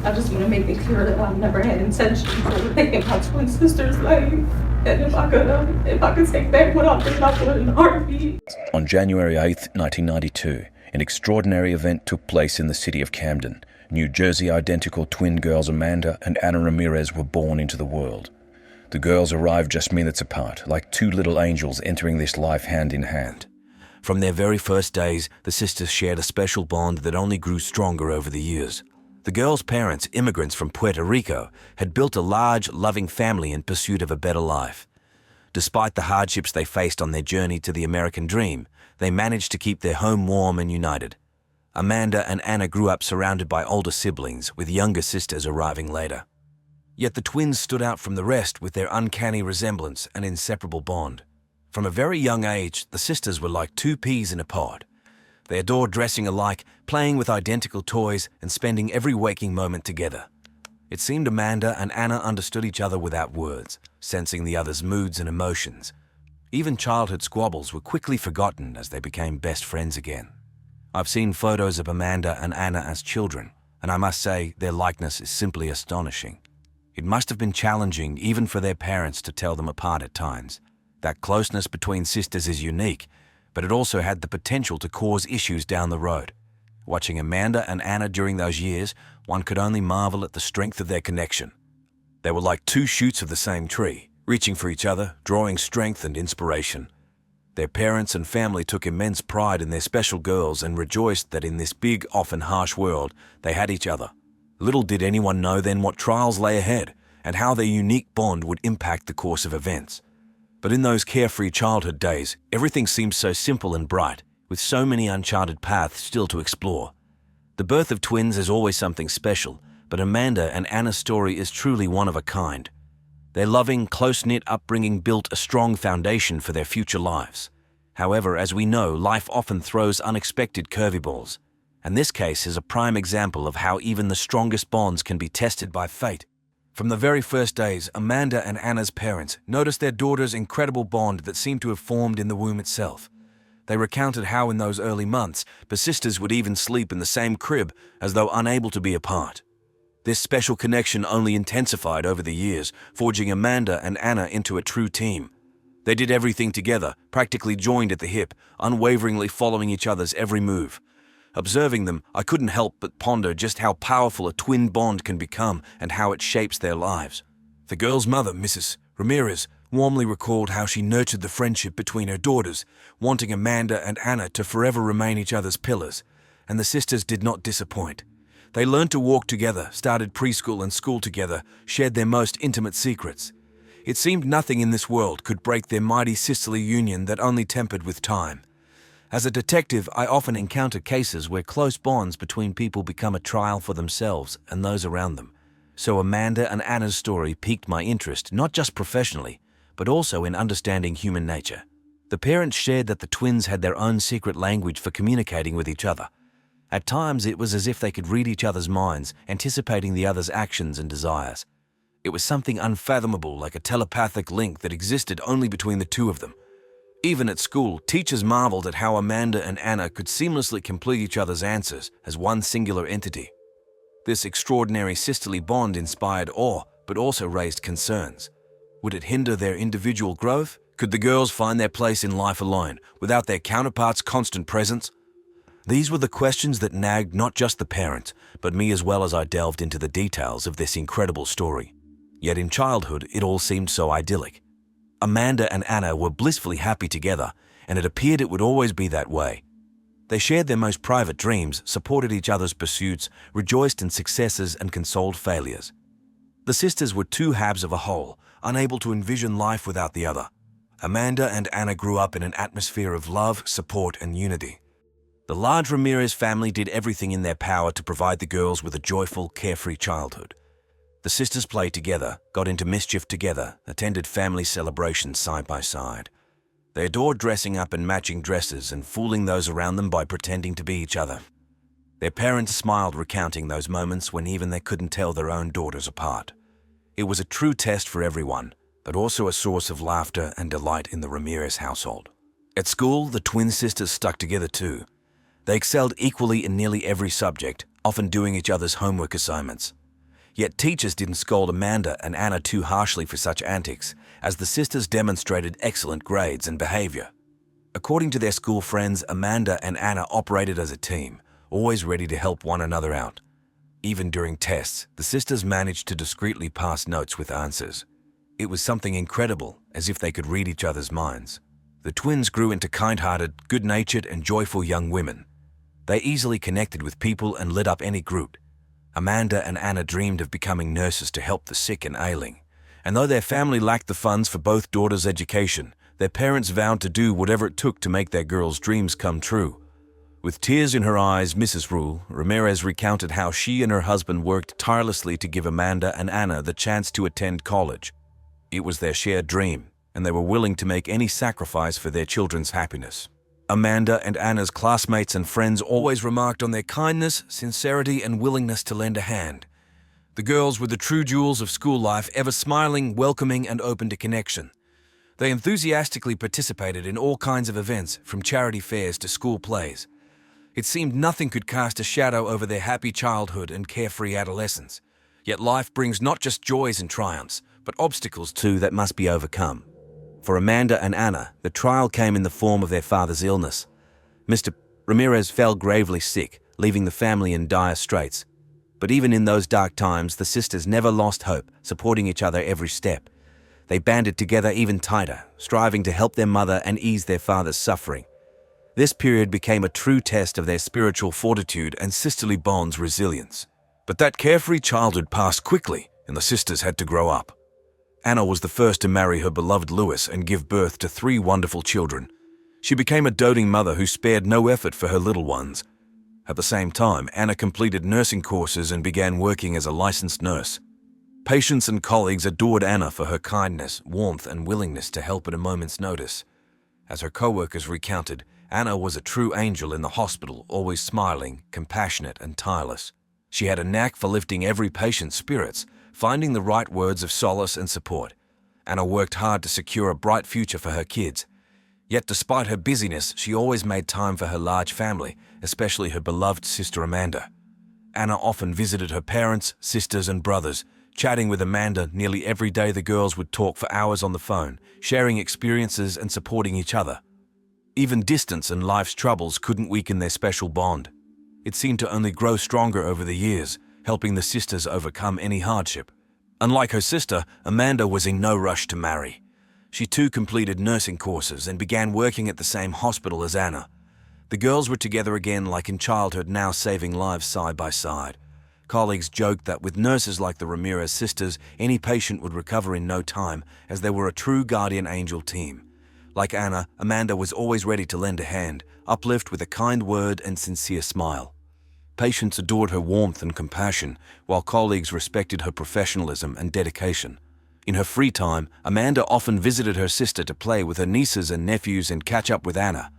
I just want to make it clear that I've never had intentions of taking my twin sister's life. And if I could take back what I've done, I would in a heartbeat. On January 8th, 1992, an extraordinary event took place in the city of Camden. New Jersey identical twin girls Amanda and Anna Ramirez were born into the world. The girls arrived just minutes apart, like two little angels entering this life hand in hand. From their very first days, the sisters shared a special bond that only grew stronger over the years. The girls' parents, immigrants from Puerto Rico, had built a large, loving family in pursuit of a better life. Despite the hardships they faced on their journey to the American dream, they managed to keep their home warm and united. Amanda and Anna grew up surrounded by older siblings, with younger sisters arriving later. Yet the twins stood out from the rest with their uncanny resemblance and inseparable bond. From a very young age, the sisters were like two peas in a pod. They adored dressing alike, playing with identical toys, and spending every waking moment together. It seemed Amanda and Anna understood each other without words, sensing the other's moods and emotions. Even childhood squabbles were quickly forgotten as they became best friends again. I've seen photos of Amanda and Anna as children, and I must say their likeness is simply astonishing. It must have been challenging even for their parents to tell them apart at times. That closeness between sisters is unique, but it also had the potential to cause issues down the road. Watching Amanda and Anna during those years, one could only marvel at the strength of their connection. They were like two shoots of the same tree, reaching for each other, drawing strength and inspiration. Their parents and family took immense pride in their special girls and rejoiced that in this big, often harsh world, they had each other. Little did anyone know then what trials lay ahead and how their unique bond would impact the course of events. But in those carefree childhood days, everything seemed so simple and bright, with so many uncharted paths still to explore. The birth of twins is always something special, but Amanda and Anna's story is truly one of a kind. Their loving, close-knit upbringing built a strong foundation for their future lives. However, as we know, life often throws unexpected curveballs, and this case is a prime example of how even the strongest bonds can be tested by fate. From the very first days, Amanda and Anna's parents noticed their daughter's incredible bond that seemed to have formed in the womb itself. They recounted how in those early months, the sisters would even sleep in the same crib as though unable to be apart. This special connection only intensified over the years, forging Amanda and Anna into a true team. They did everything together, practically joined at the hip, unwaveringly following each other's every move. Observing them, I couldn't help but ponder just how powerful a twin bond can become and how it shapes their lives. The girl's mother, Mrs. Ramirez, warmly recalled how she nurtured the friendship between her daughters, wanting Amanda and Anna to forever remain each other's pillars. And the sisters did not disappoint. They learned to walk together, started preschool and school together, shared their most intimate secrets. It seemed nothing in this world could break their mighty sisterly union that only tempered with time. As a detective, I often encounter cases where close bonds between people become a trial for themselves and those around them. So Amanda and Anna's story piqued my interest, not just professionally, but also in understanding human nature. The parents shared that the twins had their own secret language for communicating with each other. At times, it was as if they could read each other's minds, anticipating the other's actions and desires. It was something unfathomable, like a telepathic link that existed only between the two of them. Even at school, teachers marveled at how Amanda and Anna could seamlessly complete each other's answers as one singular entity. This extraordinary sisterly bond inspired awe, but also raised concerns. Would it hinder their individual growth? Could the girls find their place in life alone, without their counterparts' constant presence? These were the questions that nagged not just the parents, but me as well as I delved into the details of this incredible story. Yet in childhood, it all seemed so idyllic. Amanda and Anna were blissfully happy together, and it appeared it would always be that way. They shared their most private dreams, supported each other's pursuits, rejoiced in successes and consoled failures. The sisters were two halves of a whole, unable to envision life without the other. Amanda and Anna grew up in an atmosphere of love, support, and unity. The large Ramirez family did everything in their power to provide the girls with a joyful, carefree childhood. The sisters played together, got into mischief together, attended family celebrations side by side. They adored dressing up in matching dresses and fooling those around them by pretending to be each other. Their parents smiled recounting those moments when even they couldn't tell their own daughters apart. It was a true test for everyone, but also a source of laughter and delight in the Ramirez household. At school, the twin sisters stuck together too. They excelled equally in nearly every subject, often doing each other's homework assignments. Yet teachers didn't scold Amanda and Anna too harshly for such antics, as the sisters demonstrated excellent grades and behavior. According to their school friends, Amanda and Anna operated as a team, always ready to help one another out. Even during tests, the sisters managed to discreetly pass notes with answers. It was something incredible, as if they could read each other's minds. The twins grew into kind-hearted, good-natured, and joyful young women. They easily connected with people and lit up any group. Amanda and Anna dreamed of becoming nurses to help the sick and ailing. And though their family lacked the funds for both daughters' education, their parents vowed to do whatever it took to make their girls' dreams come true. With tears in her eyes, Mrs. Ramirez recounted how she and her husband worked tirelessly to give Amanda and Anna the chance to attend college. It was their shared dream, and they were willing to make any sacrifice for their children's happiness. Amanda and Anna's classmates and friends always remarked on their kindness, sincerity, and willingness to lend a hand. The girls were the true jewels of school life, ever smiling, welcoming, and open to connection. They enthusiastically participated in all kinds of events, from charity fairs to school plays. It seemed nothing could cast a shadow over their happy childhood and carefree adolescence. Yet life brings not just joys and triumphs, but obstacles too that must be overcome. For Amanda and Anna, the trial came in the form of their father's illness. Mr. Ramirez fell gravely sick, leaving the family in dire straits. But even in those dark times, the sisters never lost hope, supporting each other every step. They banded together even tighter, striving to help their mother and ease their father's suffering. This period became a true test of their spiritual fortitude and sisterly bonds' resilience. But that carefree childhood passed quickly, and the sisters had to grow up. Anna was the first to marry her beloved Louis and give birth to 3 wonderful children. She became a doting mother who spared no effort for her little ones. At the same time, Anna completed nursing courses and began working as a licensed nurse. Patients and colleagues adored Anna for her kindness, warmth, and willingness to help at a moment's notice. As her co-workers recounted, Anna was a true angel in the hospital, always smiling, compassionate, and tireless. She had a knack for lifting every patient's spirits, finding the right words of solace and support. Anna worked hard to secure a bright future for her kids. Yet despite her busyness, she always made time for her large family, especially her beloved sister Amanda. Anna often visited her parents, sisters, and brothers. Chatting with Amanda nearly every day, the girls would talk for hours on the phone, sharing experiences and supporting each other. Even distance and life's troubles couldn't weaken their special bond. It seemed to only grow stronger over the years, helping the sisters overcome any hardship. Unlike her sister, Amanda was in no rush to marry. She too completed nursing courses and began working at the same hospital as Anna. The girls were together again like in childhood, now saving lives side by side. Colleagues joked that with nurses like the Ramirez sisters, any patient would recover in no time, as they were a true guardian angel team. Like Anna, Amanda was always ready to lend a hand, uplift with a kind word and sincere smile. Patients adored her warmth and compassion, while colleagues respected her professionalism and dedication. In her free time, Amanda often visited her sister to play with her nieces and nephews and catch up with Anna.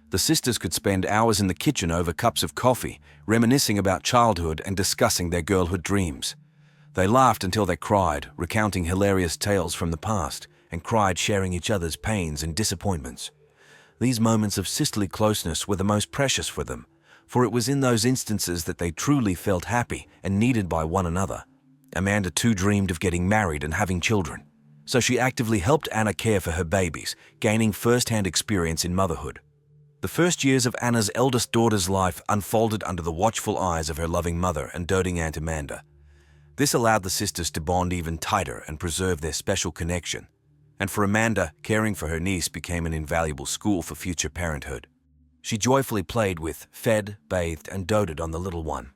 The sisters could spend hours in the kitchen over cups of coffee, reminiscing about childhood and discussing their girlhood dreams. They laughed until they cried, recounting hilarious tales from the past, and cried sharing each other's pains and disappointments. These moments of sisterly closeness were the most precious for them, for it was in those instances that they truly felt happy and needed by one another. Amanda too dreamed of getting married and having children, so she actively helped Anna care for her babies, gaining first-hand experience in motherhood. The first years of Anna's eldest daughter's life unfolded under the watchful eyes of her loving mother and doting Aunt Amanda. This allowed the sisters to bond even tighter and preserve their special connection. And for Amanda, caring for her niece became an invaluable school for future parenthood. She joyfully played with, fed, bathed, and doted on the little one.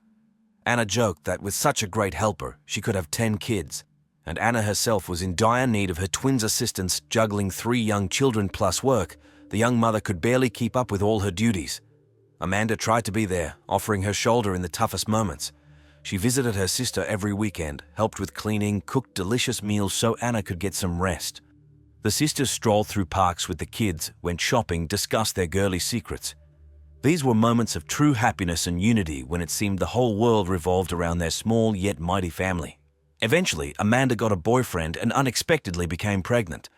Anna joked that with such a great helper, she could have 10 kids, and Anna herself was in dire need of her twins' assistance juggling 3 young children plus work. The young mother could barely keep up with all her duties. Amanda tried to be there, offering her shoulder in the toughest moments. She visited her sister every weekend, helped with cleaning, cooked delicious meals so Anna could get some rest. The sisters strolled through parks with the kids, went shopping, discussed their girly secrets. These were moments of true happiness and unity when it seemed the whole world revolved around their small yet mighty family. Eventually, Amanda got a boyfriend and unexpectedly became pregnant.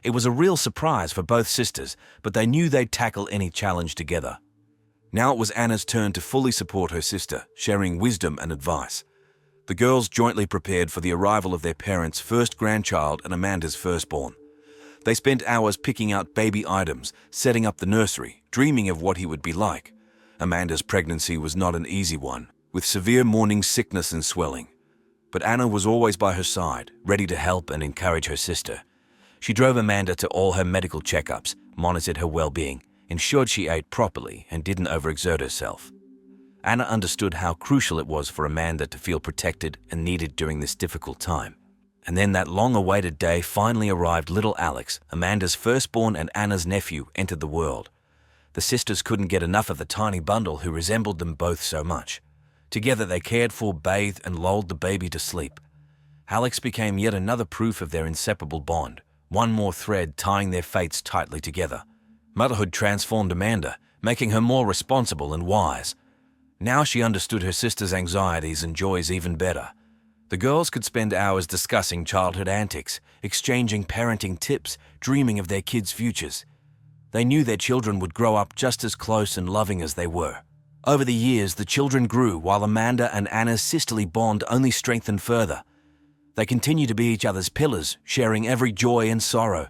It was a real surprise for both sisters, but they knew they'd tackle any challenge together. Now it was Anna's turn to fully support her sister, sharing wisdom and advice. The girls jointly prepared for the arrival of their parents' first grandchild and Amanda's firstborn. They spent hours picking out baby items, setting up the nursery, dreaming of what he would be like. Amanda's pregnancy was not an easy one, with severe morning sickness and swelling. But Anna was always by her side, ready to help and encourage her sister. She drove Amanda to all her medical checkups, monitored her well-being, ensured she ate properly and didn't overexert herself. Anna understood how crucial it was for Amanda to feel protected and needed during this difficult time. And then that long-awaited day finally arrived. Little Alex, Amanda's firstborn and Anna's nephew, entered the world. The sisters couldn't get enough of the tiny bundle who resembled them both so much. Together they cared for, bathed, and lulled the baby to sleep. Alex became yet another proof of their inseparable bond, one more thread tying their fates tightly together. Motherhood transformed Amanda, making her more responsible and wise. Now she understood her sister's anxieties and joys even better. The girls could spend hours discussing childhood antics, exchanging parenting tips, dreaming of their kids' futures. They knew their children would grow up just as close and loving as they were. Over the years, the children grew while Amanda and Anna's sisterly bond only strengthened further. They continued to be each other's pillars, sharing every joy and sorrow.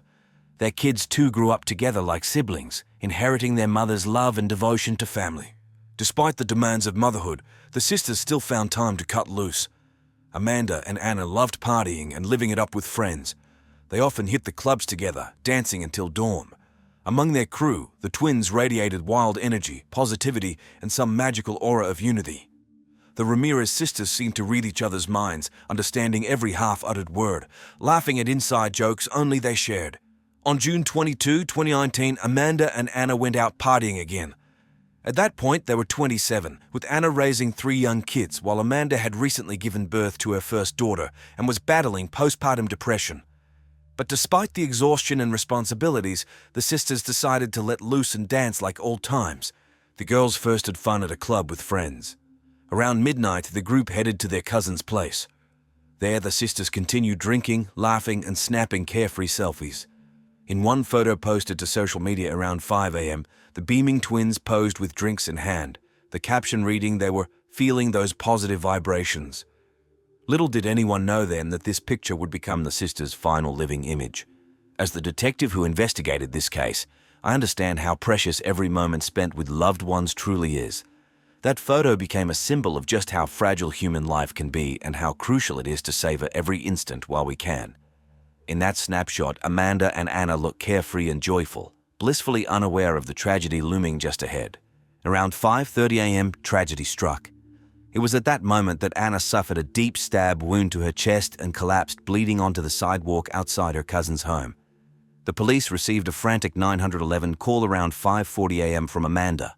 Their kids too grew up together like siblings, inheriting their mother's love and devotion to family. Despite the demands of motherhood, the sisters still found time to cut loose. Amanda and Anna loved partying and living it up with friends. They often hit the clubs together, dancing until dawn. Among their crew, the twins radiated wild energy, positivity, and some magical aura of unity. The Ramirez sisters seemed to read each other's minds, understanding every half-uttered word, laughing at inside jokes only they shared. On June 22, 2019, Amanda and Anna went out partying again. At that point, they were 27, with Anna raising 3 young kids, while Amanda had recently given birth to her first daughter and was battling postpartum depression. But despite the exhaustion and responsibilities, the sisters decided to let loose and dance like old times. The girls first had fun at a club with friends. Around midnight, the group headed to their cousin's place. There, the sisters continued drinking, laughing, and snapping carefree selfies. In one photo posted to social media around 5 a.m., the beaming twins posed with drinks in hand, the caption reading they were feeling those positive vibrations. Little did anyone know then that this picture would become the sisters' final living image. As the detective who investigated this case, I understand how precious every moment spent with loved ones truly is. That photo became a symbol of just how fragile human life can be and how crucial it is to savor every instant while we can. In that snapshot, Amanda and Anna look carefree and joyful, blissfully unaware of the tragedy looming just ahead. Around 5:30 a.m., tragedy struck. It was at that moment that Anna suffered a deep stab wound to her chest and collapsed bleeding onto the sidewalk outside her cousin's home. The police received a frantic 911 call around 5:40 a.m. from Amanda.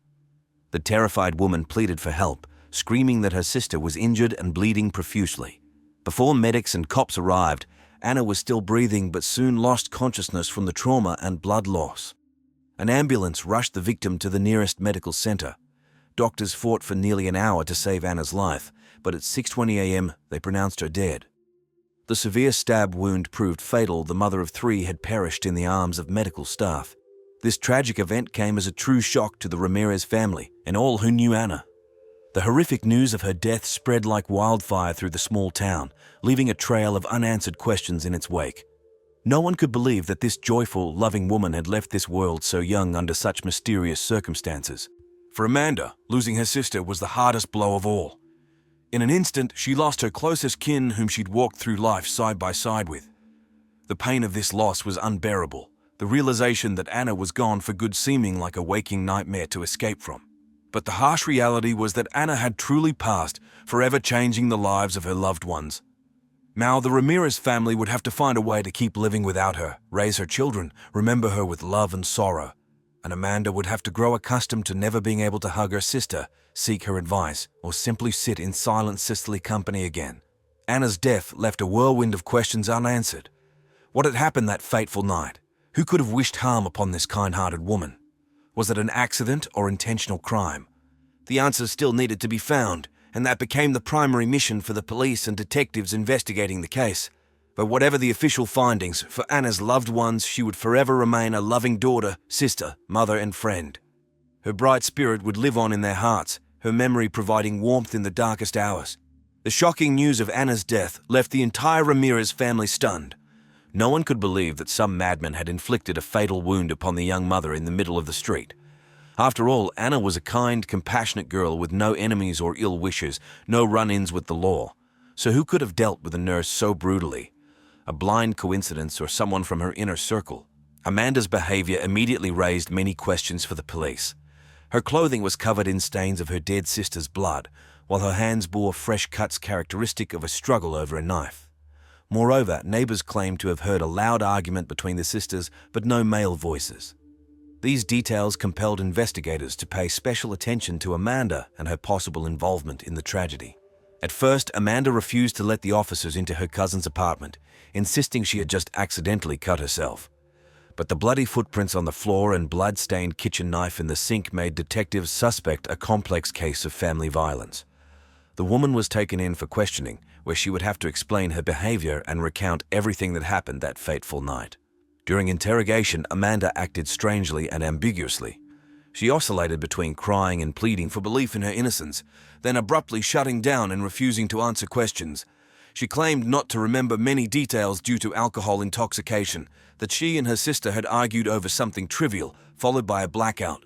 The terrified woman pleaded for help, screaming that her sister was injured and bleeding profusely. Before medics and cops arrived, Anna was still breathing but soon lost consciousness from the trauma and blood loss. An ambulance rushed the victim to the nearest medical center. Doctors fought for nearly an hour to save Anna's life, but at 6:20 a.m. they pronounced her dead. The severe stab wound proved fatal. The mother of 3 had perished in the arms of medical staff. This tragic event came as a true shock to the Ramirez family and all who knew Anna. The horrific news of her death spread like wildfire through the small town, leaving a trail of unanswered questions in its wake. No one could believe that this joyful, loving woman had left this world so young under such mysterious circumstances. For Amanda, losing her sister was the hardest blow of all. In an instant, she lost her closest kin whom she'd walked through life side by side with. The pain of this loss was unbearable, the realization that Anna was gone for good seeming like a waking nightmare to escape from. But the harsh reality was that Anna had truly passed, forever changing the lives of her loved ones. Now the Ramirez family would have to find a way to keep living without her, raise her children, remember her with love and sorrow. And Amanda would have to grow accustomed to never being able to hug her sister, seek her advice, or simply sit in silent sisterly company again. Anna's death left a whirlwind of questions unanswered. What had happened that fateful night? Who could have wished harm upon this kind-hearted woman? Was it an accident or intentional crime? The answers still needed to be found, and that became the primary mission for the police and detectives investigating the case. But whatever the official findings, for Anna's loved ones, she would forever remain a loving daughter, sister, mother, and friend. Her bright spirit would live on in their hearts, her memory providing warmth in the darkest hours. The shocking news of Anna's death left the entire Ramirez family stunned. No one could believe that some madman had inflicted a fatal wound upon the young mother in the middle of the street. After all, Anna was a kind, compassionate girl with no enemies or ill wishes, no run-ins with the law. So who could have dealt with a nurse so brutally? A blind coincidence or someone from her inner circle? Amanda's behavior immediately raised many questions for the police. Her clothing was covered in stains of her dead sister's blood, while her hands bore fresh cuts characteristic of a struggle over a knife. Moreover, neighbors claimed to have heard a loud argument between the sisters, but no male voices. These details compelled investigators to pay special attention to Amanda and her possible involvement in the tragedy. At first, Amanda refused to let the officers into her cousin's apartment, insisting she had just accidentally cut herself. But the bloody footprints on the floor and blood-stained kitchen knife in the sink made detectives suspect a complex case of family violence. The woman was taken in for questioning, where she would have to explain her behavior and recount everything that happened that fateful night. During interrogation, Amanda acted strangely and ambiguously. She oscillated between crying and pleading for belief in her innocence, then abruptly shutting down and refusing to answer questions. She claimed not to remember many details due to alcohol intoxication, that she and her sister had argued over something trivial, followed by a blackout.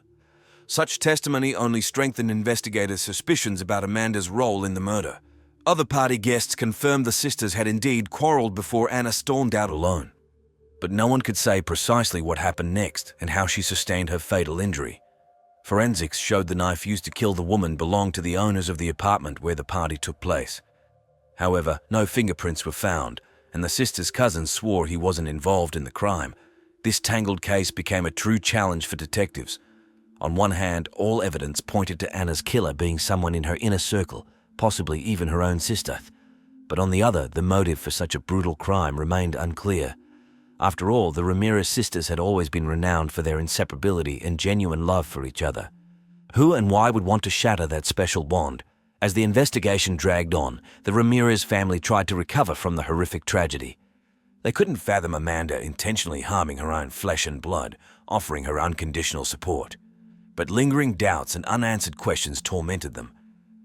Such testimony only strengthened investigators' suspicions about Amanda's role in the murder. Other party guests confirmed the sisters had indeed quarreled before Anna stormed out alone. But no one could say precisely what happened next and how she sustained her fatal injury. Forensics showed the knife used to kill the woman belonged to the owners of the apartment where the party took place. However, no fingerprints were found, and the sister's cousin swore he wasn't involved in the crime. This tangled case became a true challenge for detectives. On one hand, all evidence pointed to Anna's killer being someone in her inner circle, possibly even her own sister. But on the other, the motive for such a brutal crime remained unclear. After all, the Ramirez sisters had always been renowned for their inseparability and genuine love for each other. Who and why would want to shatter that special bond? As the investigation dragged on, the Ramirez family tried to recover from the horrific tragedy. They couldn't fathom Amanda intentionally harming her own flesh and blood, offering her unconditional support. But lingering doubts and unanswered questions tormented them.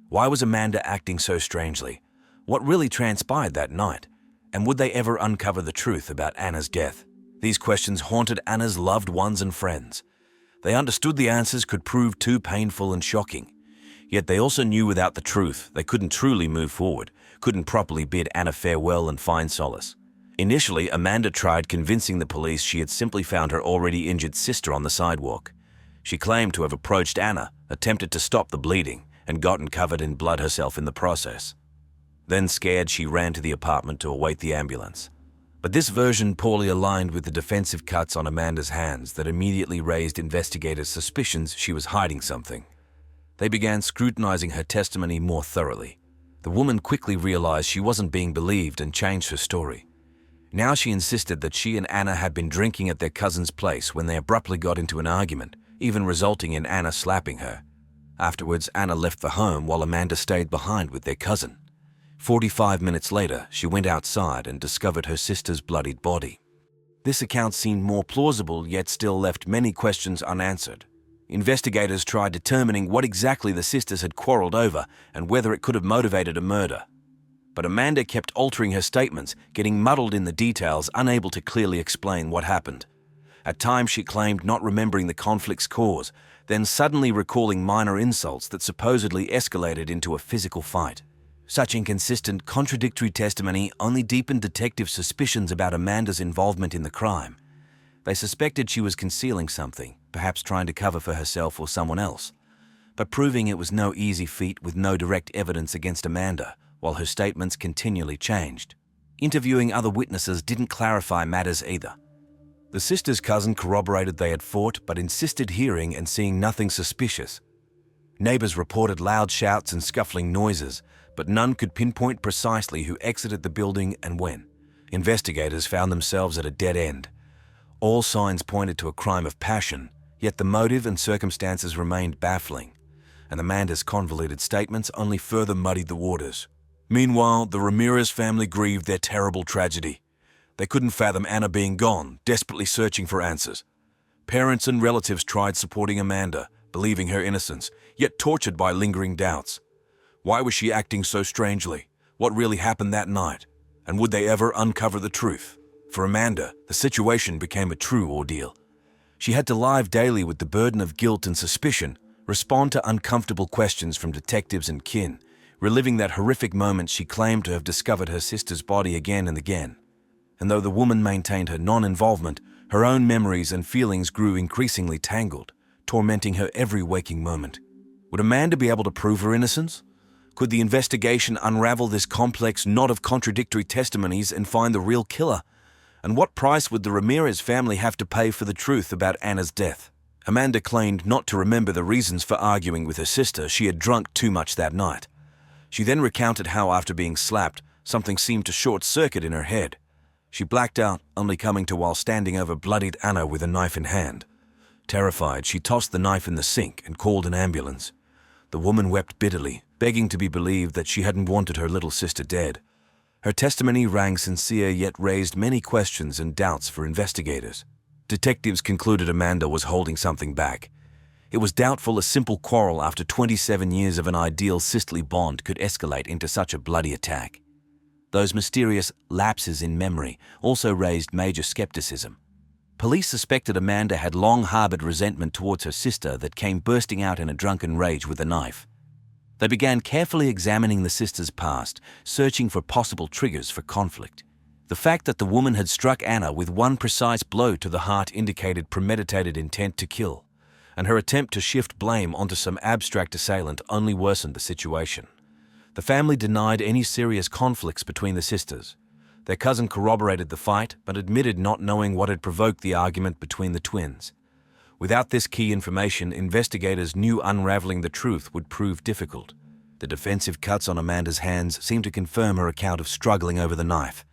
Why was Amanda acting so strangely? What really transpired that night? And would they ever uncover the truth about Anna's death? These questions haunted Anna's loved ones and friends. They understood the answers could prove too painful and shocking. Yet they also knew without the truth they couldn't truly move forward, couldn't properly bid Anna farewell and find solace. Initially, Amanda tried convincing the police she had simply found her already injured sister on the sidewalk. She claimed to have approached Anna, attempted to stop the bleeding, and gotten covered in blood herself in the process. Then, scared, she ran to the apartment to await the ambulance. But this version poorly aligned with the defensive cuts on Amanda's hands that immediately raised investigators' suspicions she was hiding something. They began scrutinizing her testimony more thoroughly. The woman quickly realized she wasn't being believed and changed her story. Now she insisted that she and Anna had been drinking at their cousin's place when they abruptly got into an argument, even resulting in Anna slapping her. Afterwards, Anna left the home while Amanda stayed behind with their cousin. 45 minutes later, she went outside and discovered her sister's bloodied body. This account seemed more plausible, yet still left many questions unanswered. Investigators tried determining what exactly the sisters had quarreled over and whether it could have motivated a murder. But Amanda kept altering her statements, getting muddled in the details, unable to clearly explain what happened. At times she claimed not remembering the conflict's cause, then suddenly recalling minor insults that supposedly escalated into a physical fight. Such inconsistent, contradictory testimony only deepened detective suspicions about Amanda's involvement in the crime. They suspected she was concealing something, perhaps trying to cover for herself or someone else. But proving it was no easy feat with no direct evidence against Amanda, while her statements continually changed. Interviewing other witnesses didn't clarify matters either. The sister's cousin corroborated they had fought, but insisted hearing and seeing nothing suspicious. Neighbors reported loud shouts and scuffling noises, but none could pinpoint precisely who exited the building and when. Investigators found themselves at a dead end. All signs pointed to a crime of passion, yet the motive and circumstances remained baffling, and Amanda's convoluted statements only further muddied the waters. Meanwhile, the Ramirez family grieved their terrible tragedy. They couldn't fathom Anna being gone, desperately searching for answers. Parents and relatives tried supporting Amanda, believing her innocence, yet tortured by lingering doubts. Why was she acting so strangely? What really happened that night? And would they ever uncover the truth? For Amanda, the situation became a true ordeal. She had to live daily with the burden of guilt and suspicion, respond to uncomfortable questions from detectives and kin, reliving that horrific moment she claimed to have discovered her sister's body again and again. And though the woman maintained her non-involvement, her own memories and feelings grew increasingly tangled, tormenting her every waking moment. Would Amanda be able to prove her innocence? Could the investigation unravel this complex knot of contradictory testimonies and find the real killer? And what price would the Ramirez family have to pay for the truth about Anna's death? Amanda claimed not to remember the reasons for arguing with her sister. She had drunk too much that night. She then recounted how, after being slapped, something seemed to short-circuit in her head. She blacked out, only coming to while standing over bloodied Anna with a knife in hand. Terrified, she tossed the knife in the sink and called an ambulance. The woman wept bitterly, begging to be believed that she hadn't wanted her little sister dead. Her testimony rang sincere yet raised many questions and doubts for investigators. Detectives concluded Amanda was holding something back. It was doubtful a simple quarrel after 27 years of an ideal sisterly bond could escalate into such a bloody attack. Those mysterious lapses in memory also raised major skepticism. Police suspected Amanda had long harbored resentment towards her sister that came bursting out in a drunken rage with a knife. They began carefully examining the sister's past, searching for possible triggers for conflict. The fact that the woman had struck Anna with one precise blow to the heart indicated premeditated intent to kill, and her attempt to shift blame onto some abstract assailant only worsened the situation. The family denied any serious conflicts between the sisters. Their cousin corroborated the fight, but admitted not knowing what had provoked the argument between the twins. Without this key information, investigators knew unraveling the truth would prove difficult. The defensive cuts on Amanda's hands seemed to confirm her account of struggling over the knife.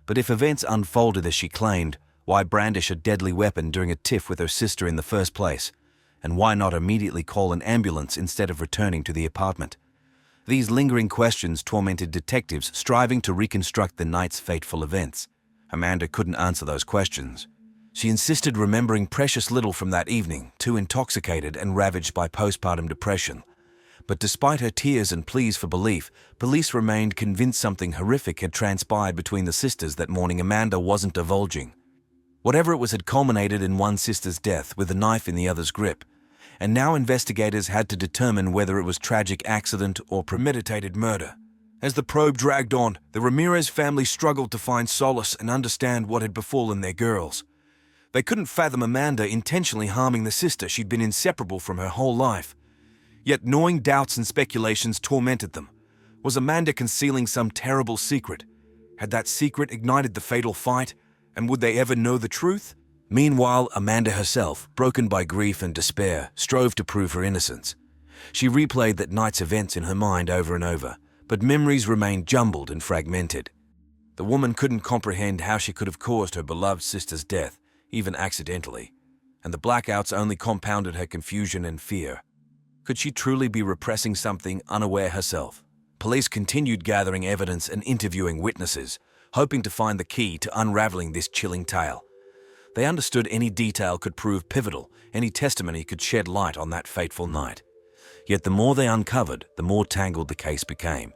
But if events unfolded as she claimed, why brandish a deadly weapon during a tiff with her sister in the first place? And why not immediately call an ambulance instead of returning to the apartment? These lingering questions tormented detectives striving to reconstruct the night's fateful events. Amanda couldn't answer those questions. She insisted remembering precious little from that evening, too intoxicated and ravaged by postpartum depression. But despite her tears and pleas for belief, police remained convinced something horrific had transpired between the sisters that morning Amanda wasn't divulging. Whatever it was had culminated in one sister's death with a knife in the other's grip, and now investigators had to determine whether it was tragic accident or premeditated murder. As the probe dragged on, the Ramirez family struggled to find solace and understand what had befallen their girls. They couldn't fathom Amanda intentionally harming the sister she'd been inseparable from her whole life. Yet gnawing doubts and speculations tormented them. Was Amanda concealing some terrible secret? Had that secret ignited the fatal fight? And would they ever know the truth? Meanwhile, Amanda herself, broken by grief and despair, strove to prove her innocence. She replayed that night's events in her mind over and over, but memories remained jumbled and fragmented. The woman couldn't comprehend how she could have caused her beloved sister's death, even accidentally, and the blackouts only compounded her confusion and fear. Could she truly be repressing something unaware herself? Police continued gathering evidence and interviewing witnesses, hoping to find the key to unraveling this chilling tale. They understood any detail could prove pivotal, any testimony could shed light on that fateful night. Yet the more they uncovered, the more tangled the case became,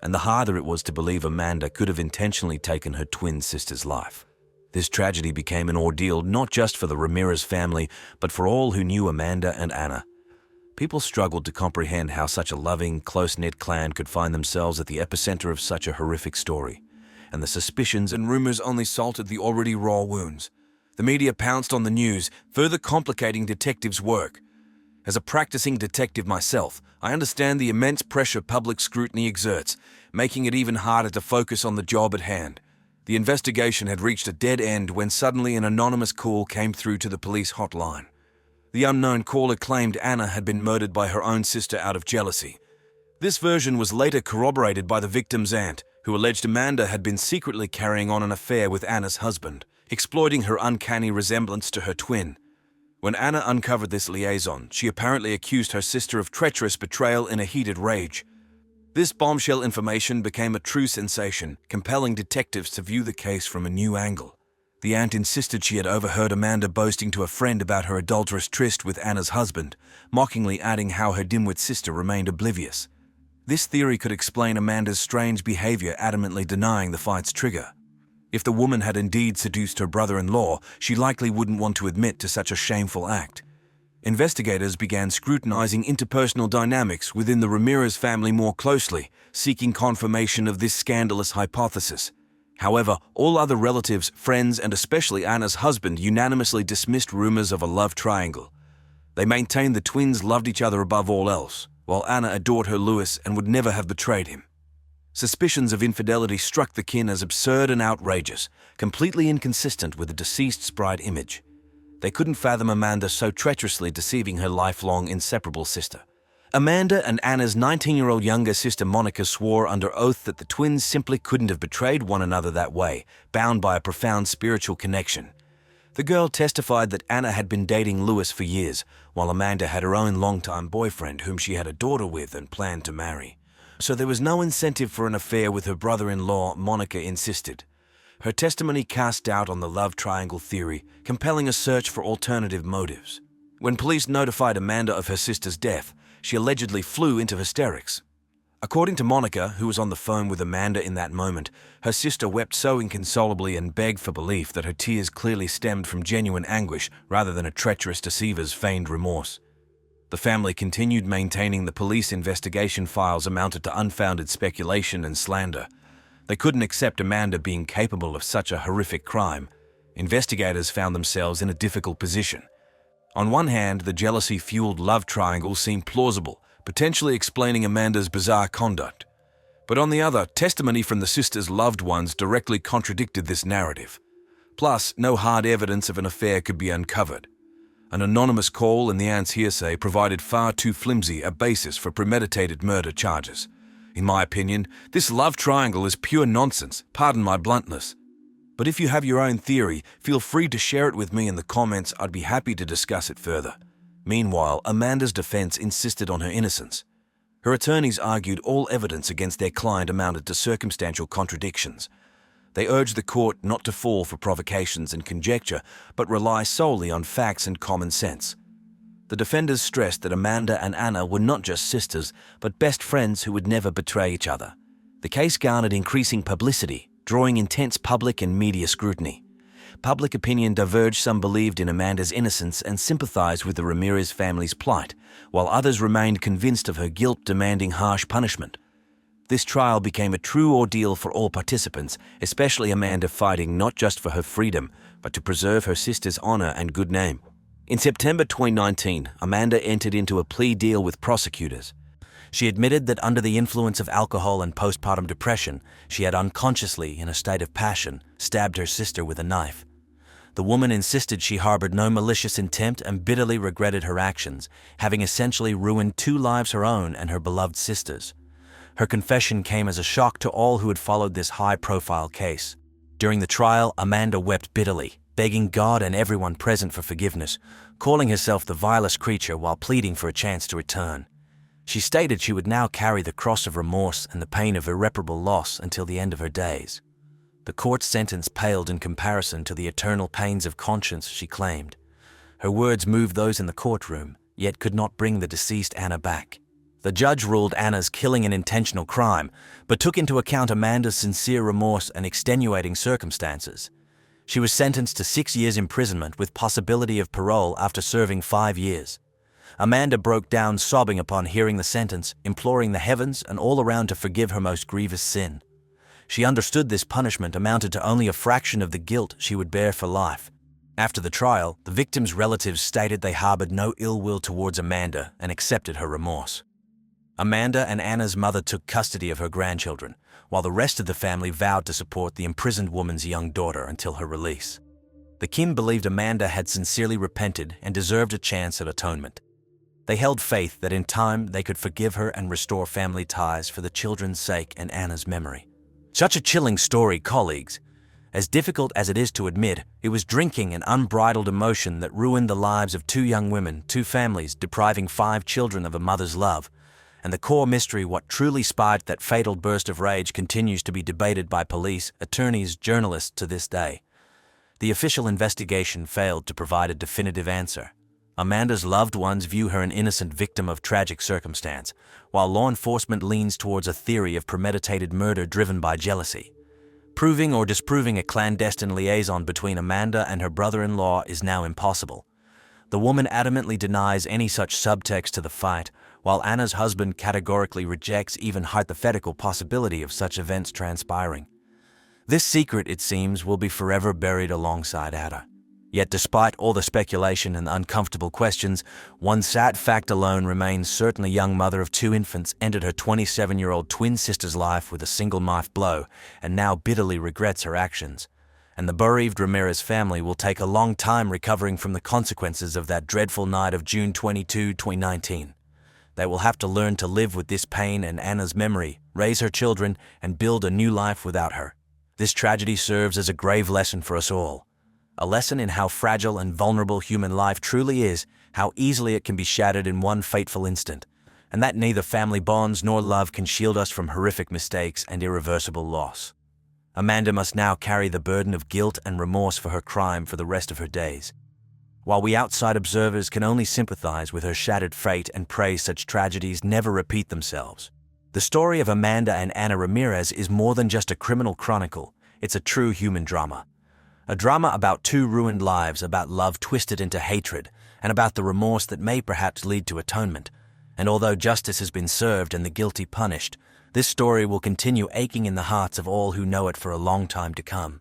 and the harder it was to believe Amanda could have intentionally taken her twin sister's life. This tragedy became an ordeal not just for the Ramirez family, but for all who knew Amanda and Anna. People struggled to comprehend how such a loving, close-knit clan could find themselves at the epicenter of such a horrific story, and the suspicions and rumors only salted the already raw wounds. The media pounced on the news, further complicating detectives' work. As a practicing detective myself, I understand the immense pressure public scrutiny exerts, making it even harder to focus on the job at hand. The investigation had reached a dead end when suddenly an anonymous call came through to the police hotline. The unknown caller claimed Anna had been murdered by her own sister out of jealousy. This version was later corroborated by the victim's aunt, who alleged Amanda had been secretly carrying on an affair with Anna's husband, exploiting her uncanny resemblance to her twin. When Anna uncovered this liaison, she apparently accused her sister of treacherous betrayal in a heated rage. This bombshell information became a true sensation, compelling detectives to view the case from a new angle. The aunt insisted she had overheard Amanda boasting to a friend about her adulterous tryst with Anna's husband, mockingly adding how her dimwit sister remained oblivious. This theory could explain Amanda's strange behavior, adamantly denying the fight's trigger. If the woman had indeed seduced her brother-in-law, she likely wouldn't want to admit to such a shameful act. Investigators began scrutinizing interpersonal dynamics within the Ramirez family more closely, seeking confirmation of this scandalous hypothesis. However, all other relatives, friends, and especially Anna's husband unanimously dismissed rumors of a love triangle. They maintained the twins loved each other above all else, while Anna adored her Louis and would never have betrayed him. Suspicions of infidelity struck the kin as absurd and outrageous, completely inconsistent with the deceased's bride image. They couldn't fathom Amanda so treacherously deceiving her lifelong inseparable sister. Amanda and Anna's 19-year-old younger sister Monica swore under oath that the twins simply couldn't have betrayed one another that way, bound by a profound spiritual connection. The girl testified that Anna had been dating Louis for years, while Amanda had her own longtime boyfriend whom she had a daughter with and planned to marry. So there was no incentive for an affair with her brother-in-law, Monica insisted. Her testimony cast doubt on the love triangle theory, compelling a search for alternative motives. When police notified Amanda of her sister's death, she allegedly flew into hysterics. According to Monica, who was on the phone with Amanda in that moment, her sister wept so inconsolably and begged for belief that her tears clearly stemmed from genuine anguish rather than a treacherous deceiver's feigned remorse. The family continued maintaining the police investigation files amounted to unfounded speculation and slander. They couldn't accept Amanda being capable of such a horrific crime. Investigators found themselves in a difficult position. On one hand, the jealousy-fueled love triangle seemed plausible, potentially explaining Amanda's bizarre conduct. But on the other, testimony from the sisters' loved ones directly contradicted this narrative. Plus, no hard evidence of an affair could be uncovered. An anonymous call and the aunt's hearsay provided far too flimsy a basis for premeditated murder charges. In my opinion, this love triangle is pure nonsense, pardon my bluntness. But if you have your own theory, feel free to share it with me in the comments. I'd be happy to discuss it further. Meanwhile, Amanda's defense insisted on her innocence. Her attorneys argued all evidence against their client amounted to circumstantial contradictions. They urged the court not to fall for provocations and conjecture, but rely solely on facts and common sense. The defenders stressed that Amanda and Anna were not just sisters, but best friends who would never betray each other. The case garnered increasing publicity, drawing intense public and media scrutiny. Public opinion diverged. Some believed in Amanda's innocence and sympathized with the Ramirez family's plight, while others remained convinced of her guilt, demanding harsh punishment. This trial became a true ordeal for all participants, especially Amanda, fighting not just for her freedom, but to preserve her sister's honor and good name. In September 2019, Amanda entered into a plea deal with prosecutors. She admitted that under the influence of alcohol and postpartum depression, she had unconsciously, in a state of passion, stabbed her sister with a knife. The woman insisted she harbored no malicious intent and bitterly regretted her actions, having essentially ruined 2 lives, her own and her beloved sister's. Her confession came as a shock to all who had followed this high-profile case. During the trial, Amanda wept bitterly, begging God and everyone present for forgiveness, calling herself the vilest creature while pleading for a chance to return. She stated she would now carry the cross of remorse and the pain of irreparable loss until the end of her days. The court's sentence paled in comparison to the eternal pains of conscience she claimed. Her words moved those in the courtroom, yet could not bring the deceased Anna back. The judge ruled Anna's killing an intentional crime, but took into account Amanda's sincere remorse and extenuating circumstances. She was sentenced to 6 years imprisonment with possibility of parole after serving 5 years. Amanda broke down sobbing upon hearing the sentence, imploring the heavens and all around to forgive her most grievous sin. She understood this punishment amounted to only a fraction of the guilt she would bear for life. After the trial, the victims' relatives stated they harbored no ill will towards Amanda and accepted her remorse. Amanda and Anna's mother took custody of her grandchildren, while the rest of the family vowed to support the imprisoned woman's young daughter until her release. The kin believed Amanda had sincerely repented and deserved a chance at atonement. They held faith that in time they could forgive her and restore family ties for the children's sake and Anna's memory. Such a chilling story, colleagues. As difficult as it is to admit, it was drinking and unbridled emotion that ruined the lives of 2 young women, 2 families, depriving 5 children of a mother's love. And the core mystery, what truly sparked that fatal burst of rage, continues to be debated by police, attorneys, journalists to this day. The official investigation failed to provide a definitive answer. Amanda's loved ones view her an innocent victim of tragic circumstance, while law enforcement leans towards a theory of premeditated murder driven by jealousy. Proving or disproving a clandestine liaison between Amanda and her brother-in-law is now impossible. The woman adamantly denies any such subtext to the fight, while Anna's husband categorically rejects even hypothetical possibility of such events transpiring. This secret, it seems, will be forever buried alongside Ada. Yet despite all the speculation and uncomfortable questions, one sad fact alone remains certain: a young mother of 2 infants ended her 27-year-old twin sister's life with a single knife blow and now bitterly regrets her actions. And the bereaved Ramirez family will take a long time recovering from the consequences of that dreadful night of June 22, 2019. They will have to learn to live with this pain and Anna's memory, raise her children, and build a new life without her. This tragedy serves as a grave lesson for us all. A lesson in how fragile and vulnerable human life truly is, how easily it can be shattered in one fateful instant, and that neither family bonds nor love can shield us from horrific mistakes and irreversible loss. Amanda must now carry the burden of guilt and remorse for her crime for the rest of her days. While we outside observers can only sympathize with her shattered fate and pray such tragedies never repeat themselves, the story of Amanda and Anna Ramirez is more than just a criminal chronicle. It's a true human drama. A drama about 2 ruined lives, about love twisted into hatred, and about the remorse that may perhaps lead to atonement. And although justice has been served and the guilty punished, this story will continue aching in the hearts of all who know it for a long time to come.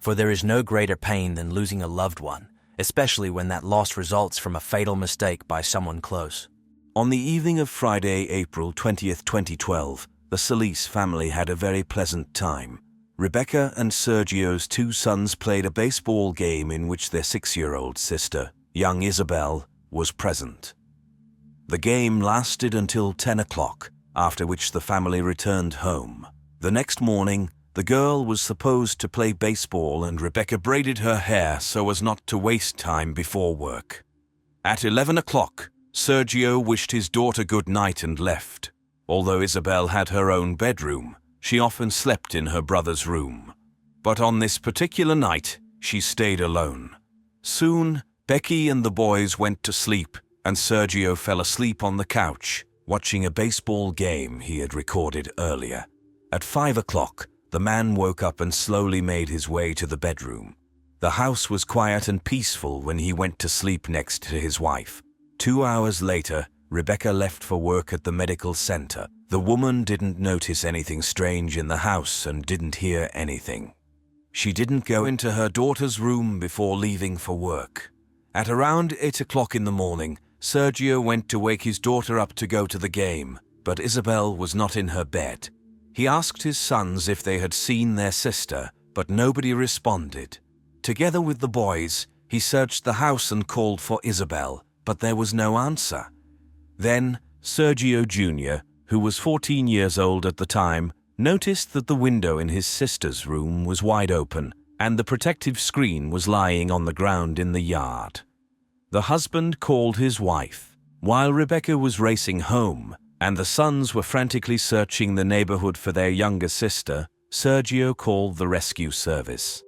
For there is no greater pain than losing a loved one, especially when that loss results from a fatal mistake by someone close. On the evening of Friday, April 20th, 2012, the Solis family had a very pleasant time. Rebecca and Sergio's 2 sons played a baseball game in which their 6-year-old sister, young Isabel, was present. The game lasted until 10 o'clock, after which the family returned home. The next morning, the girl was supposed to play baseball and Rebecca braided her hair so as not to waste time before work. At 11 o'clock, Sergio wished his daughter good night and left. Although Isabel had her own bedroom, she often slept in her brother's room. But on this particular night, she stayed alone. Soon, Becky and the boys went to sleep, and Sergio fell asleep on the couch, watching a baseball game he had recorded earlier. At 5 o'clock, the man woke up and slowly made his way to the bedroom. The house was quiet and peaceful when he went to sleep next to his wife. 2 hours later, Rebecca left for work at the medical center. The woman didn't notice anything strange in the house and didn't hear anything. She didn't go into her daughter's room before leaving for work. At around 8 o'clock in the morning, Sergio went to wake his daughter up to go to the game, but Isabel was not in her bed. He asked his sons if they had seen their sister, but nobody responded. Together with the boys, he searched the house and called for Isabel, but there was no answer. Then, Sergio Jr., who was 14 years old at the time, noticed that the window in his sister's room was wide open and the protective screen was lying on the ground in the yard. The husband called his wife. While Rebecca was racing home and the sons were frantically searching the neighborhood for their younger sister, Sergio called the rescue service.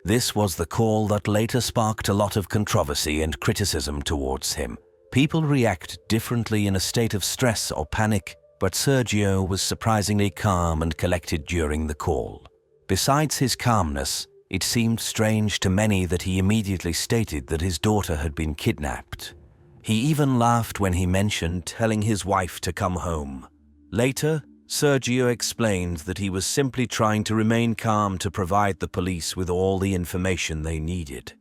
This was the call that later sparked a lot of controversy and criticism towards him. People react differently in a state of stress or panic, but Sergio was surprisingly calm and collected during the call. Besides his calmness, it seemed strange to many that he immediately stated that his daughter had been kidnapped. He even laughed when he mentioned telling his wife to come home. Later, Sergio explained that he was simply trying to remain calm to provide the police with all the information they needed.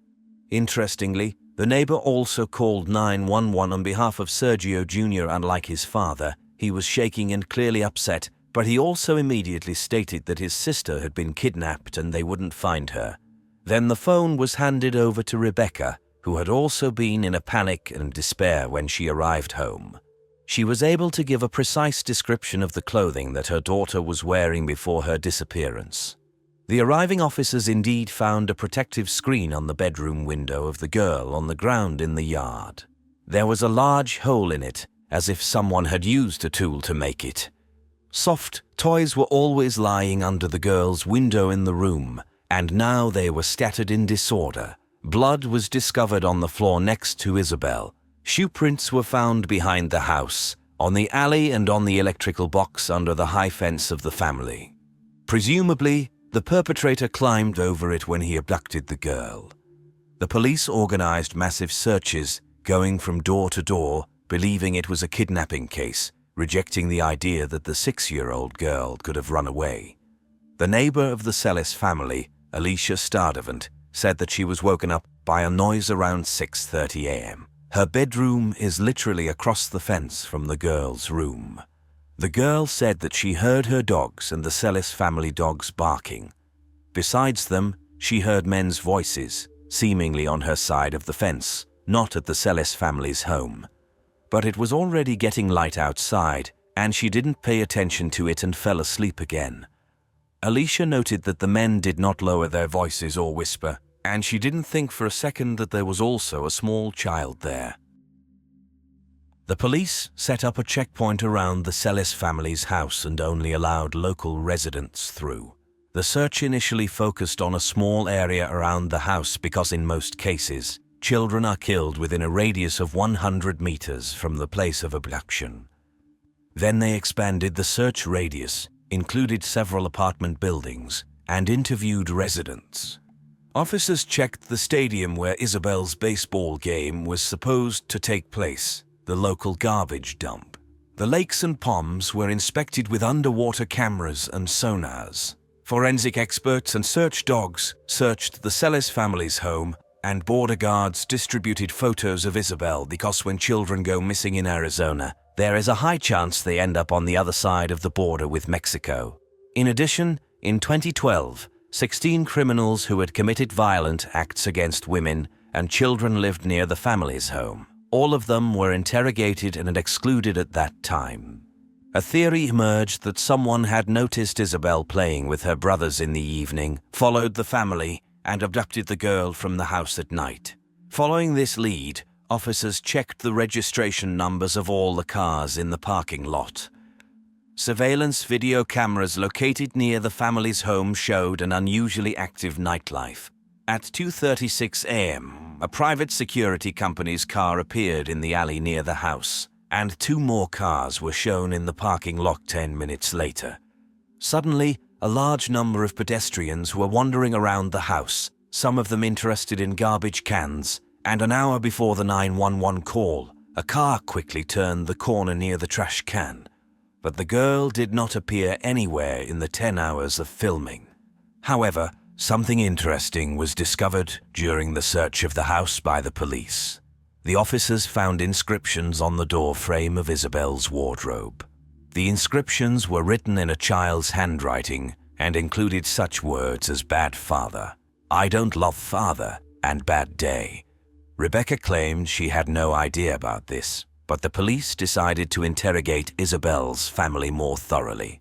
Interestingly, the neighbor also called 911 on behalf of Sergio Jr. Unlike his father, he was shaking and clearly upset, but he also immediately stated that his sister had been kidnapped and they wouldn't find her. Then the phone was handed over to Rebecca, who had also been in a panic and despair when she arrived home. She was able to give a precise description of the clothing that her daughter was wearing before her disappearance. The arriving officers indeed found a protective screen on the bedroom window of the girl on the ground in the yard. There was a large hole in it, as if someone had used a tool to make it. Soft toys were always lying under the girl's window in the room, and now they were scattered in disorder, Blood was discovered on the floor next to Isabel. Shoe prints were found behind the house, on the alley and on the electrical box under the high fence of the family. Presumably, the perpetrator climbed over it when he abducted the girl. The police organized massive searches, going from door to door, believing it was a kidnapping case, rejecting the idea that the 6-year-old girl could have run away. The neighbor of the Sellis family, Alicia Stardevant, said that she was woken up by a noise around 6:30 a.m. Her bedroom is literally across the fence from the girl's room. The girl said that she heard her dogs and the Sellis family dogs barking. Besides them, she heard men's voices, seemingly on her side of the fence, not at the Sellis family's home. But it was already getting light outside, and she didn't pay attention to it and fell asleep again. Alicia noted that the men did not lower their voices or whisper, and she didn't think for a second that there was also a small child there. The police set up a checkpoint around the Sellis family's house and only allowed local residents through. The search initially focused on a small area around the house because in most cases, children are killed within a radius of 100 meters from the place of abduction. Then they expanded the search radius, included several apartment buildings, and interviewed residents. Officers checked the stadium where Isabel's baseball game was supposed to take place, the local garbage dump. The lakes and ponds were inspected with underwater cameras and sonars. Forensic experts and search dogs searched the Sellis family's home, and border guards distributed photos of Isabel because when children go missing in Arizona, there is a high chance they end up on the other side of the border with Mexico. In addition, in 2012, 16 criminals who had committed violent acts against women and children lived near the family's home. All of them were interrogated and excluded at that time. A theory emerged that someone had noticed Isabel playing with her brothers in the evening, followed the family, and abducted the girl from the house at night. Following this lead, officers checked the registration numbers of all the cars in the parking lot. Surveillance video cameras located near the family's home showed an unusually active nightlife. At 2:36 a.m., a private security company's car appeared in the alley near the house, and 2 more cars were shown in the parking lot 10 minutes later. Suddenly, a large number of pedestrians were wandering around the house, some of them interested in garbage cans, and an hour before the 911 call, a car quickly turned the corner near the trash can. But the girl did not appear anywhere in the 10 hours of filming. However, something interesting was discovered during the search of the house by the police. The officers found inscriptions on the door frame of Isabel's wardrobe. The inscriptions were written in a child's handwriting and included such words as bad father, I don't love father, and bad day. Rebecca claimed she had no idea about this, but the police decided to interrogate Isabel's family more thoroughly.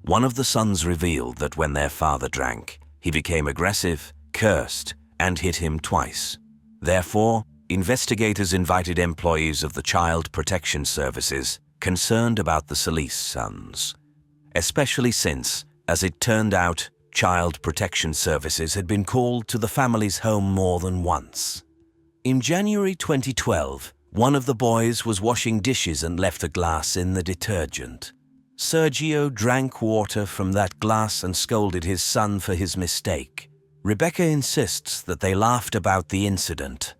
One of the sons revealed that when their father drank, he became aggressive, cursed, and hit him twice. Therefore, investigators invited employees of the Child Protection Services concerned about the Sellis sons, especially since, as it turned out, Child Protection Services had been called to the family's home more than once. In January 2012, one of the boys was washing dishes and left a glass in the detergent. Sergio drank water from that glass and scolded his son for his mistake. Rebecca insists that they laughed about the incident.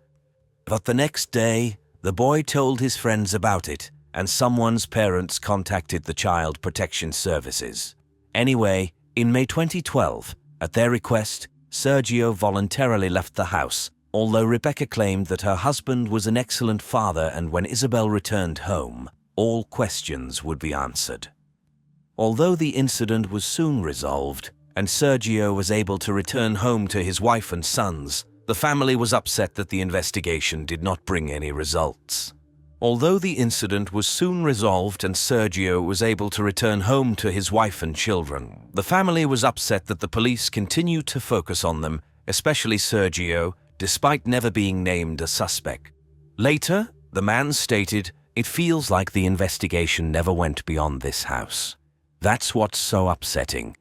But the next day, the boy told his friends about it, and someone's parents contacted the Child Protection Services. Anyway, in May 2012, at their request, Sergio voluntarily left the house, although Rebecca claimed that her husband was an excellent father and when Isabel returned home, all questions would be answered. Although the incident was soon resolved, and Sergio was able to return home to his wife and sons, the family was upset that the investigation did not bring any results. Although the incident was soon resolved and Sergio was able to return home to his wife and children, the family was upset that the police continued to focus on them, especially Sergio, despite never being named a suspect. Later, the man stated, "It feels like the investigation never went beyond this house. That's what's so upsetting."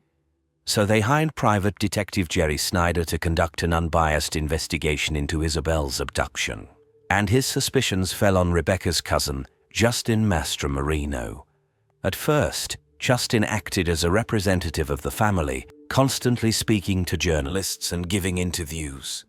So they hired Private Detective Jerry Snyder to conduct an unbiased investigation into Isabel's abduction. And his suspicions fell on Rebecca's cousin, Justin Mastromarino. At first, Justin acted as a representative of the family, constantly speaking to journalists and giving interviews.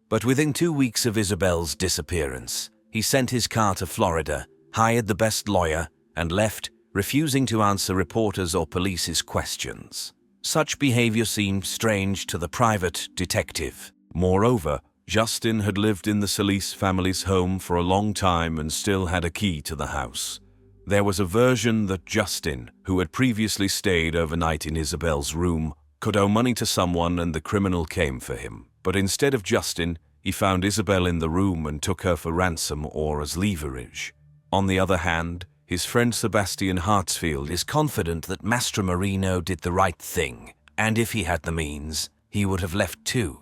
But within 2 weeks of Isabel's disappearance, he sent his car to Florida, hired the best lawyer, and left, refusing to answer reporters or police's questions. Such behavior seemed strange to the private detective. Moreover, Justin had lived in the Solis family's home for a long time and still had a key to the house. There was a version that Justin, who had previously stayed overnight in Isabel's room, could owe money to someone and the criminal came for him. But instead of Justin, he found Isabel in the room and took her for ransom or as leverage. On the other hand, his friend Sebastian Hartsfield is confident that Mastromarino did the right thing, and if he had the means, he would have left too.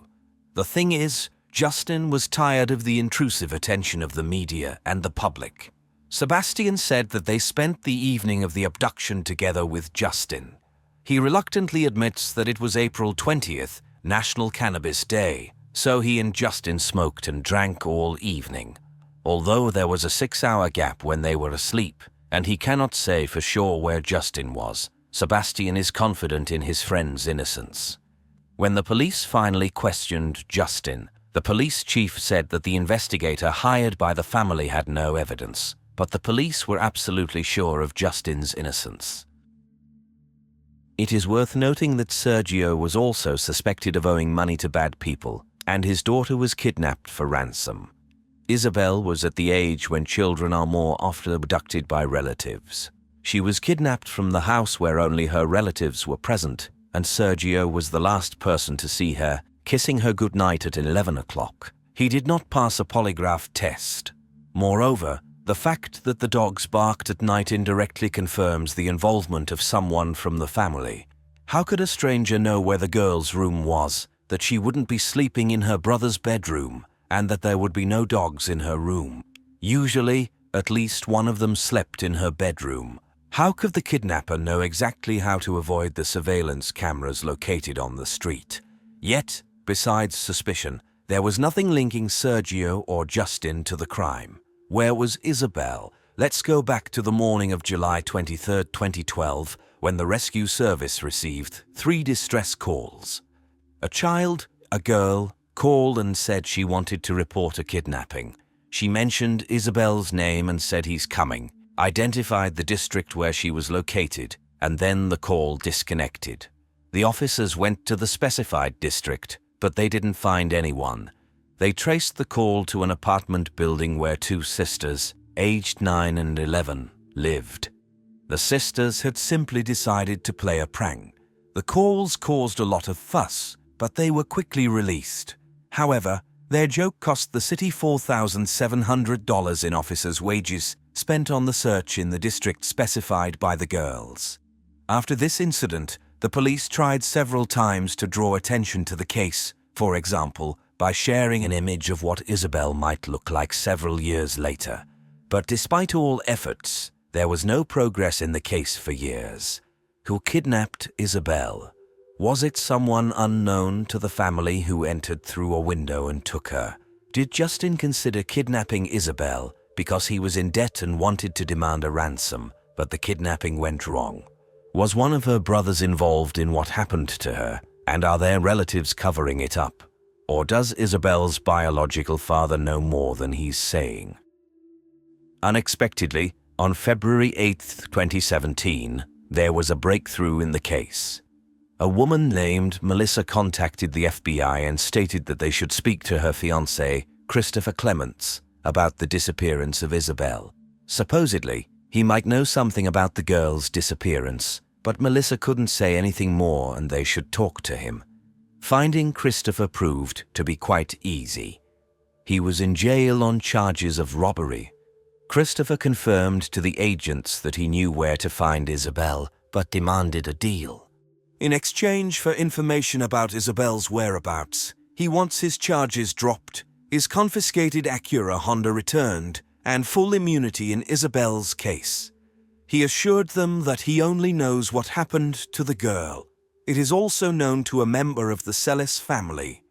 The thing is, Justin was tired of the intrusive attention of the media and the public. Sebastian said that they spent the evening of the abduction together with Justin. He reluctantly admits that it was April 20th, National Cannabis Day, so he and Justin smoked and drank all evening, although there was a 6-hour gap when they were asleep, and he cannot say for sure where Justin was. Sebastian is confident in his friend's innocence. When the police finally questioned Justin, the police chief said that the investigator hired by the family had no evidence, but the police were absolutely sure of Justin's innocence. It is worth noting that Sergio was also suspected of owing money to bad people, and his daughter was kidnapped for ransom. Isabel was at the age when children are more often abducted by relatives. She was kidnapped from the house where only her relatives were present, and Sergio was the last person to see her, kissing her goodnight at 11 o'clock. He did not pass a polygraph test. Moreover, the fact that the dogs barked at night indirectly confirms the involvement of someone from the family. How could a stranger know where the girl's room was, that she wouldn't be sleeping in her brother's bedroom, and that there would be no dogs in her room? Usually, at least one of them slept in her bedroom. How could the kidnapper know exactly how to avoid the surveillance cameras located on the street? Yet, besides suspicion, there was nothing linking Sergio or Justin to the crime. Where was Isabel? Let's go back to the morning of July 23, 2012, when the rescue service received 3 distress calls. A child, a girl, called and said she wanted to report a kidnapping. She mentioned Isabel's name and said he's coming, identified the district where she was located, and then the call disconnected. The officers went to the specified district, but they didn't find anyone. They traced the call to an apartment building where 2 sisters, aged 9 and 11, lived. The sisters had simply decided to play a prank. The calls caused a lot of fuss, but they were quickly released. However, their joke cost the city $4,700 in officers' wages spent on the search in the district specified by the girls. After this incident, the police tried several times to draw attention to the case, for example, by sharing an image of what Isabel might look like several years later. But despite all efforts, there was no progress in the case for years. Who kidnapped Isabel? Was it someone unknown to the family who entered through a window and took her? Did Justin consider kidnapping Isabel because he was in debt and wanted to demand a ransom, but the kidnapping went wrong? Was one of her brothers involved in what happened to her, and are their relatives covering it up? Or does Isabel's biological father know more than he's saying? Unexpectedly, on February 8, 2017, there was a breakthrough in the case. A woman named Melissa contacted the FBI and stated that they should speak to her fiancé, Christopher Clements, about the disappearance of Isabel. Supposedly, he might know something about the girl's disappearance, but Melissa couldn't say anything more and they should talk to him. Finding Christopher proved to be quite easy. He was in jail on charges of robbery. Christopher confirmed to the agents that he knew where to find Isabel, but demanded a deal. In exchange for information about Isabel's whereabouts, he wants his charges dropped, his confiscated Acura Honda returned, and full immunity in Isabel's case. He assured them that he only knows what happened to the girl. It is also known to a member of the Celis family.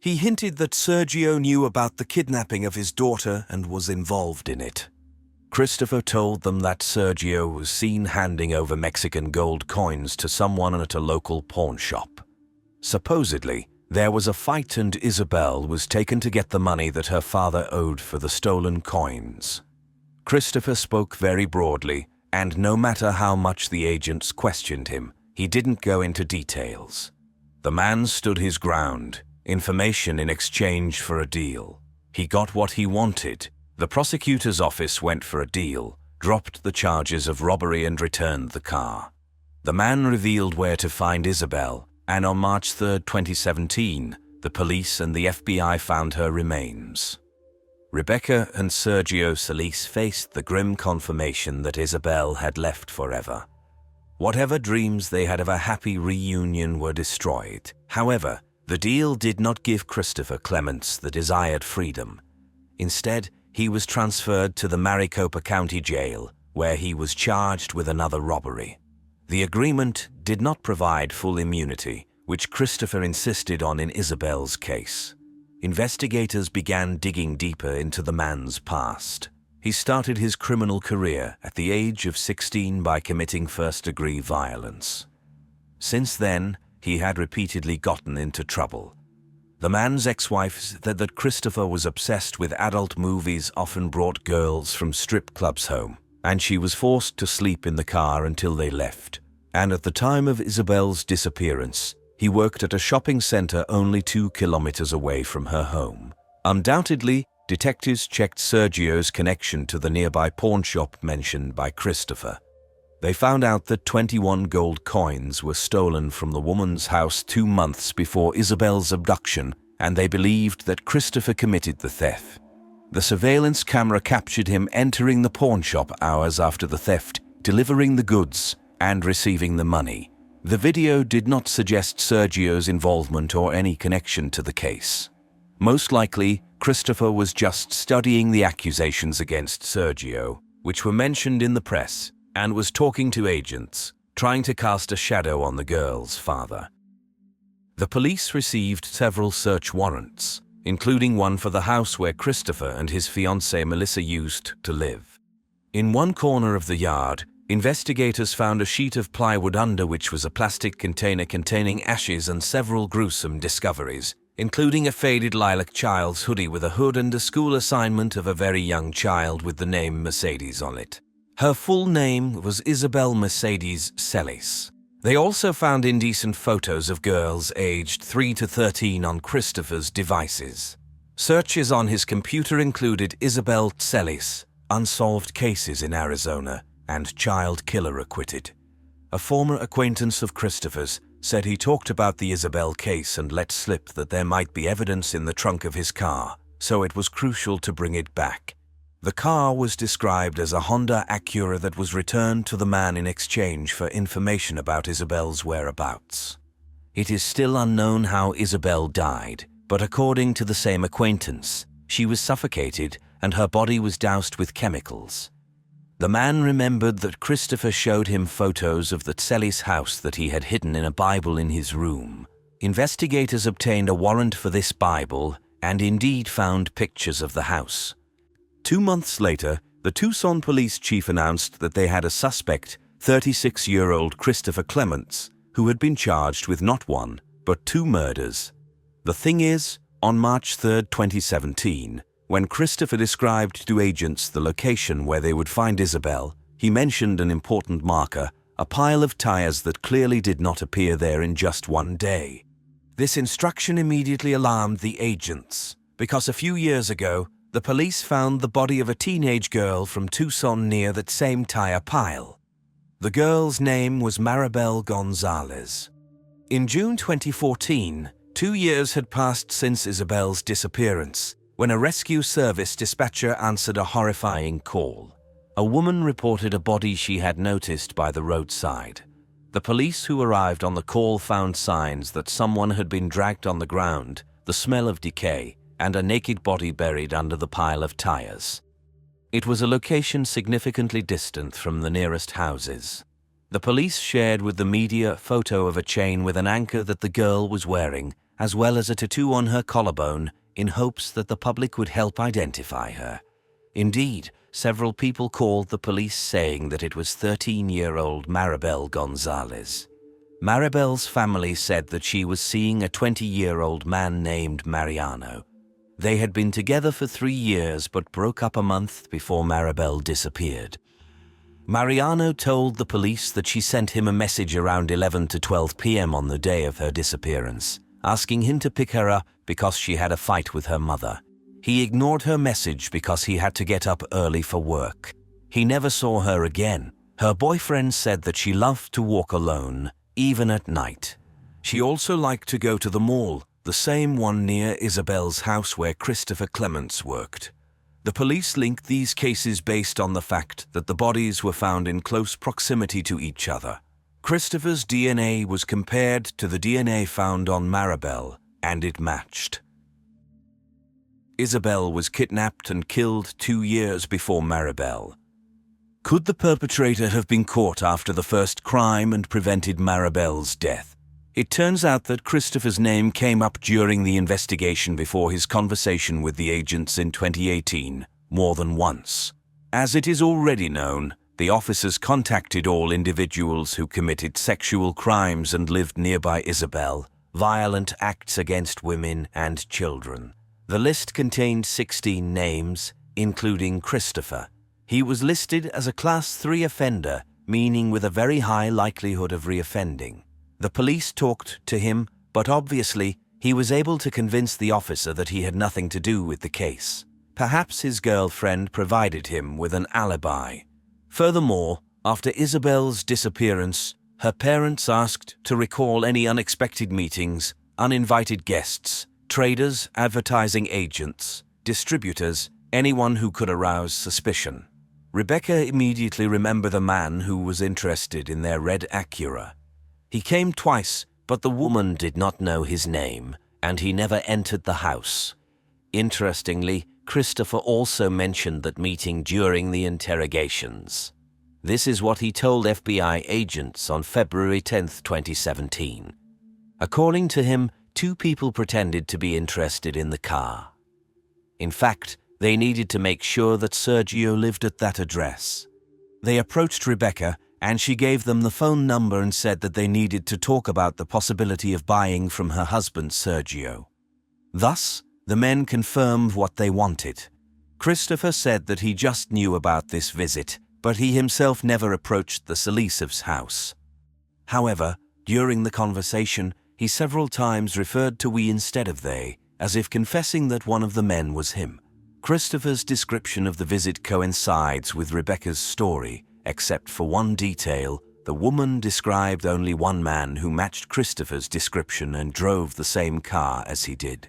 He hinted that Sergio knew about the kidnapping of his daughter and was involved in it. Christopher told them that Sergio was seen handing over Mexican gold coins to someone at a local pawn shop. Supposedly, there was a fight and Isabel was taken to get the money that her father owed for the stolen coins. Christopher spoke very broadly, and no matter how much the agents questioned him, he didn't go into details. The man stood his ground, information in exchange for a deal. He got what he wanted. The prosecutor's office went for a deal, dropped the charges of robbery and returned the car. The man revealed where to find Isabel, and on March 3, 2017, the police and the FBI found her remains. Rebecca and Sergio Solis faced the grim confirmation that Isabel had left forever. Whatever dreams they had of a happy reunion were destroyed. However, the deal did not give Christopher Clements the desired freedom. Instead, he was transferred to the Maricopa County Jail, where he was charged with another robbery. The agreement did not provide full immunity, which Christopher insisted on in Isabel's case. Investigators began digging deeper into the man's past. He started his criminal career at the age of 16 by committing first-degree violence. Since then, he had repeatedly gotten into trouble. The man's ex-wife said that Christopher was obsessed with adult movies, often brought girls from strip clubs home, and she was forced to sleep in the car until they left. And at the time of Isabel's disappearance, he worked at a shopping center only 2 kilometers away from her home. Undoubtedly, detectives checked Sergio's connection to the nearby pawn shop mentioned by Christopher. They found out that 21 gold coins were stolen from the woman's house 2 months before Isabel's abduction, and they believed that Christopher committed the theft. The surveillance camera captured him entering the pawn shop hours after the theft, delivering the goods, and receiving the money. The video did not suggest Sergio's involvement or any connection to the case. Most likely, Christopher was just studying the accusations against Sergio, which were mentioned in the press, and was talking to agents, trying to cast a shadow on the girl's father. The police received several search warrants, including one for the house where Christopher and his fiancée Melissa used to live. In one corner of the yard, investigators found a sheet of plywood under which was a plastic container containing ashes and several gruesome discoveries, including a faded lilac child's hoodie with a hood and a school assignment of a very young child with the name Mercedes on it. Her full name was Isabel Mercedes Celis. They also found indecent photos of girls aged 3 to 13 on Christopher's devices. Searches on his computer included Isabel Celis, unsolved cases in Arizona, and child killer acquitted. A former acquaintance of Christopher's said he talked about the Isabel case and let slip that there might be evidence in the trunk of his car, so it was crucial to bring it back. The car was described as a Honda Acura that was returned to the man in exchange for information about Isabel's whereabouts. It is still unknown how Isabel died, but according to the same acquaintance, she was suffocated and her body was doused with chemicals. The man remembered that Christopher showed him photos of the Celis house that he had hidden in a Bible in his room. Investigators obtained a warrant for this Bible and indeed found pictures of the house. 2 months later, the Tucson police chief announced that they had a suspect, 36-year-old Christopher Clements, who had been charged with not 1, but 2 murders. The thing is, on March 3, 2017, when Christopher described to agents the location where they would find Isabel, he mentioned an important marker, a pile of tires that clearly did not appear there in just 1 day. This instruction immediately alarmed the agents, because a few years ago, the police found the body of a teenage girl from Tucson near that same tire pile. The girl's name was Maribel Gonzalez. In June 2014, 2 years had passed since Isabel's disappearance, when a rescue service dispatcher answered a horrifying call. A woman reported a body she had noticed by the roadside. The police who arrived on the call found signs that someone had been dragged on the ground, the smell of decay, and a naked body buried under the pile of tires. It was a location significantly distant from the nearest houses. The police shared with the media a photo of a chain with an anchor that the girl was wearing, as well as a tattoo on her collarbone, in hopes that the public would help identify her. Indeed, several people called the police saying that it was 13-year-old Maribel Gonzalez. Maribel's family said that she was seeing a 20-year-old man named Mariano. They had been together for 3 years but broke up a month before Maribel disappeared. Mariano told the police that she sent him a message around 11 to 12 p.m. on the day of her disappearance, asking him to pick her up because she had a fight with her mother. He ignored her message because he had to get up early for work. He never saw her again. Her boyfriend said that she loved to walk alone, even at night. She also liked to go to the mall, the same one near Isabel's house where Christopher Clements worked. The police linked these cases based on the fact that the bodies were found in close proximity to each other. Christopher's DNA was compared to the DNA found on Maribel, and it matched. Isabel was kidnapped and killed 2 years before Maribel. Could the perpetrator have been caught after the first crime and prevented Maribel's death? It turns out that Christopher's name came up during the investigation before his conversation with the agents in 2018, more than once. As it is already known, the officers contacted all individuals who committed sexual crimes and lived nearby Isabel, violent acts against women and children. The list contained 16 names, including Christopher. He was listed as a Class 3 offender, meaning with a very high likelihood of reoffending. The police talked to him, but obviously he was able to convince the officer that he had nothing to do with the case. Perhaps his girlfriend provided him with an alibi. Furthermore, after Isabel's disappearance, her parents asked to recall any unexpected meetings, uninvited guests, traders, advertising agents, distributors, anyone who could arouse suspicion. Rebecca immediately remembered a man who was interested in their red Acura. He came twice, but the woman did not know his name, and he never entered the house. Interestingly, Christopher also mentioned that meeting during the interrogations. This is what he told FBI agents on February 10, 2017. According to him, 2 people pretended to be interested in the car. In fact, they needed to make sure that Sergio lived at that address. They approached Rebecca, and she gave them the phone number and said that they needed to talk about the possibility of buying from her husband Sergio. Thus, the men confirmed what they wanted. Christopher said that he just knew about this visit, but he himself never approached the Solisev's house. However, during the conversation, he several times referred to we instead of they, as if confessing that one of the men was him. Christopher's description of the visit coincides with Rebecca's story, except for one detail. The woman described only one man who matched Christopher's description and drove the same car as he did.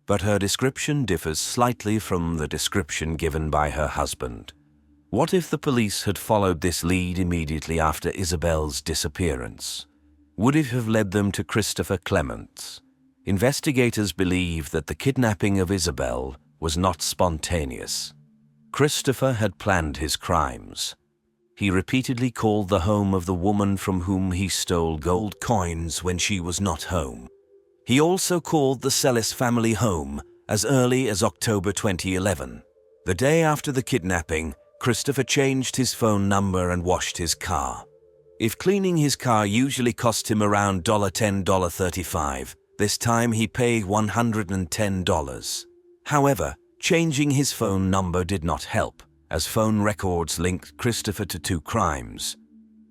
But her description differs slightly from the description given by her husband. What if the police had followed this lead immediately after Isabel's disappearance? Would it have led them to Christopher Clements? Investigators believe that the kidnapping of Isabel was not spontaneous. Christopher had planned his crimes. He repeatedly called the home of the woman from whom he stole gold coins when she was not home. He also called the Celis family home as early as October 2011. The day after the kidnapping, Christopher changed his phone number and washed his car. If cleaning his car usually cost him around $10, $35, this time he paid $110. However, changing his phone number did not help, as phone records linked Christopher to 2 crimes.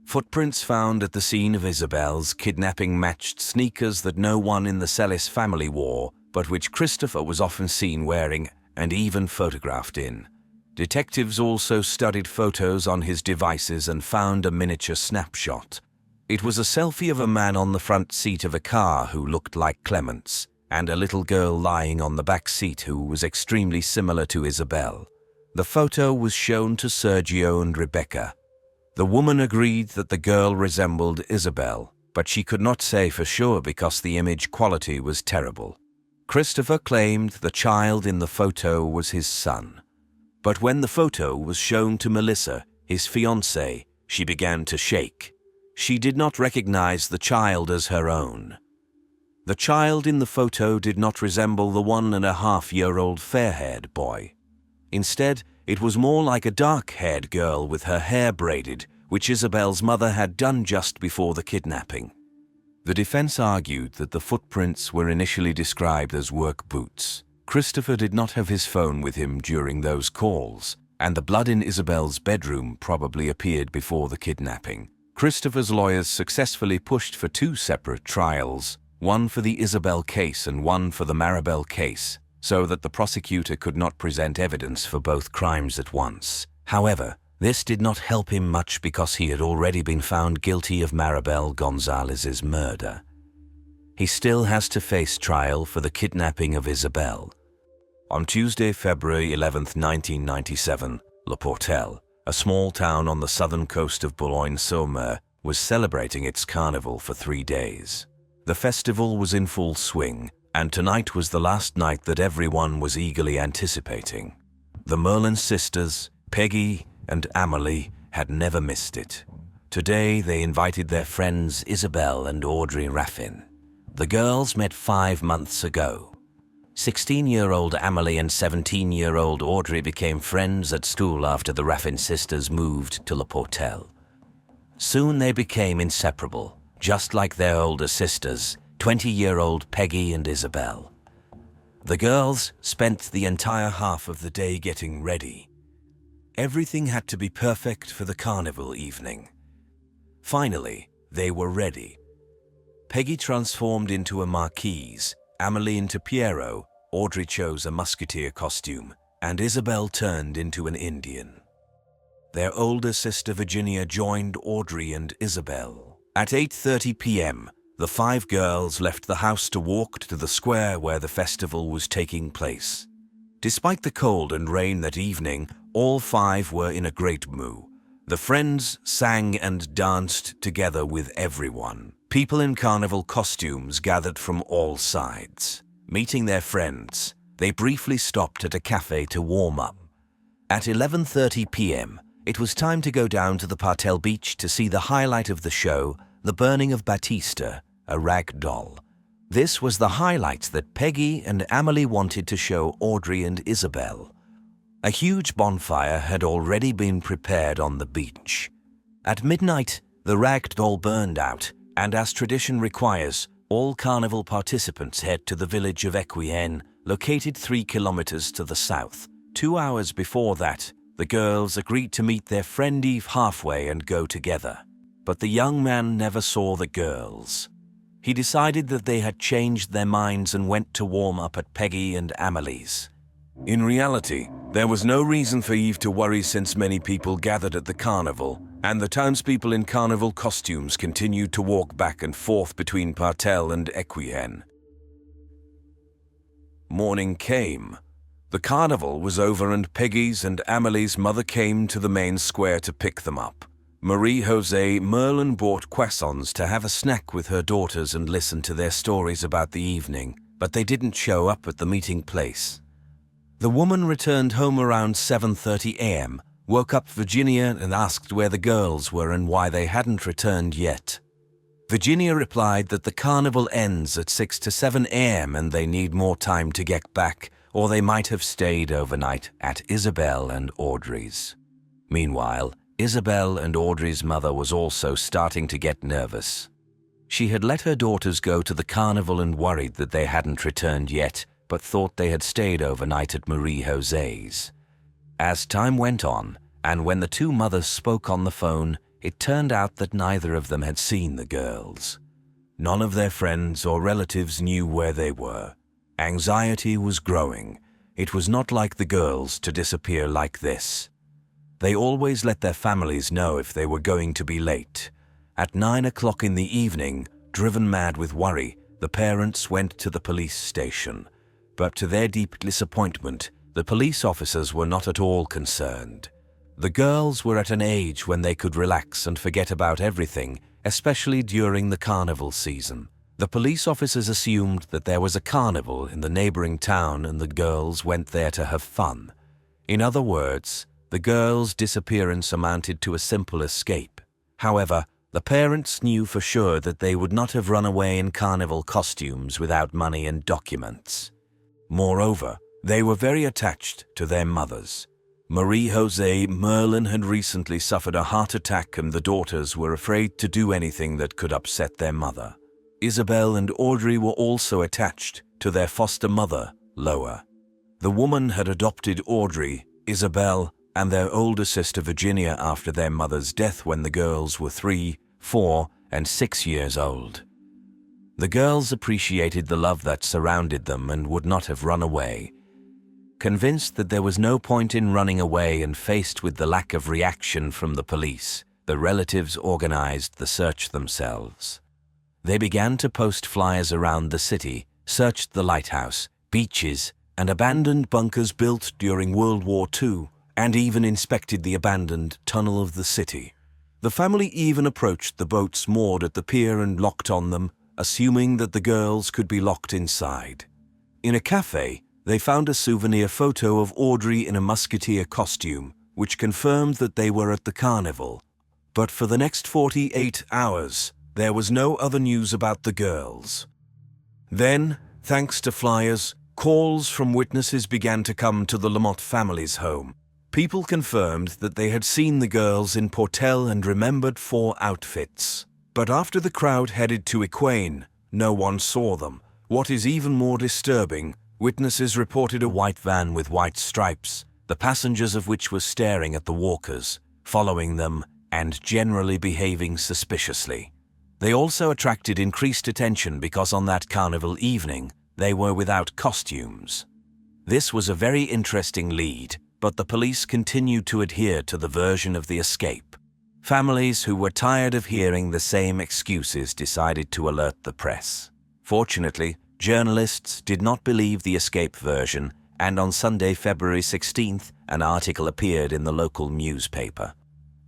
Footprints found at the scene of Isabel's kidnapping matched sneakers that no one in the Celis family wore, but which Christopher was often seen wearing and even photographed in. Detectives also studied photos on his devices and found a miniature snapshot. It was a selfie of a man on the front seat of a car who looked like Clements, and a little girl lying on the back seat who was extremely similar to Isabel. The photo was shown to Sergio and Rebecca. The woman agreed that the girl resembled Isabel, but she could not say for sure because the image quality was terrible. Christopher claimed the child in the photo was his son. But when the photo was shown to Melissa, his fiancée, she began to shake. She did not recognize the child as her own. The child in the photo did not resemble the 1.5-year-old fair-haired boy. Instead, it was more like a dark-haired girl with her hair braided, which Isabel's mother had done just before the kidnapping. The defense argued that the footprints were initially described as work boots. Christopher did not have his phone with him during those calls, and the blood in Isabel's bedroom probably appeared before the kidnapping. Christopher's lawyers successfully pushed for 2 separate trials, one for the Isabel case and one for the Maribel case, so that the prosecutor could not present evidence for both crimes at once. However, this did not help him much because he had already been found guilty of Maribel Gonzalez's murder. He still has to face trial for the kidnapping of Isabel. On Tuesday, February 11, 1997, Le Portel, a small town on the southern coast of Boulogne-sur-Mer, was celebrating its carnival for 3 days. The festival was in full swing, and tonight was the last night that everyone was eagerly anticipating. The Merlin sisters, Peggy and Amélie, had never missed it. Today they invited their friends Isabel and Audrey Raffin. The girls met 5 months ago. 16-year-old Amélie and 17-year-old Audrey became friends at school after the Raffin sisters moved to Le Portel. Soon they became inseparable, just like their older sisters, 20-year-old Peggy and Isabel. The girls spent the entire half of the day getting ready. Everything had to be perfect for the carnival evening. Finally, they were ready. Peggy transformed into a marquise, Amélie into Pierrot, Audrey chose a musketeer costume, and Isabel turned into an Indian. Their older sister Virginia joined Audrey and Isabel. At 8:30 p.m., the 5 girls left the house to walk to the square where the festival was taking place. Despite the cold and rain that evening, all 5 were in a great mood. The friends sang and danced together with everyone. People in carnival costumes gathered from all sides. Meeting their friends, they briefly stopped at a cafe to warm up. At 11:30 p.m., it was time to go down to the Partel beach to see the highlight of the show, the burning of Batista, a rag doll. This was the highlight that Peggy and Amélie wanted to show Audrey and Isabel. A huge bonfire had already been prepared on the beach. At midnight, the rag doll burned out, and as tradition requires, all carnival participants head to the village of Equien, located 3 kilometers to the south. 2 hours before that, the girls agreed to meet their friend Eve halfway and go together. But the young man never saw the girls. He decided that they had changed their minds and went to warm up at Peggy and Amélie's. In reality, there was no reason for Eve to worry since many people gathered at the carnival, and the townspeople in carnival costumes continued to walk back and forth between Partel and Equien. Morning came. The carnival was over and Peggy's and Amélie's mother came to the main square to pick them up. Marie-José Merlin bought croissants to have a snack with her daughters and listen to their stories about the evening, but they didn't show up at the meeting place. The woman returned home around 7:30 a.m., woke up Virginia and asked where the girls were and why they hadn't returned yet. Virginia replied that the carnival ends at 6 to 7 a.m. and they need more time to get back, or they might have stayed overnight at Isabel and Audrey's. Meanwhile, Isabel and Audrey's mother was also starting to get nervous. She had let her daughters go to the carnival and worried that they hadn't returned yet, but thought they had stayed overnight at Marie-José's. As time went on, and when the 2 mothers spoke on the phone, it turned out that neither of them had seen the girls. None of their friends or relatives knew where they were. Anxiety was growing. It was not like the girls to disappear like this. They always let their families know if they were going to be late. At 9 o'clock in the evening, driven mad with worry, the parents went to the police station. But to their deep disappointment, the police officers were not at all concerned. The girls were at an age when they could relax and forget about everything, especially during the carnival season. The police officers assumed that there was a carnival in the neighboring town and the girls went there to have fun. In other words, the girls' disappearance amounted to a simple escape. However, The parents knew for sure that they would not have run away in carnival costumes without money and documents. Moreover, they were very attached to their mothers. Marie-José Merlin had recently suffered a heart attack, and the daughters were afraid to do anything that could upset their mother. Isabel and Audrey were also attached to their foster mother, Loa. The woman had adopted Audrey, Isabel, and their older sister Virginia after their mother's death when the girls were 3, 4, and 6 years old. The girls appreciated the love that surrounded them and would not have run away. Convinced that there was no point in running away and faced with the lack of reaction from the police, the relatives organized the search themselves. They began to post flyers around the city, searched the lighthouse, beaches, and abandoned bunkers built during World War II, and even inspected the abandoned tunnel of the city. The family even approached the boats moored at the pier and locked on them, assuming that the girls could be locked inside. In a cafe, they found a souvenir photo of Audrey in a musketeer costume, which confirmed that they were at the carnival. But for the next 48 hours, there was no other news about the girls. Then, thanks to flyers, calls from witnesses began to come to the Lamotte family's home. People confirmed that they had seen the girls in Portel and remembered 4 outfits. But after the crowd headed to Equain, no one saw them. What is even more disturbing, witnesses reported a white van with white stripes, the passengers of which were staring at the walkers, following them, and generally behaving suspiciously. They also attracted increased attention because on that carnival evening, they were without costumes. This was a very interesting lead, but the police continued to adhere to the version of the escape. Families who were tired of hearing the same excuses decided to alert the press. Fortunately, journalists did not believe the escape version, and on Sunday, February 16th, an article appeared in the local newspaper.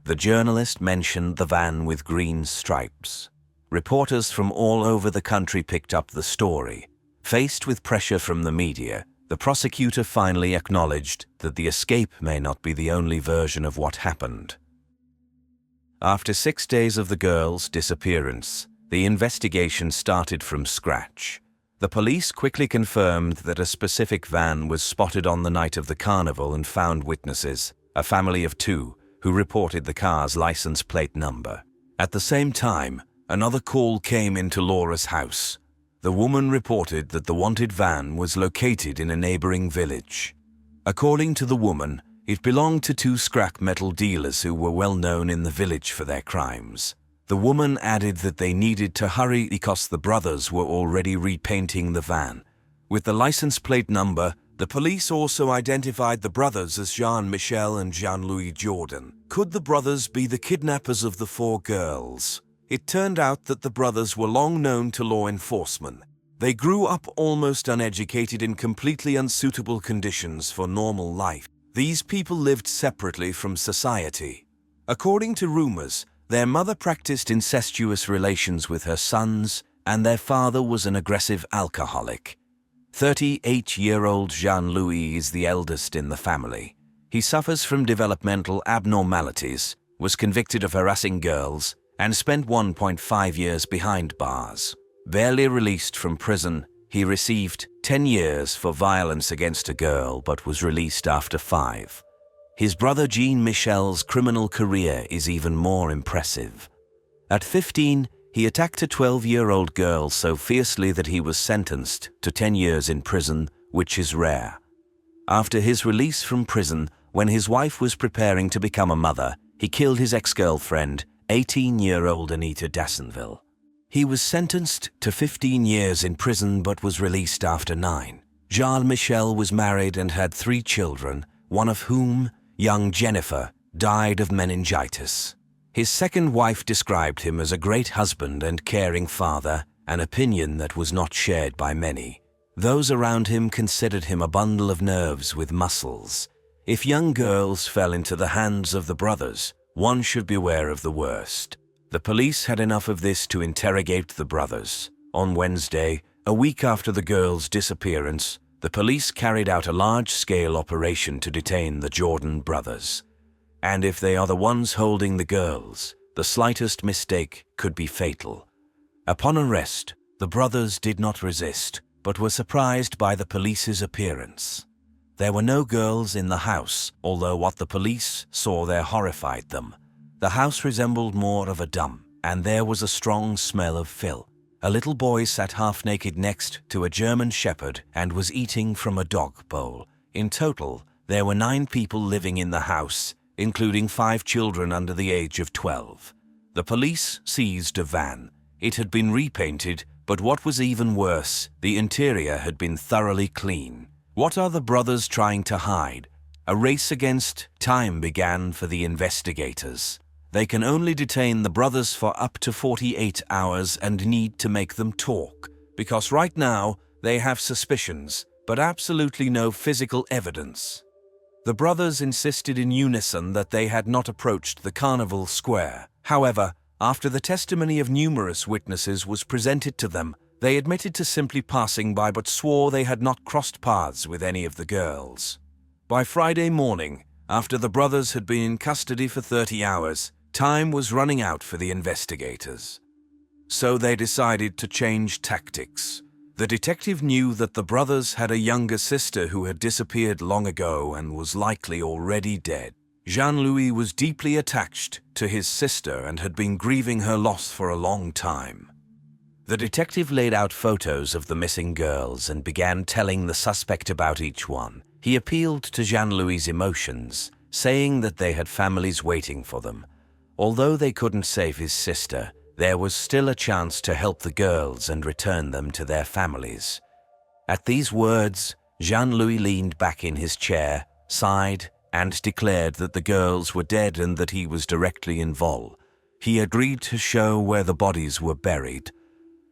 The journalist mentioned the van with green stripes. Reporters from all over the country picked up the story. Faced with pressure from the media, the prosecutor finally acknowledged that the escape may not be the only version of what happened. After 6 days of the girls' disappearance, the investigation started from scratch. The police quickly confirmed that a specific van was spotted on the night of the carnival and found witnesses, a family of 2, who reported the car's license plate number. At the same time, another call came into Laura's house. The woman reported that the wanted van was located in a neighboring village. According to the woman, it belonged to 2 scrap metal dealers who were well known in the village for their crimes. The woman added that they needed to hurry because the brothers were already repainting the van. With the license plate number, the police also identified the brothers as Jean-Michel and Jean-Louis Jordan. Could the brothers be the kidnappers of the 4 girls? It turned out that the brothers were long known to law enforcement. They grew up almost uneducated in completely unsuitable conditions for normal life. These people lived separately from society. According to rumors, their mother practiced incestuous relations with her sons, and their father was an aggressive alcoholic. 38-year-old Jean-Louis is the eldest in the family. He suffers from developmental abnormalities, was convicted of harassing girls, and spent 1.5 years behind bars. Barely released from prison, he received 10 years for violence against a girl but was released after 5. His brother Jean-Michel's criminal career is even more impressive. At 15, he attacked a 12-year-old girl so fiercely that he was sentenced to 10 years in prison, which is rare. After his release from prison, when his wife was preparing to become a mother, he killed his ex-girlfriend, 18-year-old Anita Dassonville. He was sentenced to 15 years in prison but was released after 9. Jean-Michel was married and had 3 children, one of whom, young Jennifer, died of meningitis. His second wife described him as a great husband and caring father, an opinion that was not shared by many. Those around him considered him a bundle of nerves with muscles. If young girls fell into the hands of the brothers, one should beware of the worst. The police had enough of this to interrogate the brothers. On Wednesday, a week after the girls' disappearance, the police carried out a large-scale operation to detain the Jordan brothers. And if they are the ones holding the girls, The slightest mistake could be fatal. Upon arrest, the brothers did not resist, but were surprised by the police's appearance. There were no girls in the house, although what the police saw there horrified them. The house resembled more of a dump, and there was a strong smell of filth. A little boy sat half-naked next to a German shepherd and was eating from a dog bowl. In total, there were 9 people living in the house, including 5 children under the age of 12. The police seized a van. It had been repainted, but what was even worse, the interior had been thoroughly clean. What are the brothers trying to hide? A race against time began for the investigators. They can only detain the brothers for up to 48 hours and need to make them talk, because right now they have suspicions, but absolutely no physical evidence. The brothers insisted in unison that they had not approached the carnival square. However, after the testimony of numerous witnesses was presented to them, they admitted to simply passing by but swore they had not crossed paths with any of the girls. By Friday morning, after the brothers had been in custody for 30 hours, time was running out for the investigators. So they decided to change tactics. The detective knew that the brothers had a younger sister who had disappeared long ago and was likely already dead. Jean-Louis was deeply attached to his sister and had been grieving her loss for a long time. The detective laid out photos of the missing girls and began telling the suspect about each one. He appealed to Jean-Louis' emotions, saying that they had families waiting for them. Although they couldn't save his sister, there was still a chance to help the girls and return them to their families. At these words, Jean-Louis leaned back in his chair, sighed, and declared that the girls were dead and that he was directly involved. He agreed to show where the bodies were buried.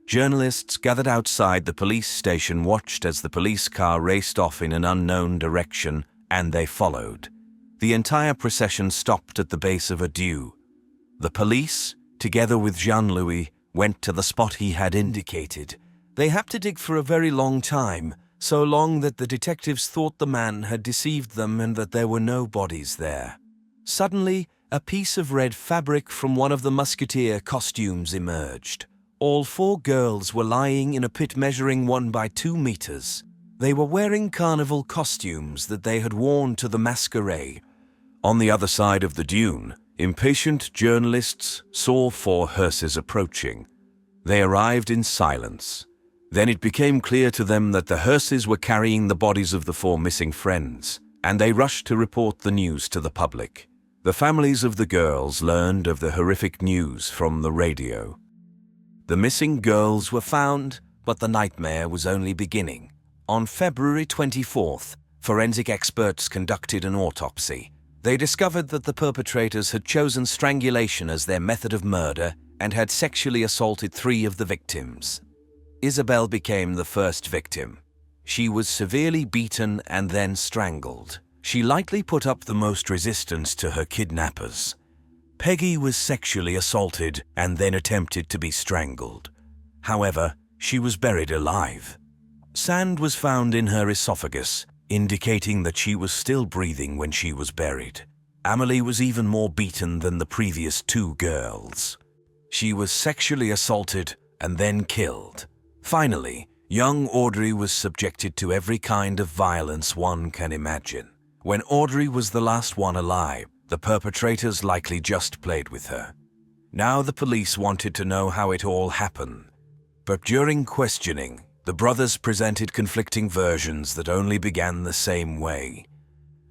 Journalists gathered outside the police station watched as the police car raced off in an unknown direction, and they followed. The entire procession stopped at the base of a dew. The police, together with Jean-Louis, went to the spot he had indicated. They had to dig for a very long time, so long that the detectives thought the man had deceived them and that there were no bodies there. Suddenly, a piece of red fabric from one of the musketeer costumes emerged. All 4 girls were lying in a pit measuring 1 by 2 meters. They were wearing carnival costumes that they had worn to the masquerade. On the other side of the dune, impatient journalists saw 4 hearses approaching. They arrived in silence. Then it became clear to them that the hearses were carrying the bodies of the 4 missing friends, and they rushed to report the news to the public. The families of the girls learned of the horrific news from the radio. The missing girls were found, but the nightmare was only beginning. On February 24th, forensic experts conducted an autopsy. They discovered that the perpetrators had chosen strangulation as their method of murder and had sexually assaulted 3 of the victims. Isabel became the first victim. She was severely beaten and then strangled. She likely put up the most resistance to her kidnappers. Peggy was sexually assaulted and then attempted to be strangled. However, she was buried alive. Sand was found in her esophagus, indicating that she was still breathing when she was buried. Amelie was even more beaten than the previous 2 girls. She was sexually assaulted and then killed. Finally, young Audrey was subjected to every kind of violence one can imagine. When Audrey was the last one alive, the perpetrators likely just played with her. Now the police wanted to know how it all happened. But during questioning, the brothers presented conflicting versions that only began the same way.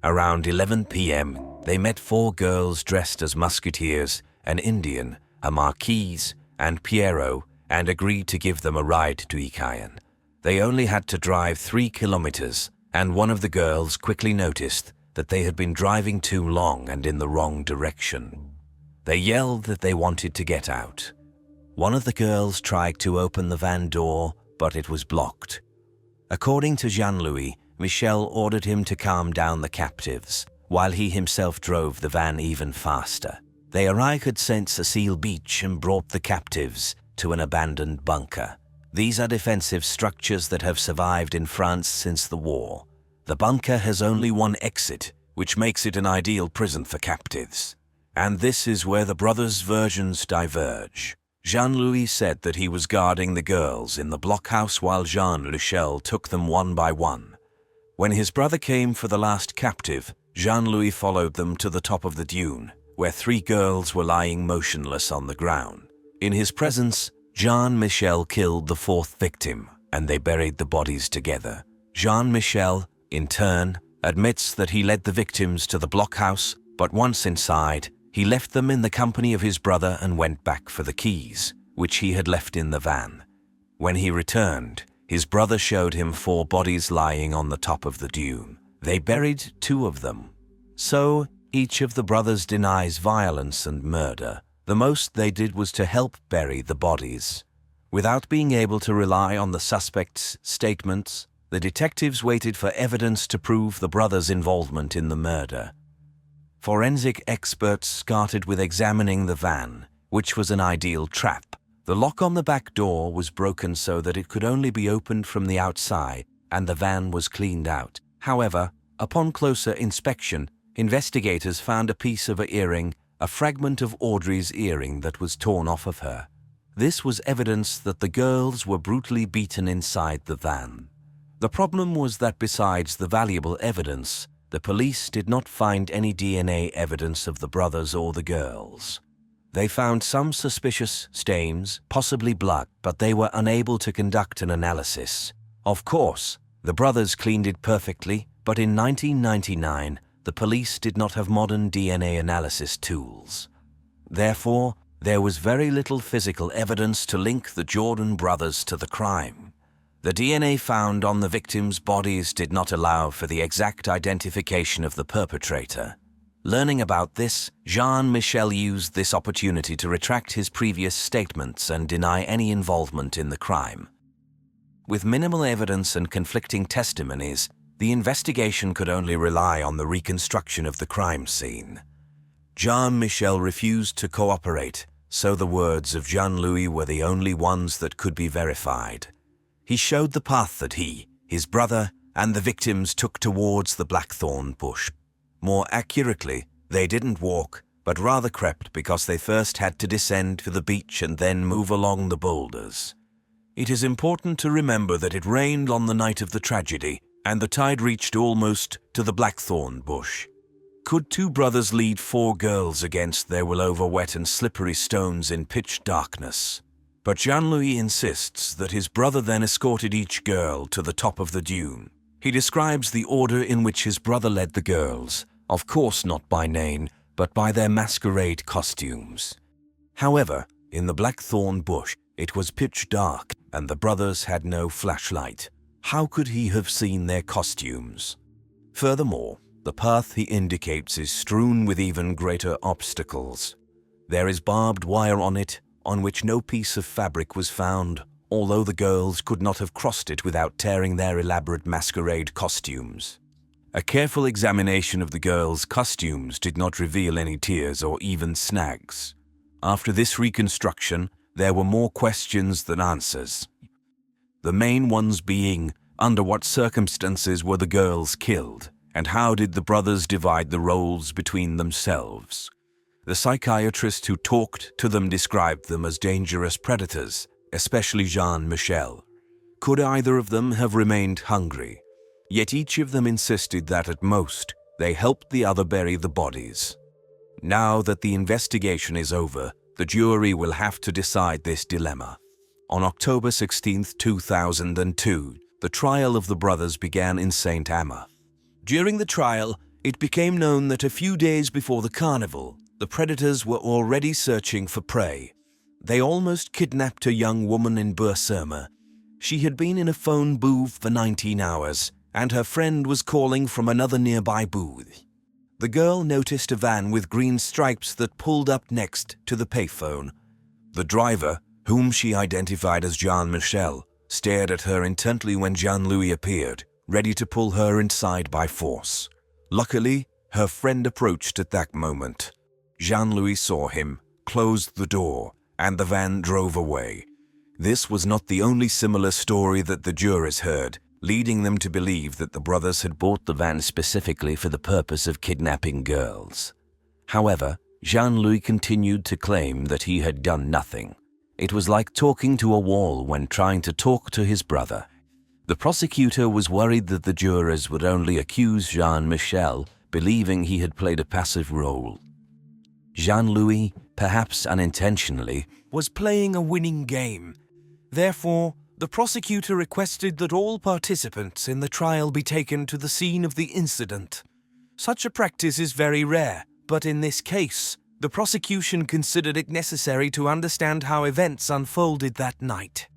Around 11 p.m., they met 4 girls dressed as musketeers, an Indian, a Marquise, and Pierrot, and agreed to give them a ride to Ikayan. They only had to drive 3 kilometers, and one of the girls quickly noticed that they had been driving too long and in the wrong direction. They yelled that they wanted to get out. One of the girls tried to open the van door, but it was blocked. According to Jean-Louis, Michel ordered him to calm down the captives, while he himself drove the van even faster. They arrived at Saint-Cécile Beach and brought the captives to an abandoned bunker. These are defensive structures that have survived in France since the war. The bunker has only one exit, which makes it an ideal prison for captives. And this is where the brothers' versions diverge. Jean-Louis said that he was guarding the girls in the blockhouse while Jean-Michel took them one by one. When his brother came for the last captive, Jean-Louis followed them to the top of the dune, where 3 girls were lying motionless on the ground. In his presence, Jean-Michel killed the 4th victim, and they buried the bodies together. Jean-Michel, in turn, admits that he led the victims to the blockhouse, but once inside, he left them in the company of his brother and went back for the keys, which he had left in the van. When he returned, his brother showed him 4 bodies lying on the top of the dune. They buried 2 of them. So, each of the brothers denies violence and murder. The most they did was to help bury the bodies. Without being able to rely on the suspects' statements, the detectives waited for evidence to prove the brothers' involvement in the murder. Forensic experts started with examining the van, which was an ideal trap. The lock on the back door was broken so that it could only be opened from the outside, and the van was cleaned out. However, upon closer inspection, investigators found a piece of an earring, a fragment of Audrey's earring that was torn off of her. This was evidence that the girls were brutally beaten inside the van. The problem was that besides the valuable evidence, the police did not find any DNA evidence of the brothers or the girls. They found some suspicious stains, possibly blood, but they were unable to conduct an analysis. Of course, the brothers cleaned it perfectly, but in 1999, the police did not have modern DNA analysis tools. Therefore, there was very little physical evidence to link the Jordan brothers to the crime. The DNA found on the victims' bodies did not allow for the exact identification of the perpetrator. Learning about this, Jean-Michel used this opportunity to retract his previous statements and deny any involvement in the crime. With minimal evidence and conflicting testimonies, the investigation could only rely on the reconstruction of the crime scene. Jean-Michel refused to cooperate, so the words of Jean-Louis were the only ones that could be verified. He showed the path that he, his brother, and the victims took towards the blackthorn bush. More accurately, they didn't walk, but rather crept because they first had to descend to the beach and then move along the boulders. It is important to remember that it rained on the night of the tragedy, and the tide reached almost to the blackthorn bush. Could 2 brothers lead 4 girls against their will over wet and slippery stones in pitch darkness? But Jean-Louis insists that his brother then escorted each girl to the top of the dune. He describes the order in which his brother led the girls, of course not by name, but by their masquerade costumes. However, in the blackthorn bush, it was pitch dark, and the brothers had no flashlight. How could he have seen their costumes? Furthermore, the path he indicates is strewn with even greater obstacles. There is barbed wire on it, on which no piece of fabric was found, although the girls could not have crossed it without tearing their elaborate masquerade costumes. A careful examination of the girls' costumes did not reveal any tears or even snags. After this reconstruction, there were more questions than answers. The main ones being, under what circumstances were the girls killed, and how did the brothers divide the roles between themselves? The psychiatrist who talked to them described them as dangerous predators, especially Jean-Michel. Could either of them have remained hungry? Yet each of them insisted that at most, they helped the other bury the bodies. Now that the investigation is over, the jury will have to decide this dilemma. On October 16, 2002, the trial of the brothers began in St. Amma. During the trial, it became known that a few days before the carnival, the predators were already searching for prey. They almost kidnapped a young woman in Bursurma. She had been in a phone booth for 19 hours, and her friend was calling from another nearby booth. The girl noticed a van with green stripes that pulled up next to the payphone. The driver, whom she identified as Jean-Michel, stared at her intently when Jean-Louis appeared, ready to pull her inside by force. Luckily, her friend approached at that moment. Jean-Louis saw him, closed the door, and the van drove away. This was not the only similar story that the jurors heard, leading them to believe that the brothers had bought the van specifically for the purpose of kidnapping girls. However, Jean-Louis continued to claim that he had done nothing. It was like talking to a wall when trying to talk to his brother. The prosecutor was worried that the jurors would only accuse Jean-Michel, believing he had played a passive role. Jean-Louis, perhaps unintentionally, was playing a winning game. Therefore, the prosecutor requested that all participants in the trial be taken to the scene of the incident. Such a practice is very rare, but in this case, the prosecution considered it necessary to understand how events unfolded that night.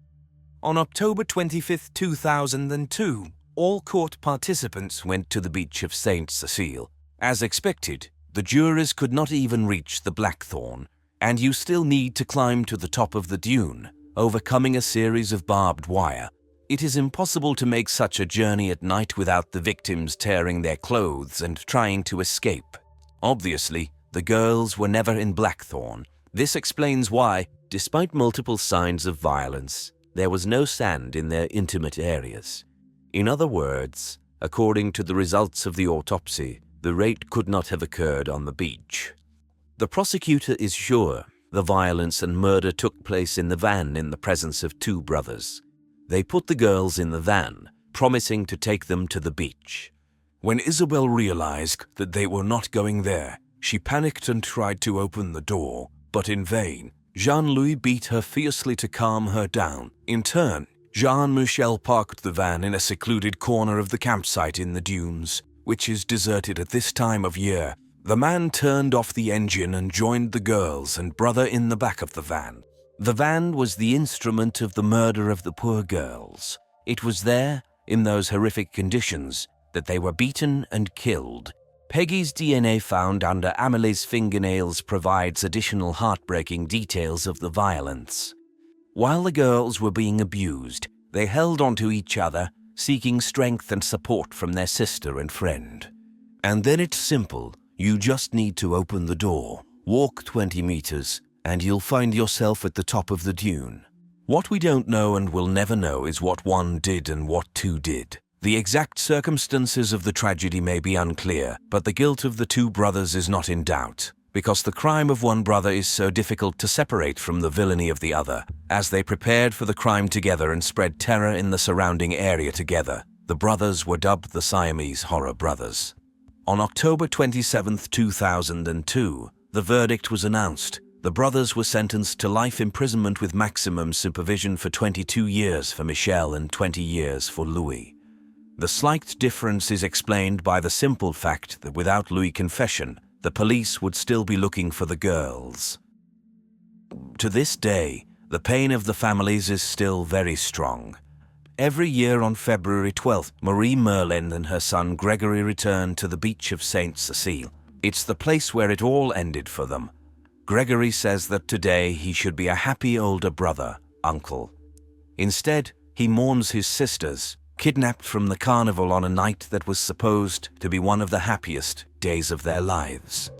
On October 25, 2002, all court participants went to the beach of Saint Cecile. As expected, the jurors could not even reach the Blackthorn, and you still need to climb to the top of the dune, overcoming a series of barbed wire. It is impossible to make such a journey at night without the victims tearing their clothes and trying to escape. Obviously, the girls were never in Blackthorn. This explains why, despite multiple signs of violence, there was no sand in their intimate areas. In other words, according to the results of the autopsy, the rape could not have occurred on the beach. The prosecutor is sure the violence and murder took place in the van in the presence of two brothers. They put the girls in the van, promising to take them to the beach. When Isabel realized that they were not going there, she panicked and tried to open the door, but in vain. Jean-Louis beat her fiercely to calm her down. In turn, Jean-Michel parked the van in a secluded corner of the campsite in the dunes, which is deserted at this time of year. The man turned off the engine and joined the girls and brother in the back of the van. The van was the instrument of the murder of the poor girls. It was there, in those horrific conditions, that they were beaten and killed. Peggy's DNA found under Amelie's fingernails provides additional heartbreaking details of the violence. While the girls were being abused, they held onto each other, seeking strength and support from their sister and friend. And then it's simple. You just need to open the door, walk 20 meters, and you'll find yourself at the top of the dune. What we don't know and will never know is what one did and what two did. The exact circumstances of the tragedy may be unclear, but the guilt of the two brothers is not in doubt, because the crime of one brother is so difficult to separate from the villainy of the other. As they prepared for the crime together and spread terror in the surrounding area together, the brothers were dubbed the Siamese Horror Brothers. On October 27, 2002, the verdict was announced. The brothers were sentenced to life imprisonment with maximum supervision for 22 years for Michel and 20 years for Louis. The slight difference is explained by the simple fact that without Louis' confession, the police would still be looking for the girls. To this day, the pain of the families is still very strong. Every year on February 12th, Marie Merlin and her son Gregory return to the beach of Saint Cecile. It's the place where it all ended for them. Gregory says that today he should be a happy older brother, uncle. Instead, he mourns his sisters, kidnapped from the carnival on a night that was supposed to be one of the happiest days of their lives.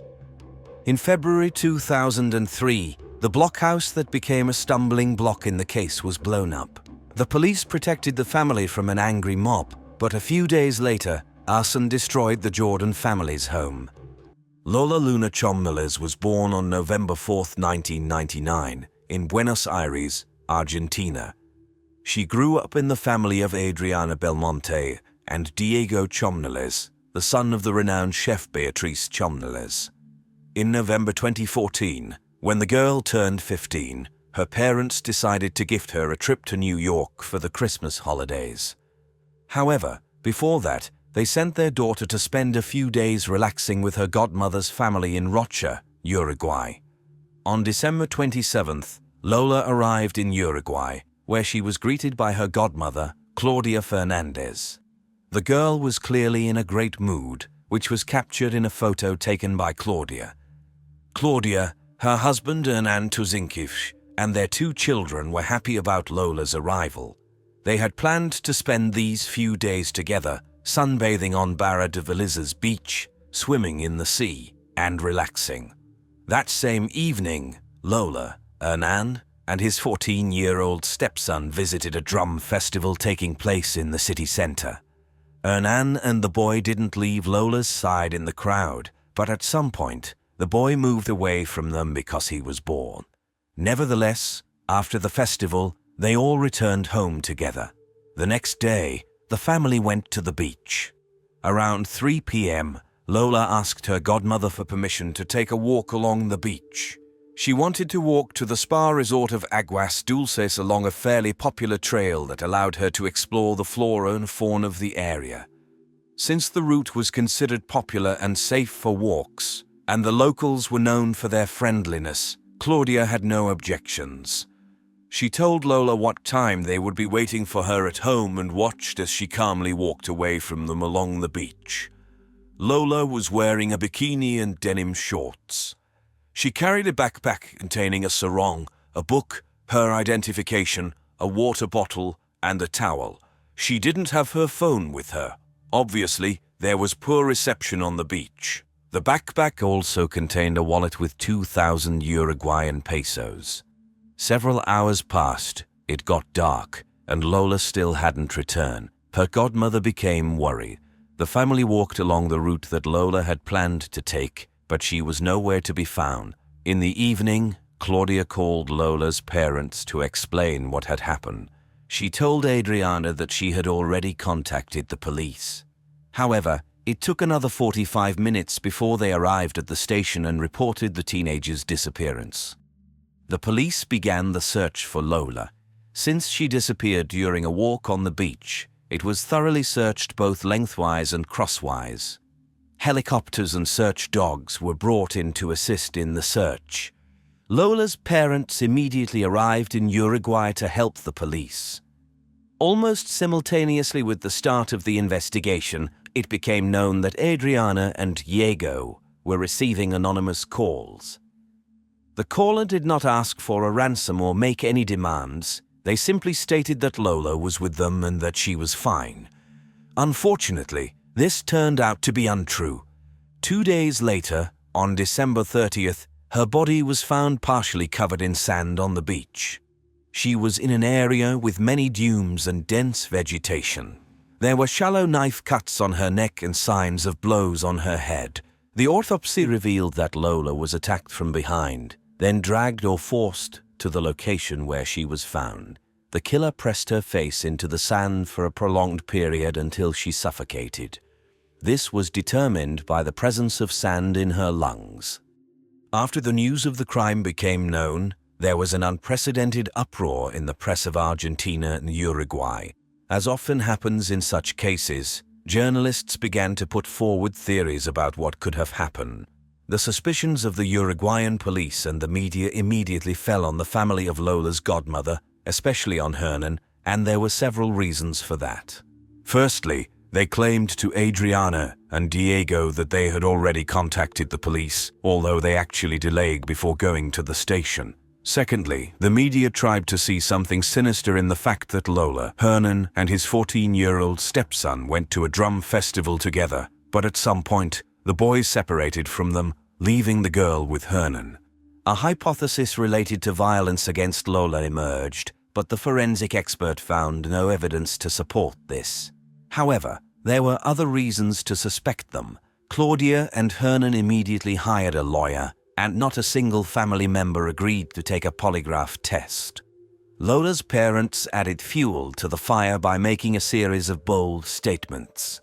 In February 2003, the blockhouse that became a stumbling block in the case was blown up. The police protected the family from an angry mob, but a few days later, arson destroyed the Jordan family's home. Lola Luna Chommelez was born on November 4, 1999, in Buenos Aires, Argentina. She grew up in the family of Adriana Belmonte and Diego Chommelez, the son of the renowned chef Beatrice Chommelez. In November 2014, when the girl turned 15, her parents decided to gift her a trip to New York for the Christmas holidays. However, before that, they sent their daughter to spend a few days relaxing with her godmother's family in Rocha, Uruguay. On December 27th, Lola arrived in Uruguay, where she was greeted by her godmother, Claudia Fernandez. The girl was clearly in a great mood, which was captured in a photo taken by Claudia. Claudia, her husband Hernan Tuzinkivch, and their two children were happy about Lola's arrival. They had planned to spend these few days together, sunbathing on Barra de Veliza's beach, swimming in the sea, and relaxing. That same evening, Lola, Hernan, and his 14-year-old stepson visited a drum festival taking place in the city center. Hernan and the boy didn't leave Lola's side in the crowd, but at some point, The boy moved away from them because he was bored. Nevertheless, after the festival, they all returned home together. The next day, the family went to the beach. Around 3 p.m., Lola asked her godmother for permission to take a walk along the beach. She wanted to walk to the spa resort of Aguas Dulces along a fairly popular trail that allowed her to explore the flora and fauna of the area. Since the route was considered popular and safe for walks, and the locals were known for their friendliness, Claudia had no objections. She told Lola what time they would be waiting for her at home and watched as she calmly walked away from them along the beach. Lola was wearing a bikini and denim shorts. She carried a backpack containing a sarong, a book, her identification, a water bottle, and a towel. She didn't have her phone with her. Obviously, there was poor reception on the beach. The backpack also contained a wallet with 2,000 Uruguayan pesos. Several hours passed, it got dark, and Lola still hadn't returned. Her godmother became worried. The family walked along the route that Lola had planned to take, but she was nowhere to be found. In the evening, Claudia called Lola's parents to explain what had happened. She told Adriana that she had already contacted the police. However, it took another 45 minutes before they arrived at the station and reported the teenager's disappearance. The police began the search for Lola. Since she disappeared during a walk on the beach, it was thoroughly searched both lengthwise and crosswise. Helicopters and search dogs were brought in to assist in the search. Lola's parents immediately arrived in Uruguay to help the police. Almost simultaneously with the start of the investigation, it became known that Adriana and Diego were receiving anonymous calls. The caller did not ask for a ransom or make any demands. They simply stated that Lola was with them and that she was fine. Unfortunately, this turned out to be untrue. 2 days later, on December 30th, her body was found partially covered in sand on the beach. She was in an area with many dunes and dense vegetation. There were shallow knife cuts on her neck and signs of blows on her head. The autopsy revealed that Lola was attacked from behind, then dragged or forced to the location where she was found. The killer pressed her face into the sand for a prolonged period until she suffocated. This was determined by the presence of sand in her lungs. After the news of the crime became known, there was an unprecedented uproar in the press of Argentina and Uruguay. As often happens in such cases, journalists began to put forward theories about what could have happened. The suspicions of the Uruguayan police and the media immediately fell on the family of Lola's godmother, especially on Hernan, and there were several reasons for that. Firstly, they claimed to Adriana and Diego that they had already contacted the police, although they actually delayed before going to the station. Secondly, the media tried to see something sinister in the fact that Lola, Hernan, and his 14-year-old stepson went to a drum festival together, but at some point, the boys separated from them, leaving the girl with Hernan. A hypothesis related to violence against Lola emerged, but the forensic expert found no evidence to support this. However, there were other reasons to suspect them. Claudia and Hernan immediately hired a lawyer, and not a single family member agreed to take a polygraph test. Lola's parents added fuel to the fire by making a series of bold statements.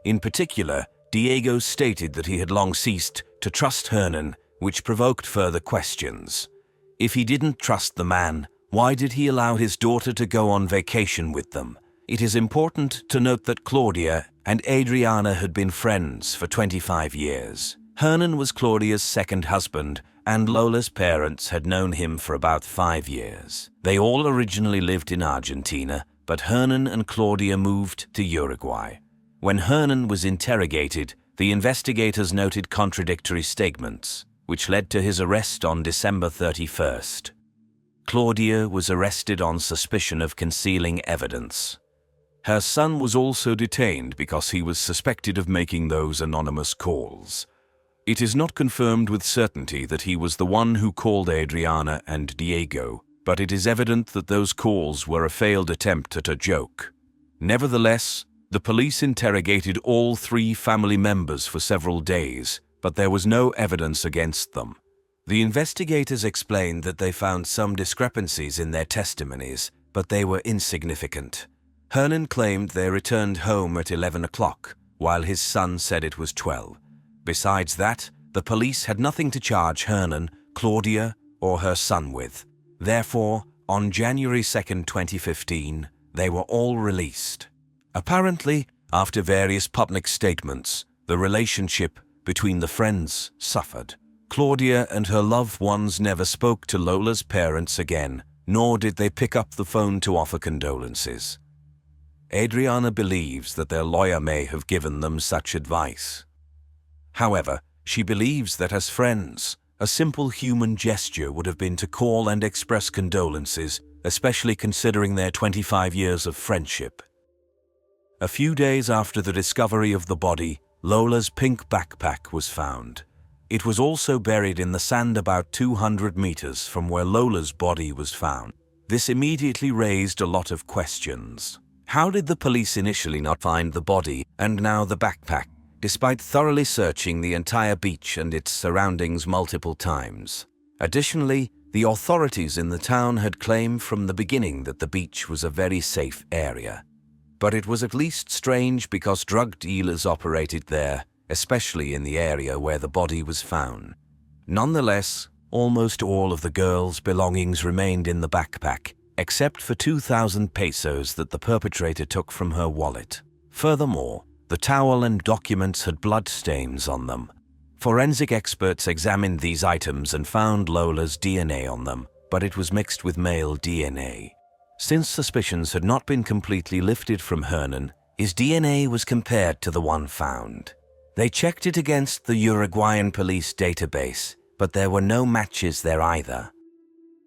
In particular, Diego stated that he had long ceased to trust Hernan, which provoked further questions. If he didn't trust the man, why did he allow his daughter to go on vacation with them? It is important to note that Claudia and Adriana had been friends for 25 years. Hernan was Claudia's second husband, and Lola's parents had known him for about 5 years. They all originally lived in Argentina, but Hernan and Claudia moved to Uruguay. When Hernan was interrogated, the investigators noted contradictory statements, which led to his arrest on December 31st. Claudia was arrested on suspicion of concealing evidence. Her son was also detained because he was suspected of making those anonymous calls. It is not confirmed with certainty that he was the one who called Adriana and Diego, but it is evident that those calls were a failed attempt at a joke. Nevertheless, the police interrogated all 3 family members for several days, but there was no evidence against them. The investigators explained that they found some discrepancies in their testimonies, but they were insignificant. Hernan claimed they returned home at 11 o'clock, while his son said it was 12. Besides that, the police had nothing to charge Hernan, Claudia, or her son with. Therefore, on January 2, 2015, they were all released. Apparently, after various public statements, the relationship between the friends suffered. Claudia and her loved ones never spoke to Lola's parents again, nor did they pick up the phone to offer condolences. Adriana believes that their lawyer may have given them such advice. However, she believes that as friends, a simple human gesture would have been to call and express condolences, especially considering their 25 years of friendship. A few days after the discovery of the body, Lola's pink backpack was found. It was also buried in the sand about 200 meters from where Lola's body was found. This immediately raised a lot of questions. How did the police initially not find the body and now the backpack, despite thoroughly searching the entire beach and its surroundings multiple times? Additionally, the authorities in the town had claimed from the beginning that the beach was a very safe area. But it was at least strange because drug dealers operated there, especially in the area where the body was found. Nonetheless, almost all of the girl's belongings remained in the backpack, except for 2,000 pesos that the perpetrator took from her wallet. Furthermore, the towel and documents had blood stains on them. Forensic experts examined these items and found Lola's DNA on them, but it was mixed with male DNA. Since suspicions had not been completely lifted from Hernan, his DNA was compared to the one found. They checked it against the Uruguayan police database, but there were no matches there either.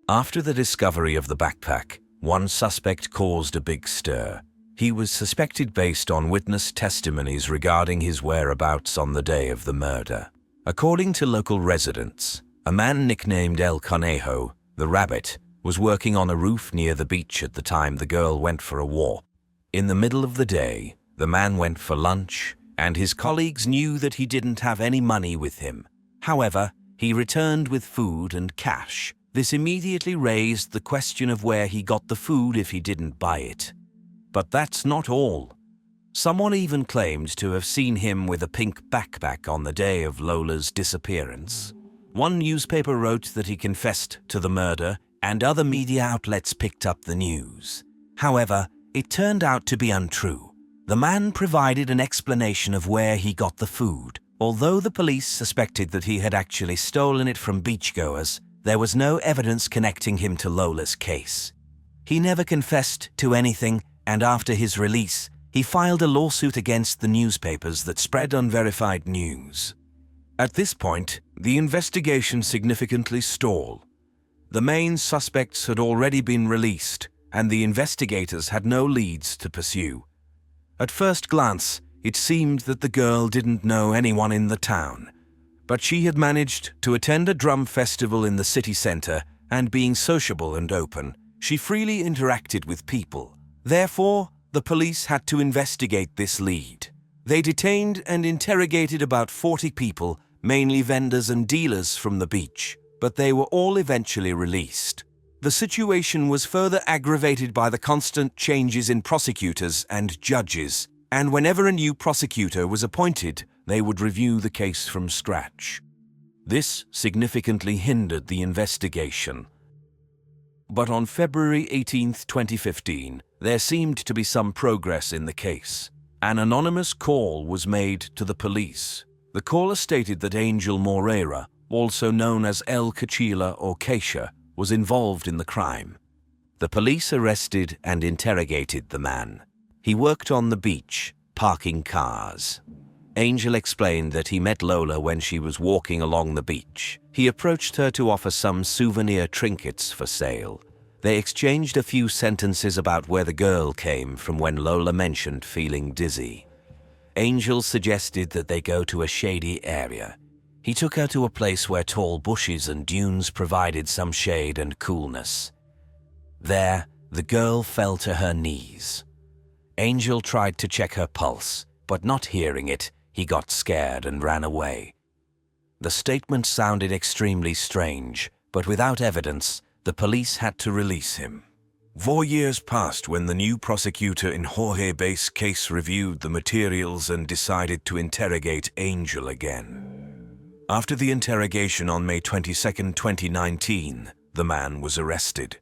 After the discovery of the backpack, one suspect caused a big stir. He was suspected based on witness testimonies regarding his whereabouts on the day of the murder. According to local residents, a man nicknamed El Conejo, the rabbit, was working on a roof near the beach at the time the girl went for a walk. In the middle of the day, the man went for lunch, and his colleagues knew that he didn't have any money with him. However, he returned with food and cash. This immediately raised the question of where he got the food if he didn't buy it. But that's not all. Someone even claimed to have seen him with a pink backpack on the day of Lola's disappearance. One newspaper wrote that he confessed to the murder, and other media outlets picked up the news. However, it turned out to be untrue. The man provided an explanation of where he got the food. Although the police suspected that he had actually stolen it from beachgoers, there was no evidence connecting him to Lola's case. He never confessed to anything, and after his release, he filed a lawsuit against the newspapers that spread unverified news. At this point, the investigation significantly stalled. The main suspects had already been released, and the investigators had no leads to pursue. At first glance, it seemed that the girl didn't know anyone in the town, but she had managed to attend a drum festival in the city center, and being sociable and open, she freely interacted with people. Therefore, the police had to investigate this lead. They detained and interrogated about 40 people, mainly vendors and dealers from the beach, but they were all eventually released. The situation was further aggravated by the constant changes in prosecutors and judges, and whenever a new prosecutor was appointed, they would review the case from scratch. This significantly hindered the investigation. But on February 18, 2015, there seemed to be some progress in the case. An anonymous call was made to the police. The caller stated that Angel Moreira, also known as El Cachila or Keisha, was involved in the crime. The police arrested and interrogated the man. He worked on the beach, parking cars. Angel explained that he met Lola when she was walking along the beach. He approached her to offer some souvenir trinkets for sale. They exchanged a few sentences about where the girl came from when Lola mentioned feeling dizzy. Angel suggested that they go to a shady area. He took her to a place where tall bushes and dunes provided some shade and coolness. There, the girl fell to her knees. Angel tried to check her pulse, but not hearing it, he got scared and ran away. The statement sounded extremely strange, but without evidence, the police had to release him. 4 years passed when the new prosecutor in Jorge Bay's case reviewed the materials and decided to interrogate Angel again. After the interrogation on May 22, 2019, the man was arrested.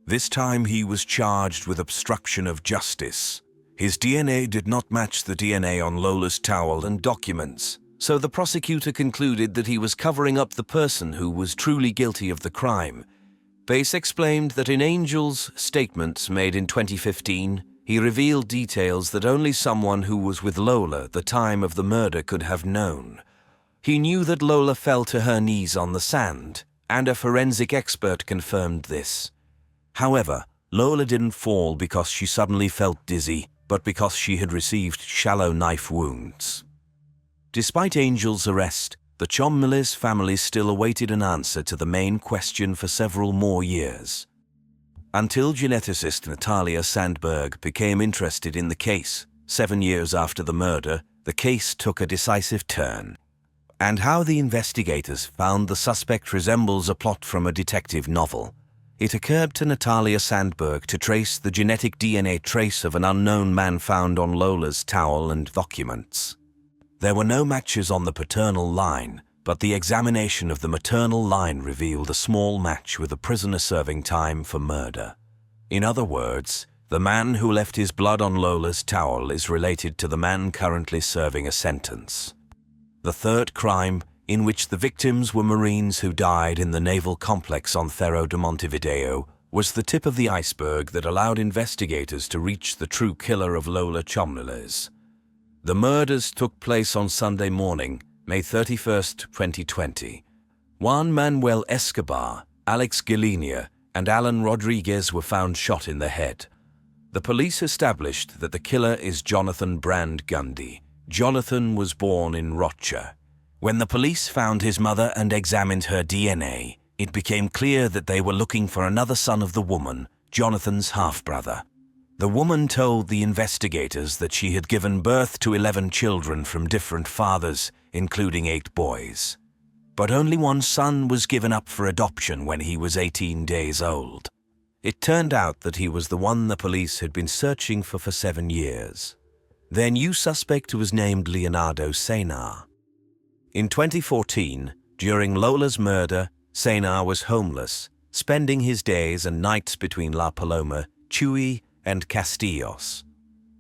This time he was charged with obstruction of justice. His DNA did not match the DNA on Lola's towel and documents, so the prosecutor concluded that he was covering up the person who was truly guilty of the crime. Bass explained that in Angel's statements made in 2015, he revealed details that only someone who was with Lola at the time of the murder could have known. He knew that Lola fell to her knees on the sand, and a forensic expert confirmed this. However, Lola didn't fall because she suddenly felt dizzy, but because she had received shallow knife wounds. Despite Angel's arrest, the Chommeles family still awaited an answer to the main question for several more years. Until geneticist Natalia Sandberg became interested in the case, 7 years after the murder, the case took a decisive turn. And how the investigators found the suspect resembles a plot from a detective novel. It occurred to Natalia Sandberg to trace the genetic DNA trace of an unknown man found on Lola's towel and documents. There were no matches on the paternal line, but the examination of the maternal line revealed a small match with a prisoner serving time for murder. In other words, the man who left his blood on Lola's towel is related to the man currently serving a sentence. The third crime, in which the victims were Marines who died in the naval complex on Cerro de Montevideo, was the tip of the iceberg that allowed investigators to reach the true killer of Lola Chommeles. The murders took place on Sunday morning, May 31, 2020. Juan Manuel Escobar, Alex Galinia, and Alan Rodriguez were found shot in the head. The police established that the killer is Jonathan Brand Gundy. Jonathan was born in Rocha. When the police found his mother and examined her DNA, it became clear that they were looking for another son of the woman, Jonathan's half-brother. The woman told the investigators that she had given birth to 11 children from different fathers, including 8 boys. But only one son was given up for adoption when he was 18 days old. It turned out that he was the one the police had been searching for 7 years. Their new suspect was named Leonardo Senar. In 2014, during Lola's murder, Senar was homeless, spending his days and nights between La Paloma, Chuy, and Castillos.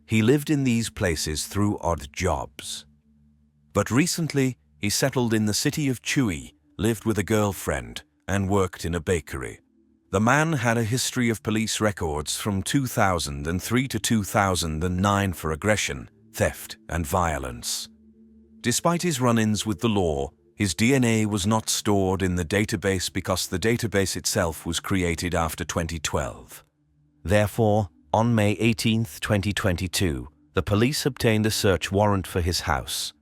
He lived in these places through odd jobs. But recently, he settled in the city of Chuy, lived with a girlfriend, and worked in a bakery. The man had a history of police records from 2003 to 2009 for aggression, theft, and violence. Despite his run-ins with the law, his DNA was not stored in the database because the database itself was created after 2012. Therefore, on May 18, 2022, the police obtained a search warrant for his house.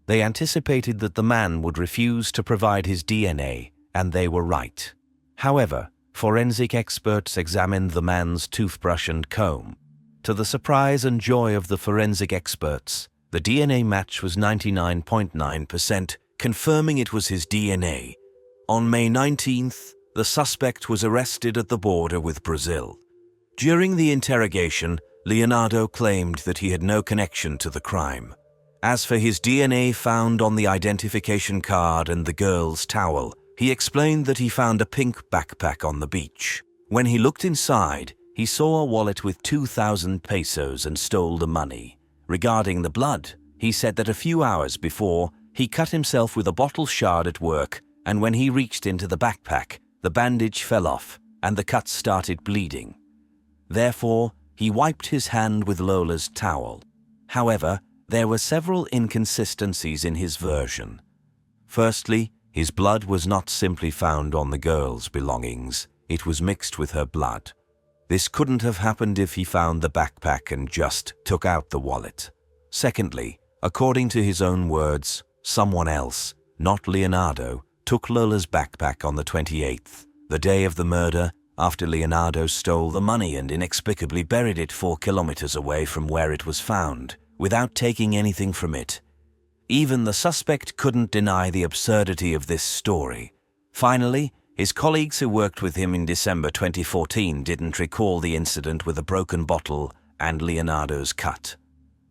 They anticipated that the man would refuse to provide his DNA, and they were right. However, forensic experts examined the man's toothbrush and comb. To the surprise and joy of the forensic experts, the DNA match was 99.9%, confirming it was his DNA. On May 19th, the suspect was arrested at the border with Brazil. During the interrogation, Leonardo claimed that he had no connection to the crime. As for his DNA found on the identification card and the girl's towel, he explained that he found a pink backpack on the beach. When he looked inside, he saw a wallet with 2,000 pesos and stole the money. Regarding the blood, he said that a few hours before, he cut himself with a bottle shard at work, and when he reached into the backpack, the bandage fell off and the cut started bleeding. Therefore, he wiped his hand with Lola's towel. However, there were several inconsistencies in his version. Firstly, his blood was not simply found on the girl's belongings, it was mixed with her blood. This couldn't have happened if he found the backpack and just took out the wallet. Secondly, according to his own words, someone else, not Leonardo, took Lola's backpack on the 28th, the day of the murder, after Leonardo stole the money and inexplicably buried it 4 kilometers away from where it was found, without taking anything from it. Even the suspect couldn't deny the absurdity of this story. Finally, his colleagues who worked with him in December 2014 didn't recall the incident with a broken bottle and Leonardo's cut.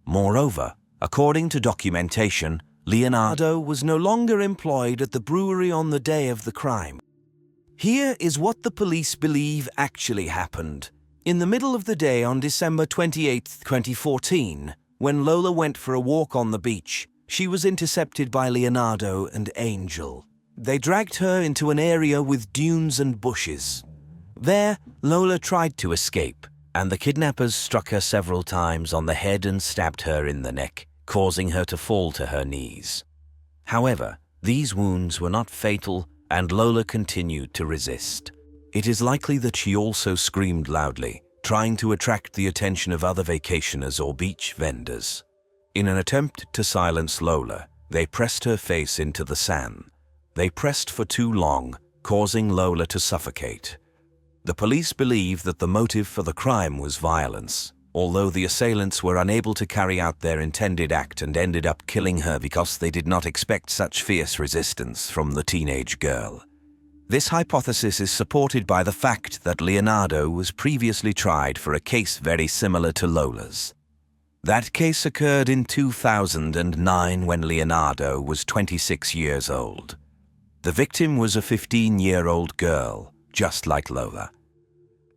Moreover, according to documentation, Leonardo was no longer employed at the brewery on the day of the crime. Here is what the police believe actually happened. In the middle of the day on December 28, 2014, when Lola went for a walk on the beach, she was intercepted by Leonardo and Angel. They dragged her into an area with dunes and bushes. There, Lola tried to escape, and the kidnappers struck her several times on the head and stabbed her in the neck, causing her to fall to her knees. However, these wounds were not fatal, and Lola continued to resist. It is likely that she also screamed loudly, trying to attract the attention of other vacationers or beach vendors. In an attempt to silence Lola, they pressed her face into the sand. They pressed for too long, causing Lola to suffocate. The police believe that the motive for the crime was violence, although the assailants were unable to carry out their intended act and ended up killing her because they did not expect such fierce resistance from the teenage girl. This hypothesis is supported by the fact that Leonardo was previously tried for a case very similar to Lola's. That case occurred in 2009 when Leonardo was 26 years old. The victim was a 15-year-old girl, just like Lola.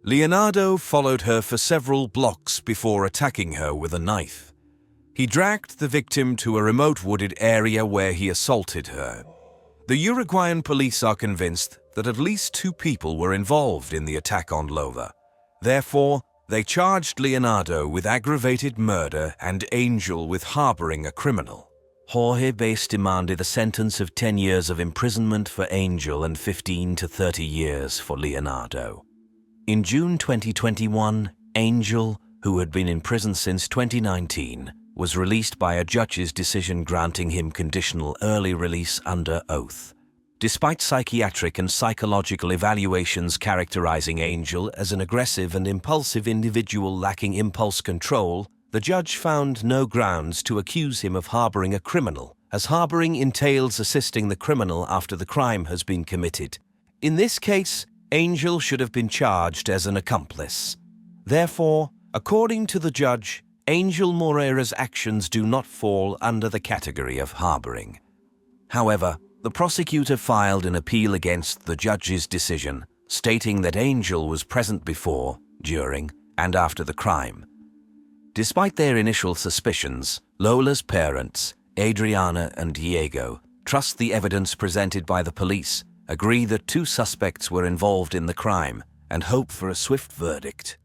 Leonardo followed her for several blocks before attacking her with a knife. He dragged the victim to a remote wooded area where he assaulted her. The Uruguayan police are convinced that at least 2 people were involved in the attack on Lola. Therefore, they charged Leonardo with aggravated murder and Angel with harboring a criminal. Jorge Base demanded a sentence of 10 years of imprisonment for Angel and 15 to 30 years for Leonardo. In June 2021, Angel, who had been in prison since 2019, was released by a judge's decision granting him conditional early release under oath. Despite psychiatric and psychological evaluations characterizing Angel as an aggressive and impulsive individual lacking impulse control, the judge found no grounds to accuse him of harboring a criminal, as harboring entails assisting the criminal after the crime has been committed. In this case, Angel should have been charged as an accomplice. Therefore, according to the judge, Angel Moreira's actions do not fall under the category of harboring. However, the prosecutor filed an appeal against the judge's decision, stating that Angel was present before, during, and after the crime. Despite their initial suspicions, Lola's parents, Adriana and Diego, trust the evidence presented by the police, agree that 2 suspects were involved in the crime, and hope for a swift verdict.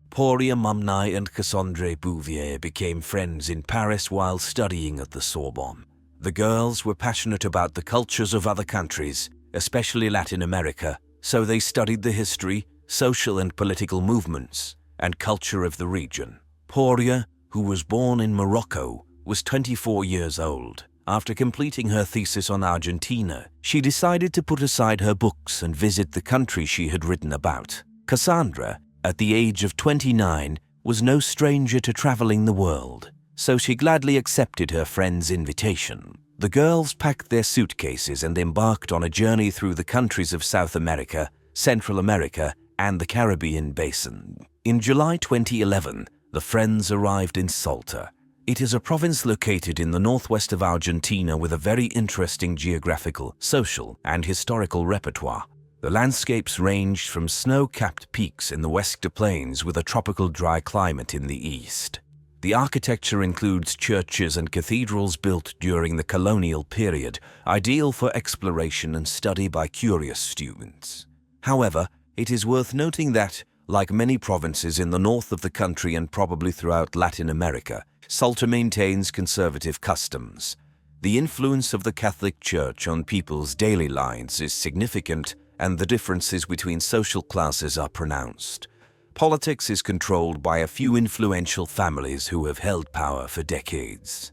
Poria Mamnai and Cassandre Bouvier became friends in Paris while studying at the Sorbonne. The girls were passionate about the cultures of other countries, especially Latin America, so they studied the history, social and political movements, and culture of the region. Poria, who was born in Morocco, was 24 years old. After completing her thesis on Argentina, she decided to put aside her books and visit the country she had written about. Cassandra, at the age of 29, was no stranger to traveling the world, so she gladly accepted her friend's invitation. The girls packed their suitcases and embarked on a journey through the countries of South America, Central America, and the Caribbean basin. In July 2011, the friends arrived in Salta. It is a province located in the northwest of Argentina with a very interesting geographical, social, and historical repertoire. The landscapes ranged from snow-capped peaks in the Huesca Plains with a tropical dry climate in the east. The architecture includes churches and cathedrals built during the colonial period, ideal for exploration and study by curious students. However, it is worth noting that, like many provinces in the north of the country and probably throughout Latin America, Salta maintains conservative customs. The influence of the Catholic Church on people's daily lives is significant, and the differences between social classes are pronounced. Politics is controlled by a few influential families who have held power for decades.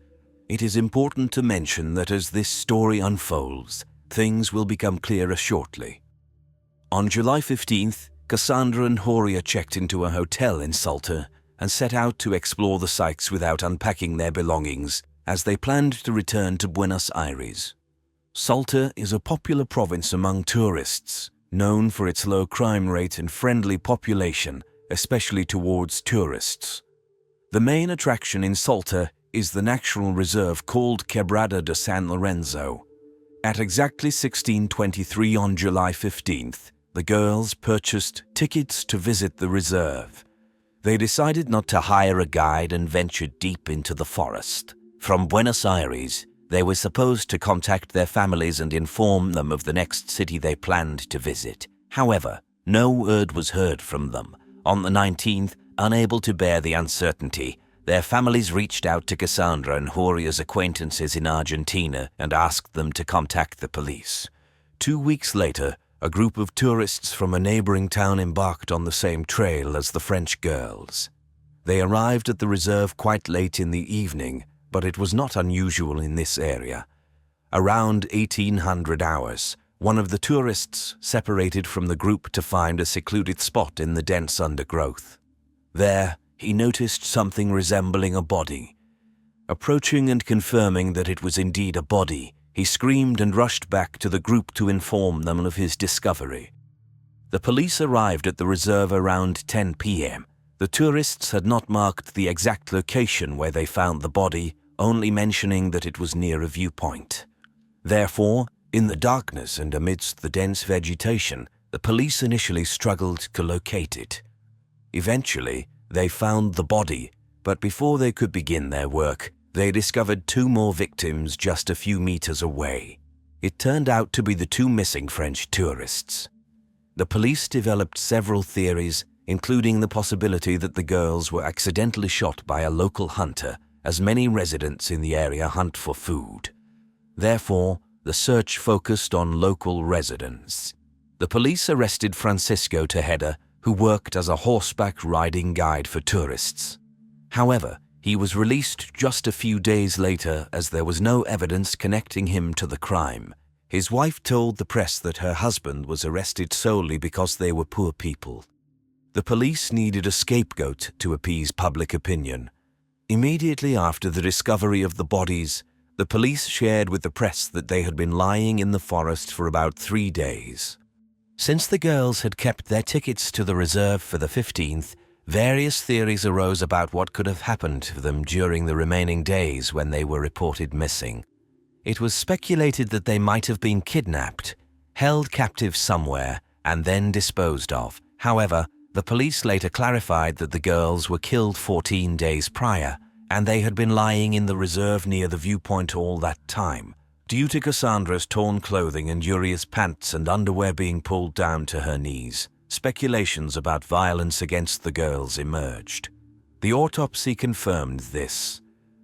It is important to mention that as this story unfolds, things will become clearer shortly. On July 15th, Cassandra and Horia checked into a hotel in Salta and set out to explore the sites without unpacking their belongings, as they planned to return to Buenos Aires. Salta is a popular province among tourists, known for its low crime rate and friendly population, especially towards tourists. The main attraction in Salta is the natural reserve called Quebrada de San Lorenzo. At exactly 16:23 on July 15th, the girls purchased tickets to visit the reserve. They decided not to hire a guide and ventured deep into the forest. From Buenos Aires, they were supposed to contact their families and inform them of the next city they planned to visit. However, no word was heard from them. On the 19th, unable to bear the uncertainty, their families reached out to Cassandra and Juria's acquaintances in Argentina and asked them to contact the police. 2 weeks later, a group of tourists from a neighboring town embarked on the same trail as the French girls. They arrived at the reserve quite late in the evening, but it was not unusual in this area. Around 1800 hours, one of the tourists separated from the group to find a secluded spot in the dense undergrowth. There, he noticed something resembling a body. Approaching and confirming that it was indeed a body, he screamed and rushed back to the group to inform them of his discovery. The police arrived at the reserve around 10 p.m. The tourists had not marked the exact location where they found the body, only mentioning that it was near a viewpoint. Therefore, in the darkness and amidst the dense vegetation, the police initially struggled to locate it. Eventually, they found the body, but before they could begin their work, they discovered 2 more victims just a few meters away. It turned out to be the 2 missing French tourists. The police developed several theories, including the possibility that the girls were accidentally shot by a local hunter, as many residents in the area hunt for food. Therefore, the search focused on local residents. The police arrested Francisco Tejeda, who worked as a horseback riding guide for tourists. However, he was released just a few days later as there was no evidence connecting him to the crime. His wife told the press that her husband was arrested solely because they were poor people. The police needed a scapegoat to appease public opinion. Immediately after the discovery of the bodies, the police shared with the press that they had been lying in the forest for about 3 days. Since the girls had kept their tickets to the reserve for the 15th, various theories arose about what could have happened to them during the remaining days when they were reported missing. It was speculated that they might have been kidnapped, held captive somewhere, and then disposed of. However, the police later clarified that the girls were killed 14 days prior, and they had been lying in the reserve near the viewpoint all that time. Due to Cassandra's torn clothing and Yuria's pants and underwear being pulled down to her knees, speculations about violence against the girls emerged. The autopsy confirmed this.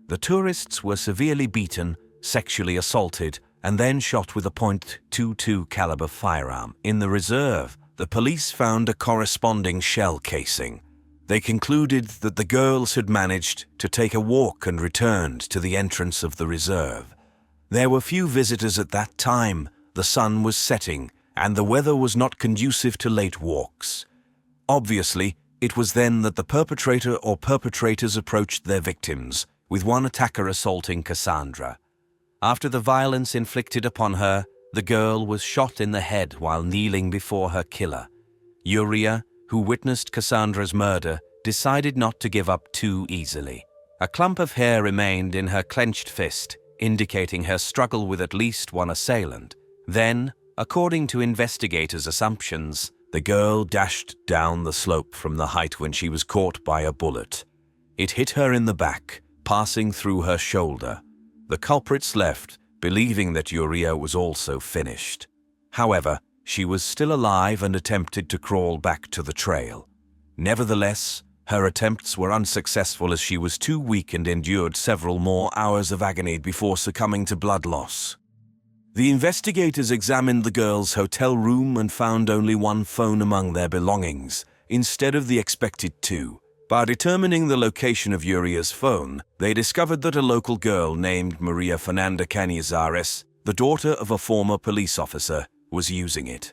The tourists were severely beaten, sexually assaulted, and then shot with a .22 caliber firearm. In the reserve, the police found a corresponding shell casing. They concluded that the girls had managed to take a walk and returned to the entrance of the reserve. There were few visitors at that time, the sun was setting, and the weather was not conducive to late walks. Obviously, it was then that the perpetrator or perpetrators approached their victims, with one attacker assaulting Cassandra. After the violence inflicted upon her, the girl was shot in the head while kneeling before her killer. Yuria, who witnessed Cassandra's murder, decided not to give up too easily. A clump of hair remained in her clenched fist, indicating her struggle with at least one assailant. Then, according to investigators' assumptions, the girl dashed down the slope from the height when she was caught by a bullet. It hit her in the back, passing through her shoulder. The culprits left, believing that Yuria was also finished. However, she was still alive and attempted to crawl back to the trail. Nevertheless, her attempts were unsuccessful as she was too weak and endured several more hours of agony before succumbing to blood loss. The investigators examined the girls' hotel room and found only 1 phone among their belongings, instead of the expected 2. By determining the location of Yuria's phone, they discovered that a local girl named Maria Fernanda Cañizares, the daughter of a former police officer, was using it.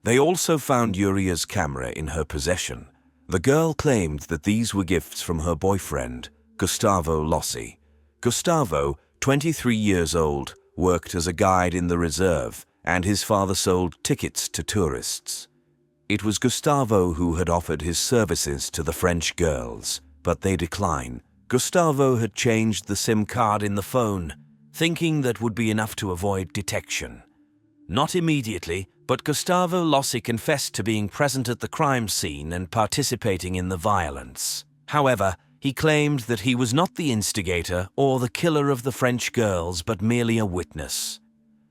They also found Yuria's camera in her possession. The girl claimed that these were gifts from her boyfriend, Gustavo Lossi. Gustavo 23 years old, worked as a guide in the reserve, and his father sold tickets to tourists. It was Gustavo who had offered his services to the French girls, but they declined. Gustavo had changed the SIM card in the phone, thinking that would be enough to avoid detection. Not immediately, but Gustavo Lossi confessed to being present at the crime scene and participating in the violence. However, he claimed that he was not the instigator or the killer of the French girls, but merely a witness.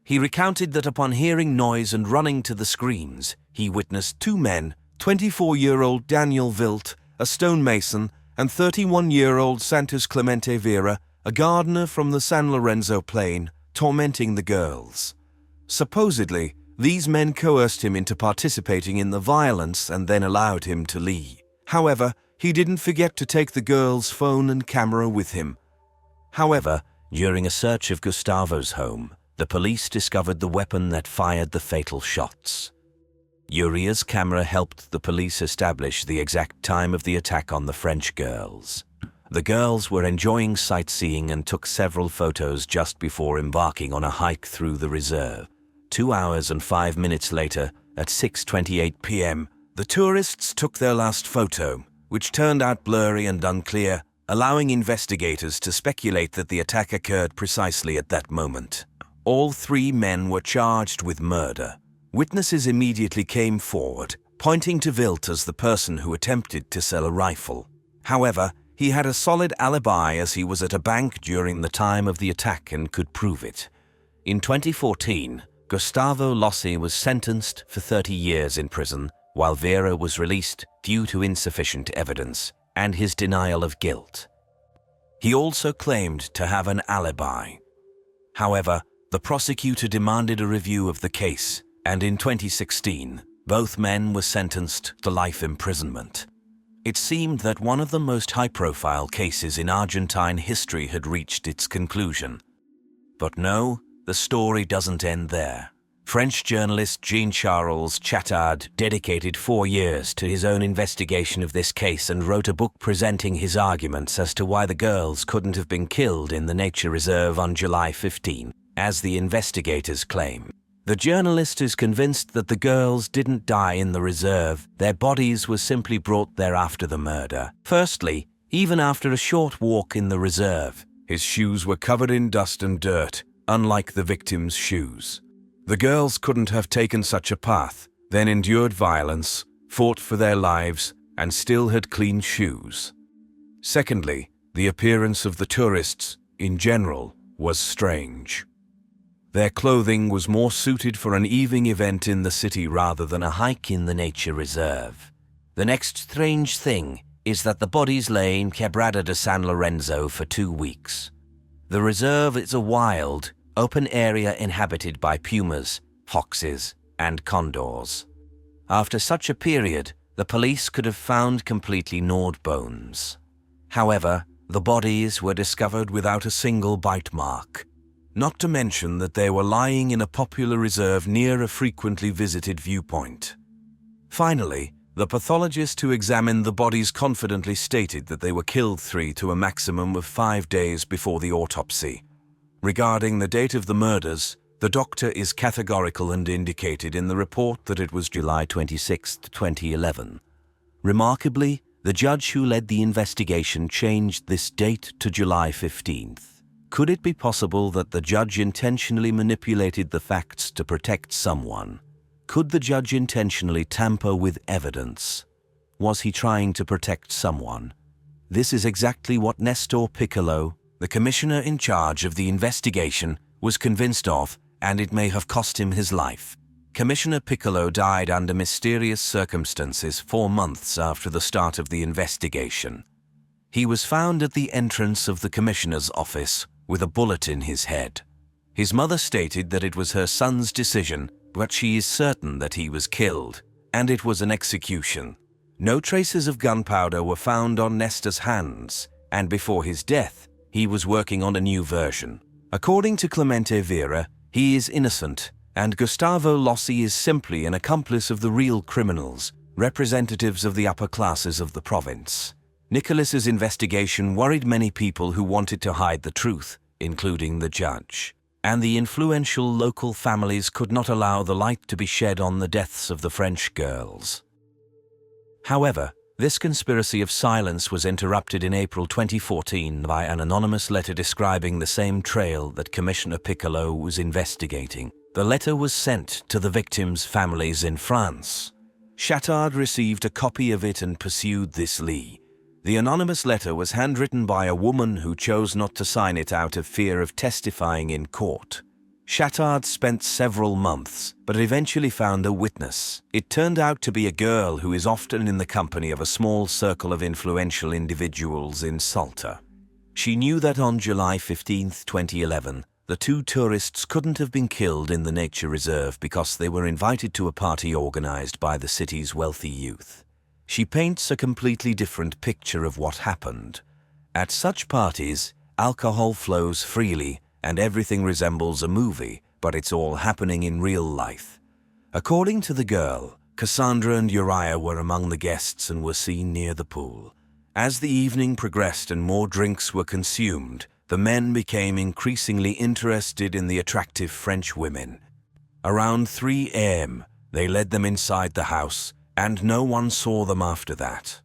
He recounted that upon hearing noise and running to the screams, he witnessed two men, 24-year-old Daniel Vilt, a stonemason, and 31-year-old Santos Clemente Vera, a gardener from the San Lorenzo plain, tormenting the girls. Supposedly, these men coerced him into participating in the violence and then allowed him to leave. However, he didn't forget to take the girls' phone and camera with him. However, during a search of Gustavo's home, the police discovered the weapon that fired the fatal shots. Uria's camera helped the police establish the exact time of the attack on the French girls. The girls were enjoying sightseeing and took several photos just before embarking on a hike through the reserve. 2 hours and 5 minutes later, at 6:28 p.m., the tourists took their last photo, which turned out blurry and unclear, allowing investigators to speculate that the attack occurred precisely at that moment. All three men were charged with murder. Witnesses immediately came forward, pointing to Vilt as the person who attempted to sell a rifle. However, he had a solid alibi as he was at a bank during the time of the attack and could prove it. In 2014, Gustavo Lossi was sentenced for 30 years in prison, while Vera was released due to insufficient evidence and his denial of guilt. He also claimed to have an alibi. However, the prosecutor demanded a review of the case, and in 2016, both men were sentenced to life imprisonment. It seemed that one of the most high-profile cases in Argentine history had reached its conclusion. But no, the story doesn't end there. French journalist Jean-Charles Chattard dedicated 4 years to his own investigation of this case and wrote a book presenting his arguments as to why the girls couldn't have been killed in the nature reserve on July 15, as the investigators claim. The journalist is convinced that the girls didn't die in the reserve, their bodies were simply brought there after the murder. Firstly, even after a short walk in the reserve, his shoes were covered in dust and dirt, unlike the victim's shoes. The girls couldn't have taken such a path, then endured violence, fought for their lives, and still had clean shoes. Secondly, the appearance of the tourists, in general, was strange. Their clothing was more suited for an evening event in the city rather than a hike in the nature reserve. The next strange thing is that the bodies lay in Quebrada de San Lorenzo for 2 weeks. The reserve is a wild, open area inhabited by pumas, foxes, and condors. After such a period, the police could have found completely gnawed bones. However, the bodies were discovered without a single bite mark. Not to mention that they were lying in a popular reserve near a frequently visited viewpoint. Finally, the pathologist who examined the bodies confidently stated that they were killed 3 to a maximum of 5 days before the autopsy. Regarding the date of the murders, the doctor is categorical and indicated in the report that it was July 26, 2011. Remarkably, the judge who led the investigation changed this date to July 15th. Could it be possible that the judge intentionally manipulated the facts to protect someone? Could the judge intentionally tamper with evidence? Was he trying to protect someone? This is exactly what Nestor Piccolo, the commissioner in charge of the investigation, was convinced of, and it may have cost him his life. Commissioner Piccolo died under mysterious circumstances 4 months after the start of the investigation. He was found at the entrance of the commissioner's office with a bullet in his head. His mother stated that it was her son's decision, but she is certain that he was killed, and it was an execution. No traces of gunpowder were found on Nestor's hands, and before his death, he was working on a new version. According to Clemente Vera, he is innocent, and Gustavo Lossi is simply an accomplice of the real criminals, representatives of the upper classes of the province. Nicholas's investigation worried many people who wanted to hide the truth, including the judge, and the influential local families could not allow the light to be shed on the deaths of the French girls. However, this conspiracy of silence was interrupted in April 2014 by an anonymous letter describing the same trail that Commissioner Piccolo was investigating. The letter was sent to the victims' families in France. Chattard received a copy of it and pursued this lead. The anonymous letter was handwritten by a woman who chose not to sign it out of fear of testifying in court. Chattard spent several months, but eventually found a witness. It turned out to be a girl who is often in the company of a small circle of influential individuals in Salta. She knew that on July 15, 2011, the two tourists couldn't have been killed in the nature reserve because they were invited to a party organized by the city's wealthy youth. She paints a completely different picture of what happened. At such parties, alcohol flows freely and everything resembles a movie, but it's all happening in real life. According to the girl, Cassandra and Uriah were among the guests and were seen near the pool. As the evening progressed and more drinks were consumed, the men became increasingly interested in the attractive French women. Around 3 a.m., they led them inside the house, and no one saw them after that.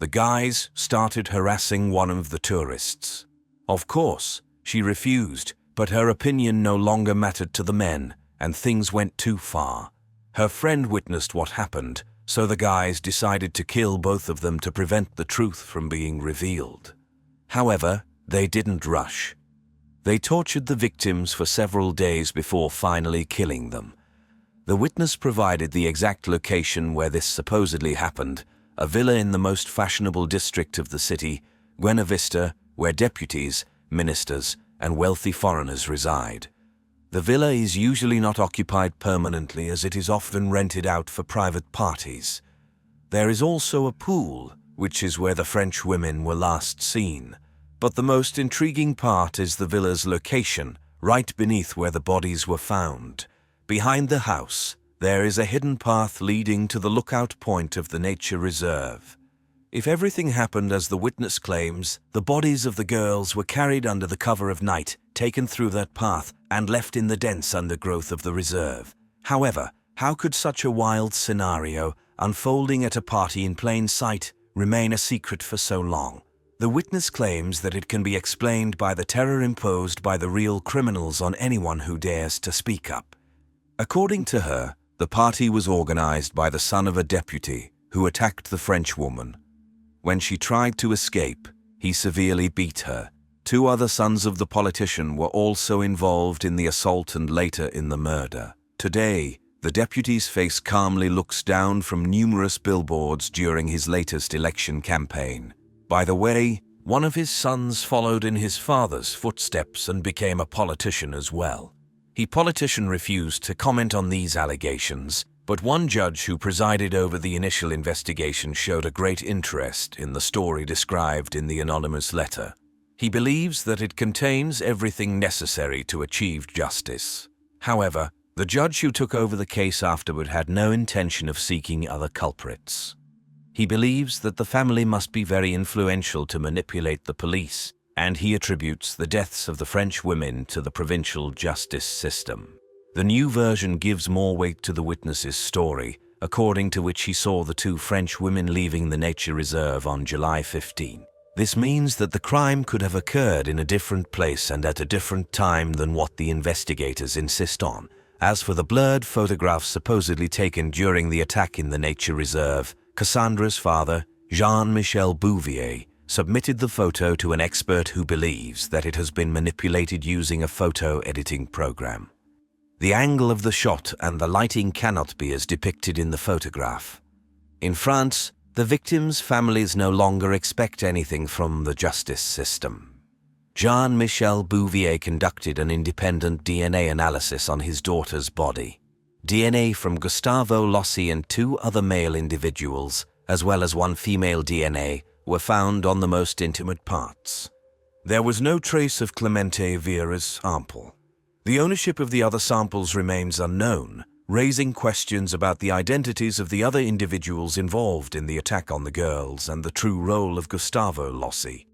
The guys started harassing one of the tourists. Of course, she refused, but her opinion no longer mattered to the men, and things went too far. Her friend witnessed what happened, so the guys decided to kill both of them to prevent the truth from being revealed. However, they didn't rush. They tortured the victims for several days before finally killing them. The witness provided the exact location where this supposedly happened, a villa in the most fashionable district of the city, Buena Vista, where deputies, ministers, and wealthy foreigners reside. The villa is usually not occupied permanently as it is often rented out for private parties. There is also a pool, which is where the French women were last seen. But the most intriguing part is the villa's location, right beneath where the bodies were found. Behind the house, there is a hidden path leading to the lookout point of the nature reserve. If everything happened as the witness claims, the bodies of the girls were carried under the cover of night, taken through that path, and left in the dense undergrowth of the reserve. However, how could such a wild scenario, unfolding at a party in plain sight, remain a secret for so long? The witness claims that it can be explained by the terror imposed by the real criminals on anyone who dares to speak up. According to her, the party was organized by the son of a deputy who attacked the French woman. When she tried to escape, he severely beat her. 2 other sons of the politician were also involved in the assault and later in the murder. Today, the deputy's face calmly looks down from numerous billboards during his latest election campaign. By the way, one of his sons followed in his father's footsteps and became a politician as well. The politician refused to comment on these allegations, but one judge who presided over the initial investigation showed a great interest in the story described in the anonymous letter. He believes that it contains everything necessary to achieve justice. However, the judge who took over the case afterward had no intention of seeking other culprits. He believes that the family must be very influential to manipulate the police, and he attributes the deaths of the French women to the provincial justice system. The new version gives more weight to the witness's story, according to which he saw the 2 French women leaving the nature reserve on July 15. This means that the crime could have occurred in a different place and at a different time than what the investigators insist on. As for the blurred photographs supposedly taken during the attack in the nature reserve, Cassandra's father, Jean-Michel Bouvier, submitted the photo to an expert who believes that it has been manipulated using a photo editing program. The angle of the shot and the lighting cannot be as depicted in the photograph. In France, the victims' families no longer expect anything from the justice system. Jean-Michel Bouvier conducted an independent DNA analysis on his daughter's body. DNA from Gustavo Lossi and 2 other male individuals, as well as 1 female DNA, were found on the most intimate parts. There was no trace of Clemente Vieira's sample. The ownership of the other samples remains unknown, raising questions about the identities of the other individuals involved in the attack on the girls and the true role of Gustavo Lossi.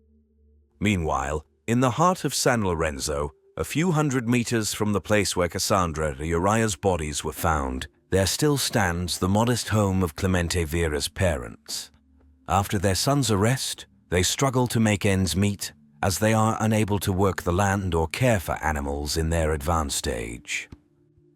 Meanwhile, In the heart of San Lorenzo, a few hundred meters from the place where Cassandra and Uriah's bodies were found, there still stands the modest home of Clemente Vera's parents. After their son's arrest, they struggle to make ends meet as they are unable to work the land or care for animals in their advanced age.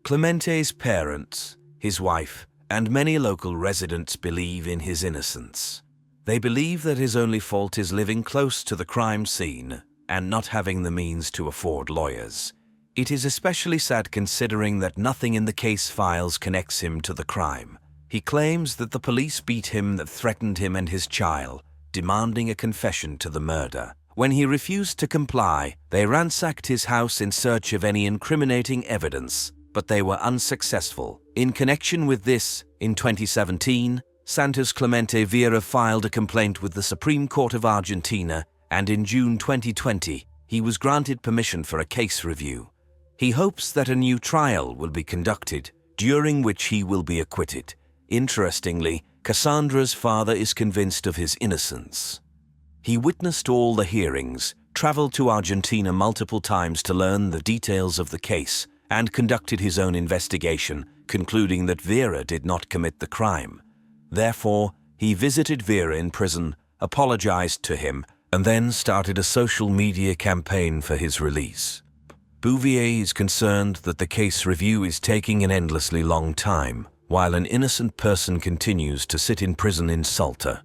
Clemente's parents, his wife, and many local residents believe in his innocence. They believe that his only fault is living close to the crime scene and not having the means to afford lawyers. It is especially sad considering that nothing in the case files connects him to the crime. He claims that the police beat him, that threatened him and his child, demanding a confession to the murder. When he refused to comply, they ransacked his house in search of any incriminating evidence, but they were unsuccessful. In connection with this, in 2017, Santos Clemente Vera filed a complaint with the Supreme Court of Argentina, and in June 2020, he was granted permission for a case review. He hopes that a new trial will be conducted, during which he will be acquitted. Interestingly, Cassandra's father is convinced of his innocence. He witnessed all the hearings, traveled to Argentina multiple times to learn the details of the case, and conducted his own investigation, concluding that Vera did not commit the crime. Therefore, he visited Vera in prison, apologized to him, and then started a social media campaign for his release. Bouvier is concerned that the case review is taking an endlessly long time, while an innocent person continues to sit in prison in Salta.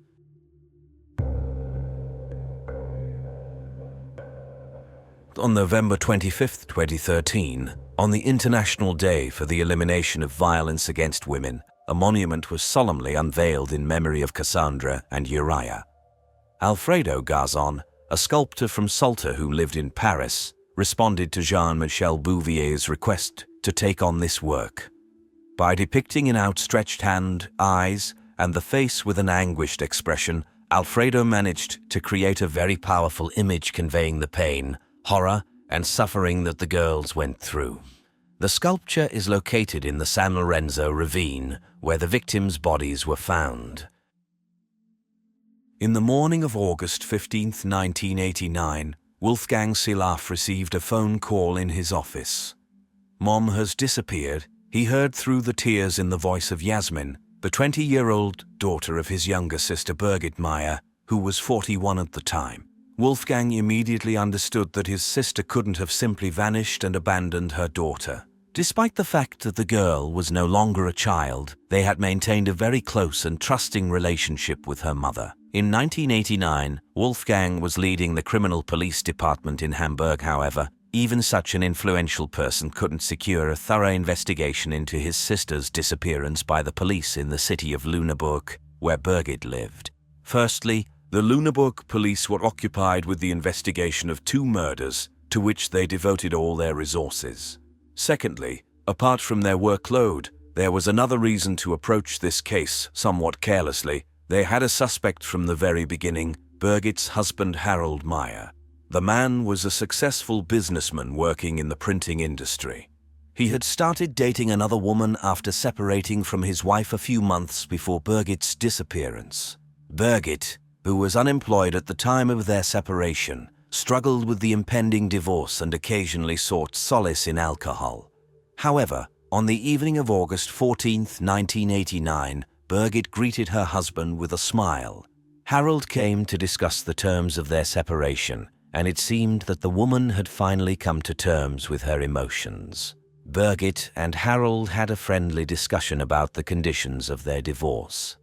On November 25, 2013, on the International Day for the Elimination of Violence Against Women, a monument was solemnly unveiled in memory of Cassandra and Uriah. Alfredo Garzon, a sculptor from Salta who lived in Paris, responded to Jean-Michel Bouvier's request to take on this work. By depicting an outstretched hand, eyes, and the face with an anguished expression, Alfredo managed to create a very powerful image conveying the pain, horror, and suffering that the girls went through. The sculpture is located in the San Lorenzo ravine, where the victims' bodies were found. In the morning of August 15, 1989, Wolfgang Silaf received a phone call in his office. Mom has disappeared, he heard through the tears in the voice of Yasmin, the 20-year-old daughter of his younger sister Birgit Meyer, who was 41 at the time. Wolfgang immediately understood that his sister couldn't have simply vanished and abandoned her daughter. Despite the fact that the girl was no longer a child, they had maintained a very close and trusting relationship with her mother. In 1989, Wolfgang was leading the criminal police department in Hamburg, however. Even such an influential person couldn't secure a thorough investigation into his sister's disappearance by the police in the city of Lüneburg, where Birgit lived. Firstly, the Lüneburg police were occupied with the investigation of 2 murders, to which they devoted all their resources. Secondly, apart from their workload, there was another reason to approach this case somewhat carelessly. They had a suspect from the very beginning, Birgit's husband Harold Meyer. The man was a successful businessman working in the printing industry. He had started dating another woman after separating from his wife a few months before Birgit's disappearance. Birgit, who was unemployed at the time of their separation, struggled with the impending divorce and occasionally sought solace in alcohol. However, on the evening of August 14, 1989, Birgit greeted her husband with a smile. Harold came to discuss the terms of their separation, and it seemed that the woman had finally come to terms with her emotions. Birgit and Harold had a friendly discussion about the conditions of their divorce.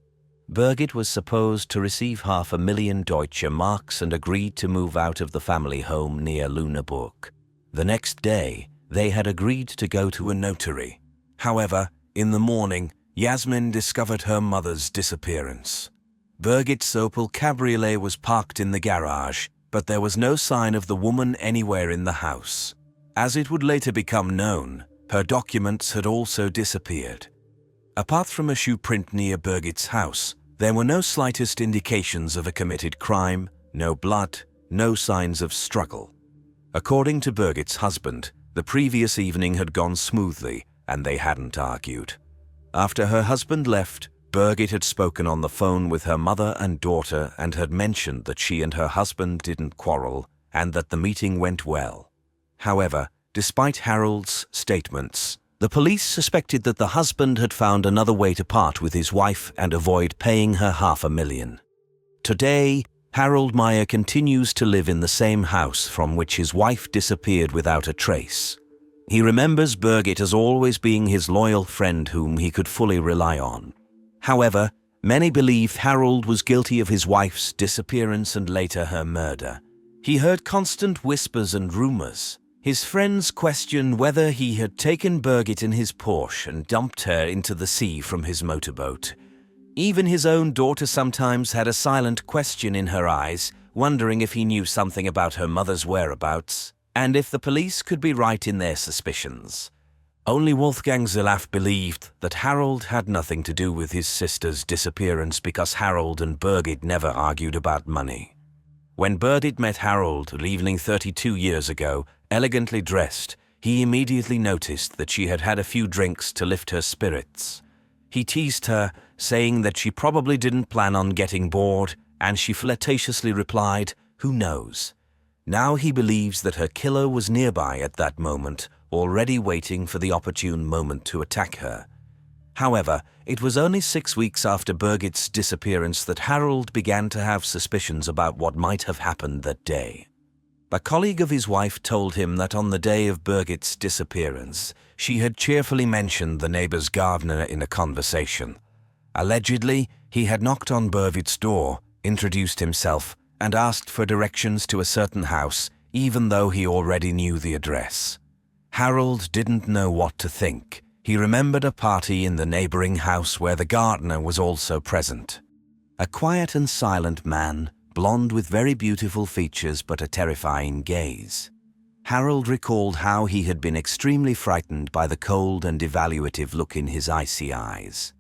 Birgit was supposed to receive 500,000 Deutsche Marks and agreed to move out of the family home near Lüneburg. The next day, they had agreed to go to a notary. However, in the morning, Yasmin discovered her mother's disappearance. Birgit's Opel Cabriolet was parked in the garage, but there was no sign of the woman anywhere in the house. As it would later become known, her documents had also disappeared. Apart from a shoe print near Birgit's house, there were no slightest indications of a committed crime, no blood, no signs of struggle. According to Birgit's husband, the previous evening had gone smoothly and they hadn't argued. After her husband left, Birgit had spoken on the phone with her mother and daughter and had mentioned that she and her husband didn't quarrel and that the meeting went well. However, despite Harold's statements, the police suspected that the husband had found another way to part with his wife and avoid paying her $500,000. Today, Harold Meyer continues to live in the same house from which his wife disappeared without a trace. He remembers Birgit as always being his loyal friend whom he could fully rely on. However, many believe Harold was guilty of his wife's disappearance and later her murder. He heard constant whispers and rumors. His friends questioned whether he had taken Birgit in his Porsche and dumped her into the sea from his motorboat. Even his own daughter sometimes had a silent question in her eyes, wondering if he knew something about her mother's whereabouts, and if the police could be right in their suspicions. Only Wolfgang Zilaf believed that Harold had nothing to do with his sister's disappearance because Harold and Birgit never argued about money. When Birgit met Harold, leaving 32 years ago, elegantly dressed, he immediately noticed that she had had a few drinks to lift her spirits. He teased her, saying that she probably didn't plan on getting bored, and she flirtatiously replied, "Who knows?" Now he believes that her killer was nearby at that moment, already waiting for the opportune moment to attack her. However, it was only 6 weeks after Birgit's disappearance that Harold began to have suspicions about what might have happened that day. A colleague of his wife told him that on the day of Birgit's disappearance, she had cheerfully mentioned the neighbor's gardener in a conversation. Allegedly, he had knocked on Birgit's door, introduced himself, and asked for directions to a certain house, even though he already knew the address. Harold didn't know what to think. He remembered a party in the neighboring house where the gardener was also present. A quiet and silent man, blond with very beautiful features but a terrifying gaze. Harold recalled how he had been extremely frightened by the cold and evaluative look in his icy eyes.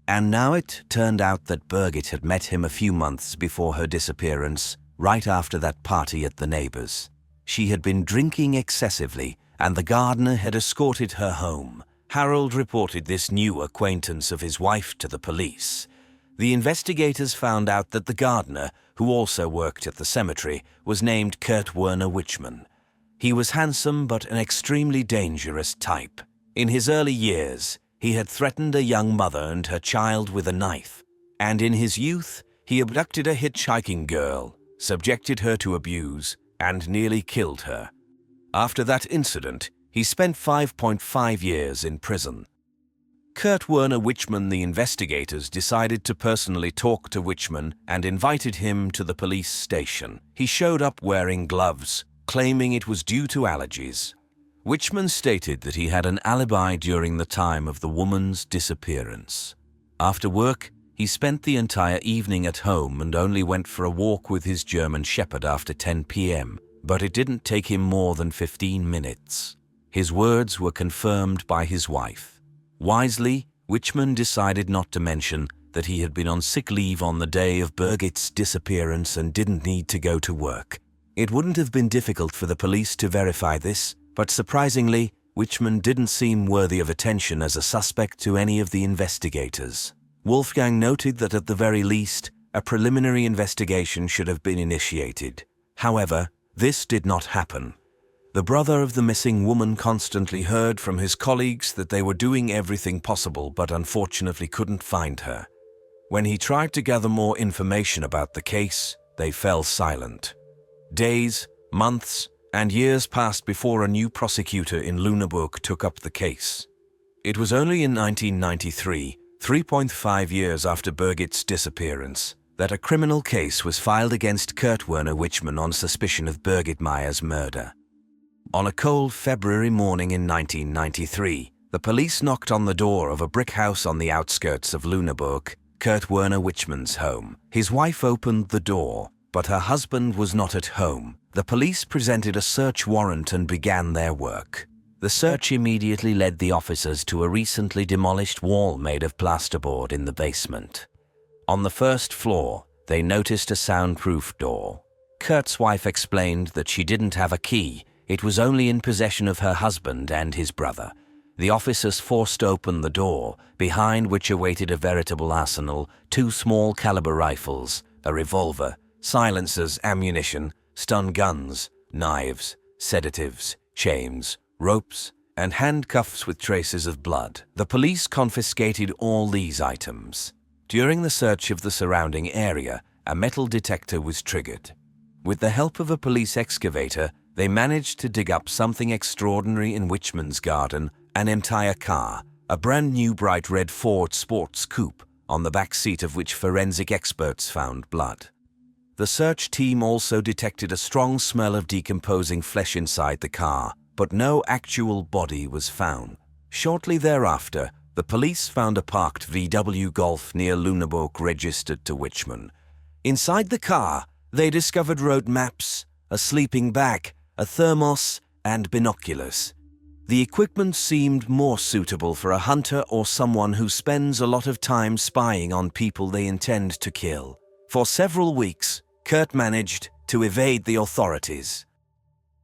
And now it turned out that Birgit had met him a few months before her disappearance, right after that party at the neighbor's. She had been drinking excessively, and the gardener had escorted her home. Harold reported this new acquaintance of his wife to the police. The investigators found out that the gardener, who also worked at the cemetery, was named Kurt Werner Wichmann. He was handsome but an extremely dangerous type. In his early years, he had threatened a young mother and her child with a knife, and in his youth, he abducted a hitchhiking girl, subjected her to abuse, and nearly killed her. After that incident, he spent 5.5 years in prison. Kurt Werner Wichmann, the investigators decided to personally talk to Wichmann and invited him to the police station. He showed up wearing gloves, claiming it was due to allergies. Wichmann stated that he had an alibi during the time of the woman's disappearance. After work, he spent the entire evening at home and only went for a walk with his German Shepherd after 10 p.m., but it didn't take him more than 15 minutes. His words were confirmed by his wife. Wisely, Wichmann decided not to mention that he had been on sick leave on the day of Birgit's disappearance and didn't need to go to work. It wouldn't have been difficult for the police to verify this, but surprisingly, Wichmann didn't seem worthy of attention as a suspect to any of the investigators. Wolfgang noted that at the very least, a preliminary investigation should have been initiated. However, this did not happen. The brother of the missing woman constantly heard from his colleagues that they were doing everything possible but unfortunately couldn't find her. When he tried to gather more information about the case, they fell silent. Days, months, and years passed before a new prosecutor in Lüneburg took up the case. It was only in 1993, 3.5 years after Birgit's disappearance, that a criminal case was filed against Kurt Werner Wichmann on suspicion of Birgit Meyer's murder. On a cold February morning in 1993, the police knocked on the door of a brick house on the outskirts of Lüneburg, Kurt Werner Wichmann's home. His wife opened the door, but her husband was not at home. The police presented a search warrant and began their work. The search immediately led the officers to a recently demolished wall made of plasterboard in the basement. On the first floor, they noticed a soundproof door. Kurt's wife explained that she didn't have a key. It was only in possession of her husband and his brother. The officers forced open the door, behind which awaited a veritable arsenal, 2 small-caliber rifles, a revolver, silencers, ammunition, stun guns, knives, sedatives, chains, ropes, and handcuffs with traces of blood. The police confiscated all these items. During the search of the surrounding area, a metal detector was triggered. With the help of a police excavator, they managed to dig up something extraordinary in Wichman's garden: an entire car, a brand new bright red Ford sports coupe, on the back seat of which forensic experts found blood. The search team also detected a strong smell of decomposing flesh inside the car, but no actual body was found. Shortly thereafter, the police found a parked VW Golf near Lunenburg registered to Wichman. Inside the car, they discovered road maps, a sleeping bag, a thermos, and binoculars. The equipment seemed more suitable for a hunter or someone who spends a lot of time spying on people they intend to kill. For several weeks, Kurt managed to evade the authorities.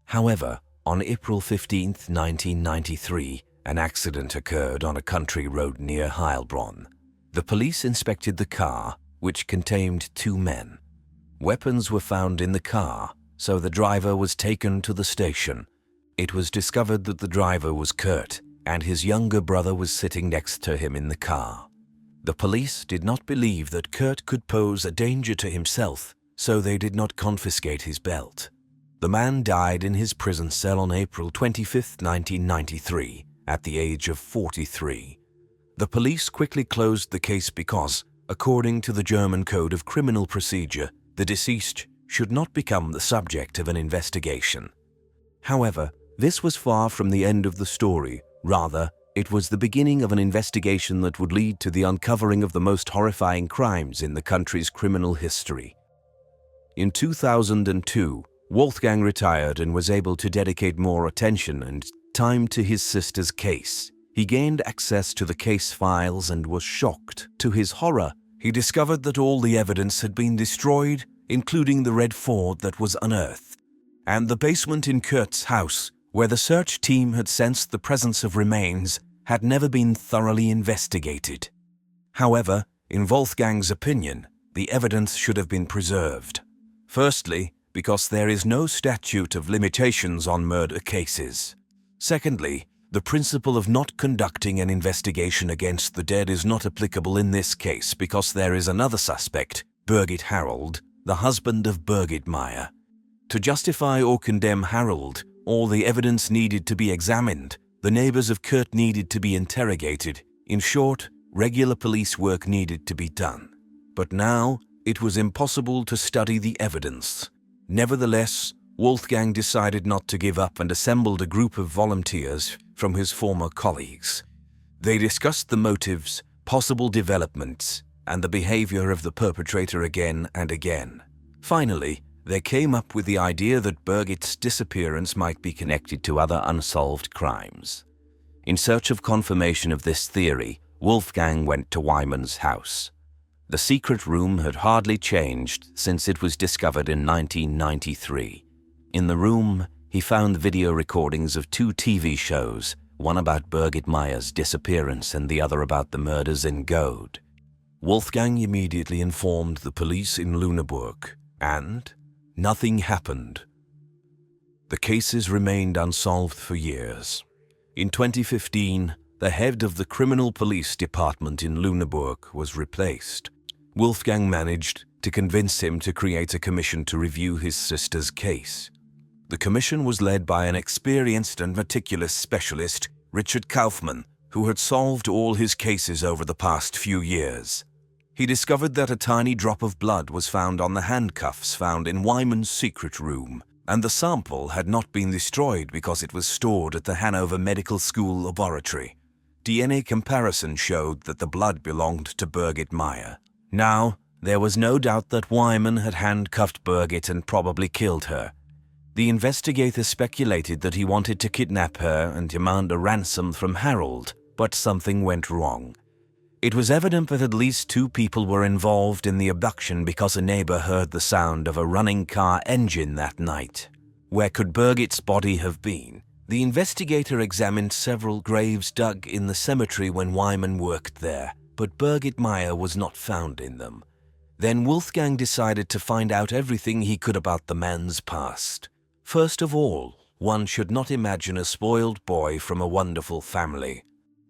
However, on April 15, 1993, an accident occurred on a country road near Heilbronn. The police inspected the car, which contained 2 men. Weapons were found in the car, so the driver was taken to the station. It was discovered that the driver was Kurt, and his younger brother was sitting next to him in the car. The police did not believe that Kurt could pose a danger to himself, so they did not confiscate his belt. The man died in his prison cell on April 25, 1993, at the age of 43. The police quickly closed the case because, according to the German Code of Criminal Procedure, the deceased should not become the subject of an investigation. However, this was far from the end of the story. Rather, it was the beginning of an investigation that would lead to the uncovering of the most horrifying crimes in the country's criminal history. In 2002, Wolfgang retired and was able to dedicate more attention and time to his sister's case. He gained access to the case files and was shocked. To his horror, he discovered that all the evidence had been destroyed, including the red Ford that was unearthed, and the basement in Kurt's house, where the search team had sensed the presence of remains, had never been thoroughly investigated. However, in Wolfgang's opinion, the evidence should have been preserved. Firstly, because there is no statute of limitations on murder cases. Secondly, the principle of not conducting an investigation against the dead is not applicable in this case because there is another suspect, Birgit Harold, the husband of Birgit Meyer. To justify or condemn Harold, all the evidence needed to be examined, the neighbors of Kurt needed to be interrogated. In short, regular police work needed to be done. But now, it was impossible to study the evidence. Nevertheless, Wolfgang decided not to give up and assembled a group of volunteers from his former colleagues. They discussed the motives, possible developments, and the behavior of the perpetrator again and again. Finally, they came up with the idea that Birgit's disappearance might be connected to other unsolved crimes. In search of confirmation of this theory, Wolfgang went to Wyman's house. The secret room had hardly changed since it was discovered in 1993. In the room, he found video recordings of 2 TV shows, one about Birgit Meyer's disappearance and the other about the murders in Gode. Wolfgang immediately informed the police in Lüneburg, and nothing happened. The cases remained unsolved for years. In 2015, the head of the criminal police department in Lüneburg was replaced. Wolfgang managed to convince him to create a commission to review his sister's case. The commission was led by an experienced and meticulous specialist, Richard Kaufmann, who had solved all his cases over the past few years. He discovered that a tiny drop of blood was found on the handcuffs found in Wyman's secret room, and the sample had not been destroyed because it was stored at the Hanover Medical School laboratory. DNA comparison showed that the blood belonged to Birgit Meyer. Now, there was no doubt that Wyman had handcuffed Birgit and probably killed her. The investigator speculated that he wanted to kidnap her and demand a ransom from Harold, but something went wrong. It was evident that at least 2 people were involved in the abduction because a neighbor heard the sound of a running car engine that night. Where could Birgit's body have been? The investigator examined several graves dug in the cemetery when Wyman worked there, but Birgit Meyer was not found in them. Then Wolfgang decided to find out everything he could about the man's past. First of all, one should not imagine a spoiled boy from a wonderful family.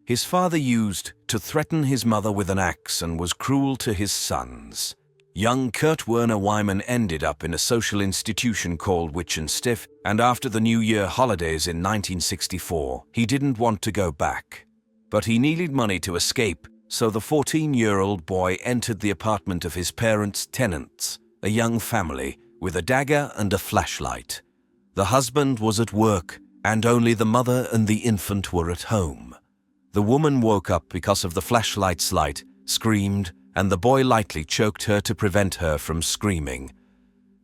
His father used to threaten his mother with an axe and was cruel to his sons. Young Kurt Werner Wyman ended up in a social institution called Witch and Stiff, and after the New Year holidays in 1964, he didn't want to go back. But he needed money to escape, so the 14-year-old boy entered the apartment of his parents' tenants, a young family, with a dagger and a flashlight. The husband was at work, and only the mother and the infant were at home. The woman woke up because of the flashlight's light, screamed, and the boy lightly choked her to prevent her from screaming.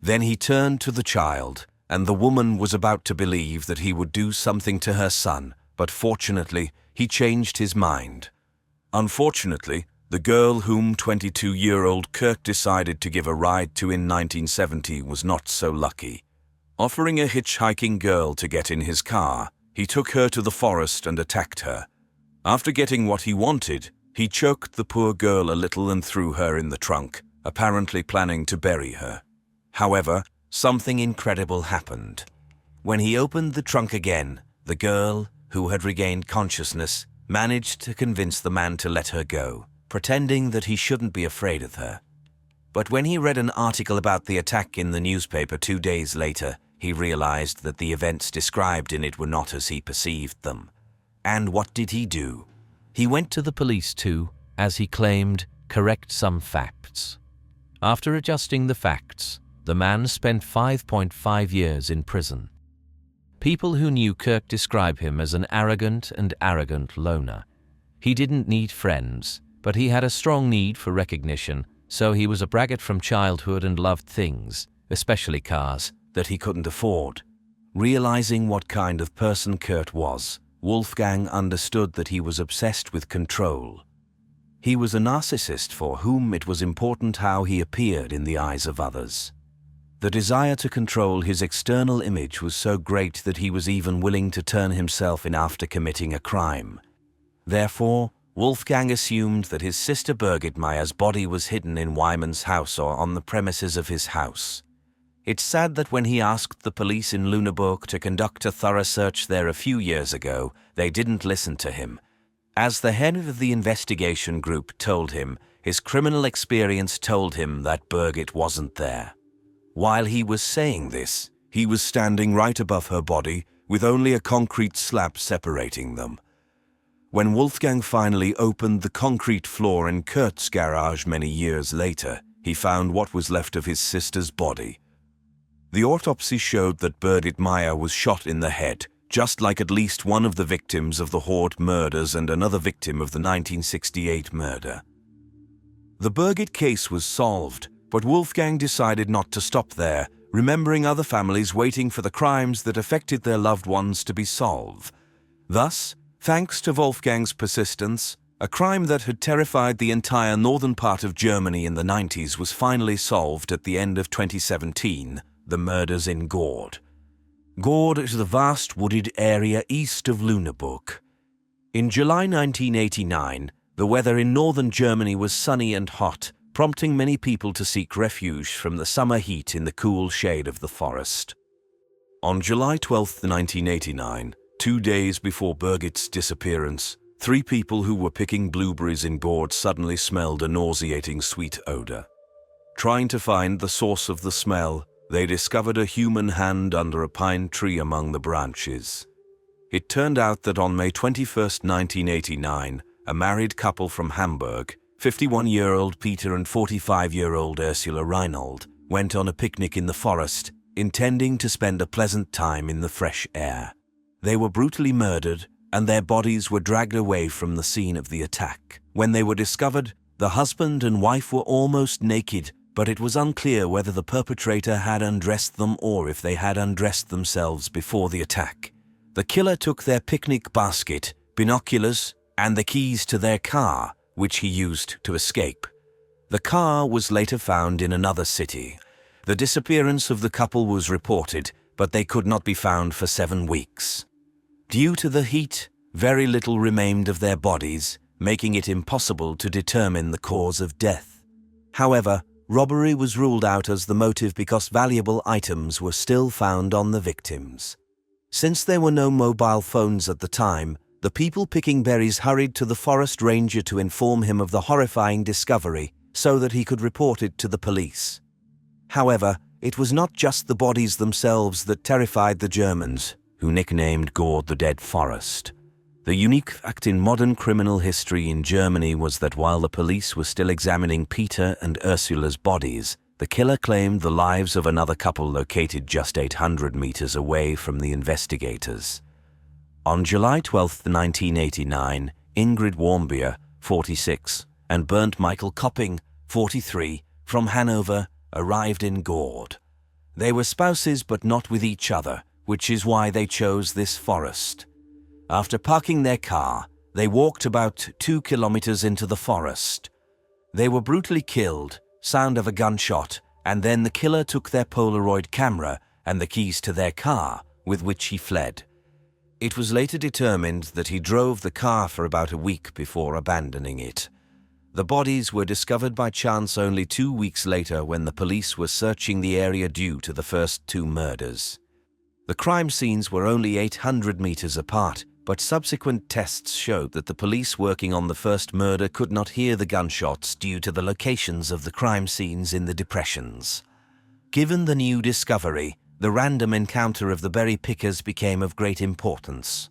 Then he turned to the child, and the woman was about to believe that he would do something to her son, but fortunately, he changed his mind. Unfortunately, the girl whom 22-year-old Kirk decided to give a ride to in 1970 was not so lucky. Offering a hitchhiking girl to get in his car, he took her to the forest and attacked her. After getting what he wanted, he choked the poor girl a little and threw her in the trunk, apparently planning to bury her. However, something incredible happened. When he opened the trunk again, the girl, who had regained consciousness, managed to convince the man to let her go, pretending that he shouldn't be afraid of her. But when he read an article about the attack in the newspaper 2 days later, he realized that the events described in it were not as he perceived them. And what did he do? He went to the police to, as he claimed, correct some facts. After adjusting the facts, the man spent 5.5 years in prison. People who knew Kirk describe him as an arrogant loner. He didn't need friends, but he had a strong need for recognition, so he was a braggart from childhood and loved things, especially cars, that he couldn't afford. Realizing what kind of person Kurt was, Wolfgang understood that he was obsessed with control. He was a narcissist for whom it was important how he appeared in the eyes of others. The desire to control his external image was so great that he was even willing to turn himself in after committing a crime. Therefore, Wolfgang assumed that his sister Birgit Meyer's body was hidden in Wyman's house or on the premises of his house. It's sad that when he asked the police in Lüneburg to conduct a thorough search there a few years ago, they didn't listen to him. As the head of the investigation group told him, his criminal experience told him that Birgit wasn't there. While he was saying this, he was standing right above her body, with only a concrete slab separating them. When Wolfgang finally opened the concrete floor in Kurt's garage many years later, he found what was left of his sister's body. The autopsy showed that Birgit Meyer was shot in the head, just like at least one of the victims of the Horde murders and another victim of the 1968 murder. The Birgit case was solved, but Wolfgang decided not to stop there, remembering other families waiting for the crimes that affected their loved ones to be solved. Thus, thanks to Wolfgang's persistence, a crime that had terrified the entire northern part of Germany in the 90s was finally solved at the end of 2017. The murders in Gord. Gord is the vast wooded area east of Lüneburg. In July 1989, the weather in northern Germany was sunny and hot, prompting many people to seek refuge from the summer heat in the cool shade of the forest. On July 12, 1989, 2 days before Birgit's disappearance, 3 people who were picking blueberries in Gord suddenly smelled a nauseating sweet odor. Trying to find the source of the smell, they discovered a human hand under a pine tree among the branches. It turned out that on May 21, 1989, a married couple from Hamburg, 51-year-old Peter and 45-year-old Ursula Reinhold, went on a picnic in the forest, intending to spend a pleasant time in the fresh air. They were brutally murdered, and their bodies were dragged away from the scene of the attack. When they were discovered, the husband and wife were almost naked, but it was unclear whether the perpetrator had undressed them or if they had undressed themselves before the attack. The killer took their picnic basket, binoculars, and the keys to their car, which he used to escape. The car was later found in another city. The disappearance of the couple was reported, but they could not be found for 7 weeks. Due to the heat, very little remained of their bodies, making it impossible to determine the cause of death. However, Robbery was ruled out as the motive because valuable items were still found on the victims. Since there were no mobile phones at the time, the people picking berries hurried to the forest ranger to inform him of the horrifying discovery so that he could report it to the police. However, it was not just the bodies themselves that terrified the Germans, who nicknamed Gord the Dead Forest. The unique fact in modern criminal history in Germany was that while the police were still examining Peter and Ursula's bodies, the killer claimed the lives of another couple located just 800 meters away from the investigators. On July 12, 1989, Ingrid Warmbier, 46, and Bernd Michael Kopping, 43, from Hanover, arrived in Gord. They were spouses but not with each other, which is why they chose this forest. After parking their car, they walked about 2 kilometers into the forest. They were brutally killed, sound of a gunshot, and then the killer took their Polaroid camera and the keys to their car, with which he fled. It was later determined that he drove the car for about a week before abandoning it. The bodies were discovered by chance only 2 weeks later when the police were searching the area due to the first 2 murders. The crime scenes were only 800 meters apart, but subsequent tests showed that the police working on the first murder could not hear the gunshots due to the locations of the crime scenes in the depressions. Given the new discovery, the random encounter of the berry pickers became of great importance.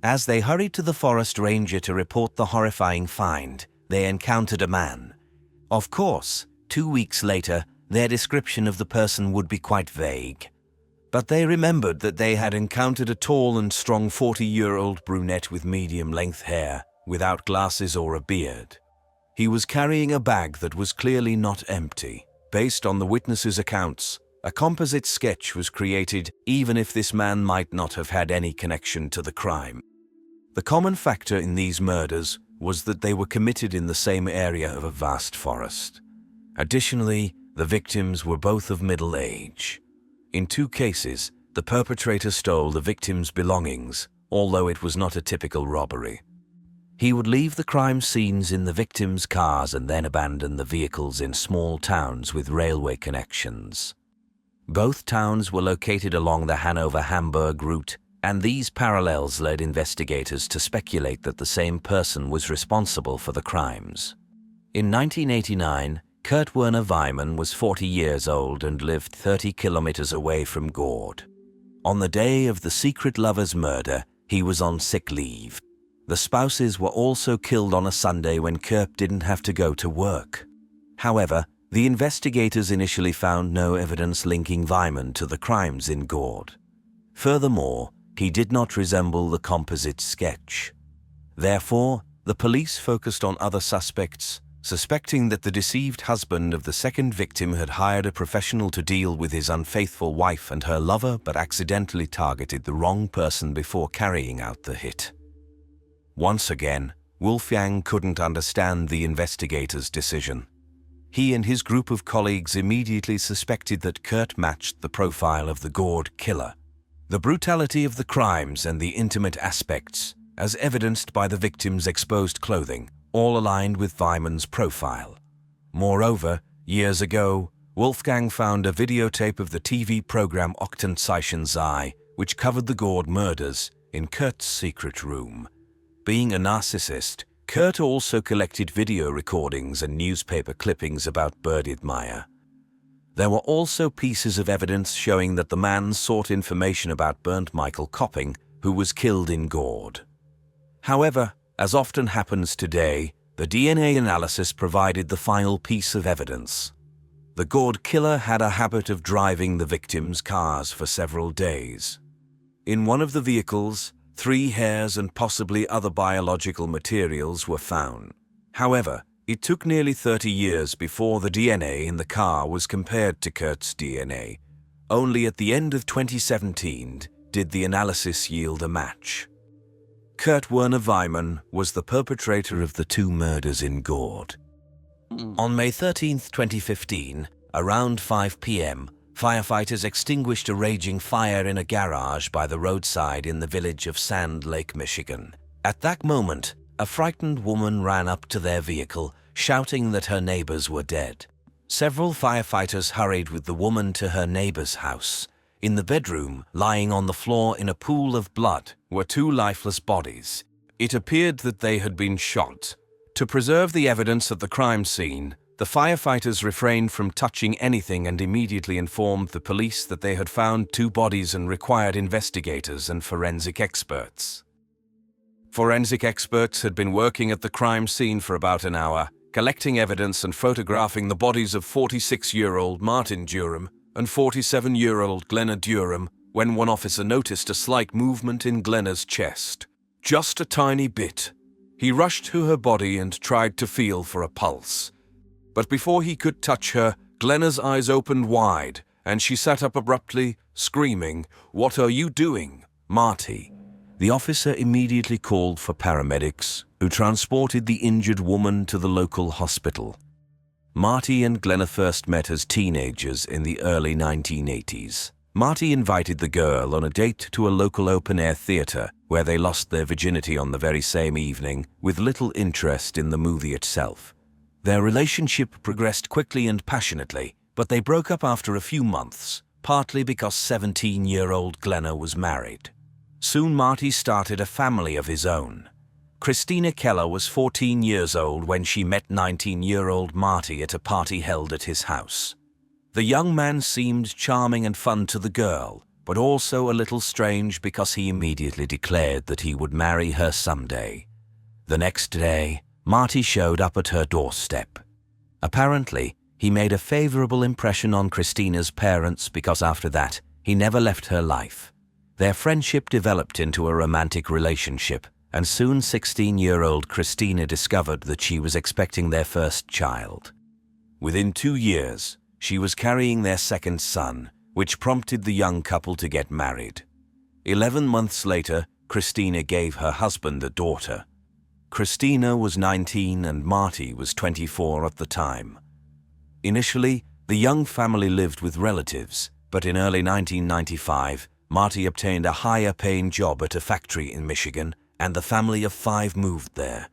As they hurried to the forest ranger to report the horrifying find, they encountered a man. Of course, 2 weeks later, their description of the person would be quite vague. But they remembered that they had encountered a tall and strong 40-year-old brunette with medium-length hair, without glasses or a beard. He was carrying a bag that was clearly not empty. Based on the witnesses' accounts, a composite sketch was created even if this man might not have had any connection to the crime. The common factor in these murders was that they were committed in the same area of a vast forest. Additionally, the victims were both of middle age. In 2 cases, the perpetrator stole the victim's belongings, although it was not a typical robbery. He would leave the crime scenes in the victims' cars and then abandon the vehicles in small towns with railway connections. Both towns were located along the Hanover-Hamburg route, and these parallels led investigators to speculate that the same person was responsible for the crimes. In 1989, Kurt Werner Weimann was 40 years old and lived 30 kilometers away from Gord. On the day of the secret lover's murder, he was on sick leave. The spouses were also killed on a Sunday when Kurt didn't have to go to work. However, the investigators initially found no evidence linking Weimann to the crimes in Gord. Furthermore, he did not resemble the composite sketch. Therefore, the police focused on other suspects, suspecting that the deceived husband of the second victim had hired a professional to deal with his unfaithful wife and her lover but accidentally targeted the wrong person before carrying out the hit. Once again, Wolfgang couldn't understand the investigators' decision. He and his group of colleagues immediately suspected that Kurt matched the profile of the Gord killer. The brutality of the crimes and the intimate aspects, as evidenced by the victim's exposed clothing, all aligned with Weimann's profile. Moreover, years ago, Wolfgang found a videotape of the TV program Oktenzeichen Sei, which covered the Gord murders, in Kurt's secret room. Being a narcissist, Kurt also collected video recordings and newspaper clippings about Berdit Meyer. There were also pieces of evidence showing that the man sought information about Bernd Michael Kopping, who was killed in Gord. However, as often happens today, the DNA analysis provided the final piece of evidence. The Gord killer had a habit of driving the victims' cars for several days. In one of the vehicles, 3 hairs and possibly other biological materials were found. However, it took nearly 30 years before the DNA in the car was compared to Kurt's DNA. Only at the end of 2017 did the analysis yield a match. Kurt Werner Weimann was the perpetrator of the 2 murders in Gord. On May 13, 2015, around 5 p.m., firefighters extinguished a raging fire in a garage by the roadside in the village of Sand Lake, Michigan. At that moment, a frightened woman ran up to their vehicle, shouting that her neighbors were dead. Several firefighters hurried with the woman to her neighbor's house. In the bedroom, lying on the floor in a pool of blood, were two lifeless bodies. It appeared that they had been shot. To preserve the evidence at the crime scene, the firefighters refrained from touching anything and immediately informed the police that they had found two bodies and required investigators and forensic experts. Forensic experts had been working at the crime scene for about an hour, collecting evidence and photographing the bodies of 46-year-old Martin Durham and 47-year-old Glenna Durham when one officer noticed a slight movement in Glenna's chest. Just a tiny bit. He rushed to her body and tried to feel for a pulse. But before he could touch her, Glenna's eyes opened wide, and she sat up abruptly, screaming, "What are you doing, Marty?" The officer immediately called for paramedics, who transported the injured woman to the local hospital. Marty and Glenna first met as teenagers in the early 1980s. Marty invited the girl on a date to a local open-air theater, where they lost their virginity on the very same evening, with little interest in the movie itself. Their relationship progressed quickly and passionately, but they broke up after a few months, partly because 17-year-old Glenna was married. Soon Marty started a family of his own. Christina Keller was 14 years old when she met 19-year-old Marty at a party held at his house. The young man seemed charming and fun to the girl, but also a little strange because he immediately declared that he would marry her someday. The next day, Marty showed up at her doorstep. Apparently, he made a favorable impression on Christina's parents because after that, he never left her life. Their friendship developed into a romantic relationship, and soon 16-year-old Christina discovered that she was expecting their first child. Within 2 years, she was carrying their second son, which prompted the young couple to get married. 11 months later, Christina gave her husband a daughter. Christina was 19 and Marty was 24 at the time. Initially, the young family lived with relatives, but in early 1995, Marty obtained a higher-paying job at a factory in Michigan, and the family of 5 moved there.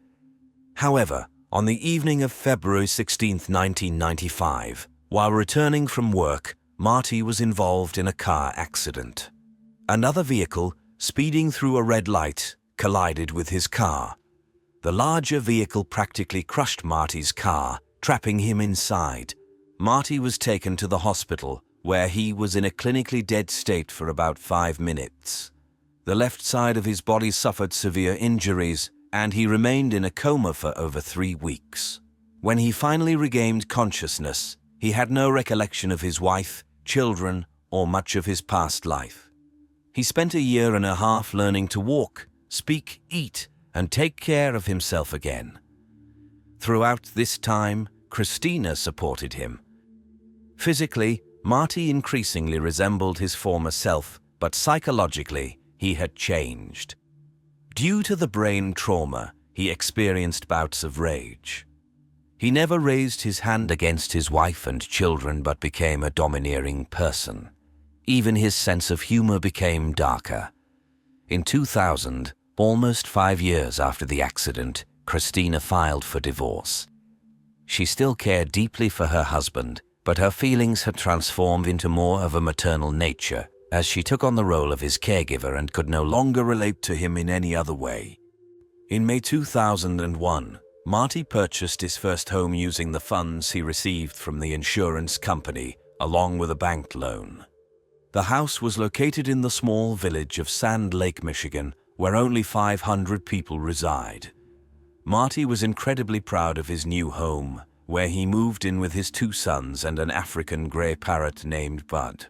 However, on the evening of February 16, 1995, while returning from work, Marty was involved in a car accident. Another vehicle, speeding through a red light, collided with his car. The larger vehicle practically crushed Marty's car, trapping him inside. Marty was taken to the hospital, where he was in a clinically dead state for about 5 minutes. The left side of his body suffered severe injuries, and he remained in a coma for over 3 weeks. When he finally regained consciousness, he had no recollection of his wife, children, or much of his past life. He spent 1.5 years learning to walk, speak, eat, and take care of himself again. Throughout this time, Christina supported him. Physically, Marty increasingly resembled his former self, but psychologically, he had changed. Due to the brain trauma, he experienced bouts of rage. He never raised his hand against his wife and children but became a domineering person. Even his sense of humor became darker. In 2000, almost 5 years after the accident, Christina filed for divorce. She still cared deeply for her husband, but her feelings had transformed into more of a maternal nature, as she took on the role of his caregiver and could no longer relate to him in any other way. In May 2001, Marty purchased his first home using the funds he received from the insurance company, along with a bank loan. The house was located in the small village of Sand Lake, Michigan, where only 500 people reside. Marty was incredibly proud of his new home, where he moved in with his 2 sons and an African grey parrot named Bud.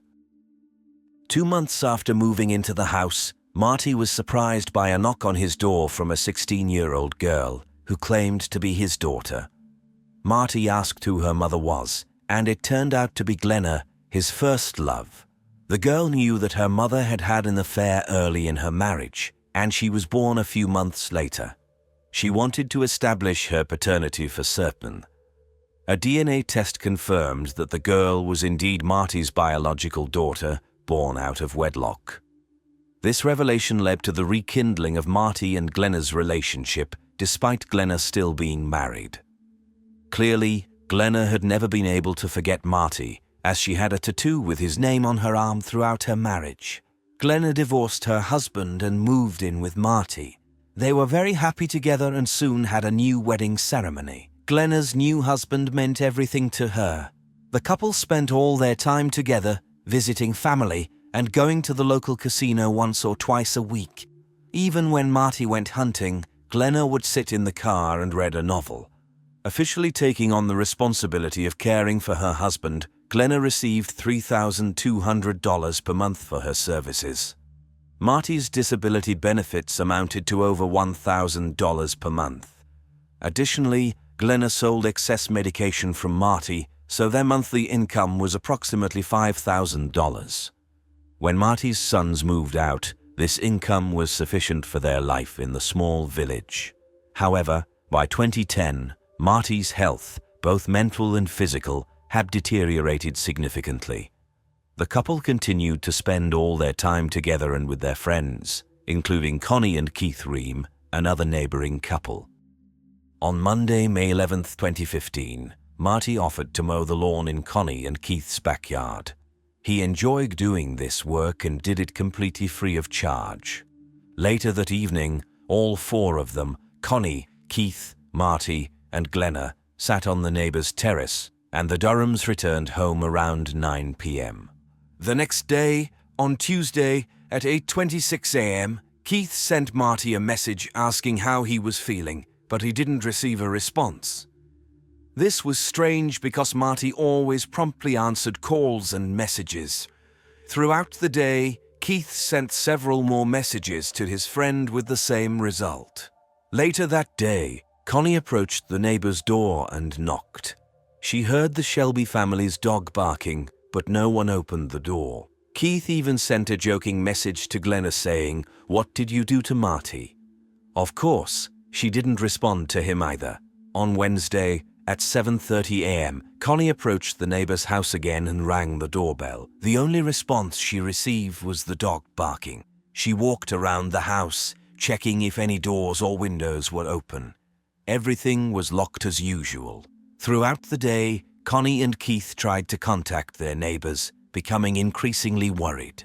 2 months after moving into the house, Marty was surprised by a knock on his door from a 16-year-old girl who claimed to be his daughter. Marty asked who her mother was, and it turned out to be Glenna, his first love. The girl knew that her mother had had an affair early in her marriage, and she was born a few months later. She wanted to establish her paternity for certain. A DNA test confirmed that the girl was indeed Marty's biological daughter, born out of wedlock. This revelation led to the rekindling of Marty and Glenna's relationship, despite Glenna still being married. Clearly, Glenna had never been able to forget Marty, as she had a tattoo with his name on her arm throughout her marriage. Glenna divorced her husband and moved in with Marty. They were very happy together and soon had a new wedding ceremony. Glenna's new husband meant everything to her. The couple spent all their time together, visiting family and going to the local casino once or twice a week. Even when Marty went hunting, Glenna would sit in the car and read a novel. Officially taking on the responsibility of caring for her husband, Glenna received $3,200 per month for her services. Marty's disability benefits amounted to over $1,000 per month. Additionally, Glenna sold excess medication from Marty, so their monthly income was approximately $5,000. When Marty's sons moved out, this income was sufficient for their life in the small village. However, by 2010, Marty's health, both mental and physical, had deteriorated significantly. The couple continued to spend all their time together and with their friends, including Connie and Keith Ream, another neighboring couple. On Monday, May 11, 2015, Marty offered to mow the lawn in Connie and Keith's backyard. He enjoyed doing this work and did it completely free of charge. Later that evening, all four of them, Connie, Keith, Marty, and Glenna, sat on the neighbor's terrace, and the Durhams returned home around 9 p.m. The next day, on Tuesday, at 8:26 a.m., Keith sent Marty a message asking how he was feeling, but he didn't receive a response. This was strange because Marty always promptly answered calls and messages. Throughout the day, Keith sent several more messages to his friend with the same result. Later that day, Connie approached the neighbor's door and knocked. She heard the Shelby family's dog barking, but no one opened the door. Keith even sent a joking message to Glenna saying, "What did you do to Marty?" Of course, she didn't respond to him either. On Wednesday, at 7:30 a.m., Connie approached the neighbor's house again and rang the doorbell. The only response she received was the dog barking. She walked around the house, checking if any doors or windows were open. Everything was locked as usual. Throughout the day, Connie and Keith tried to contact their neighbors, becoming increasingly worried.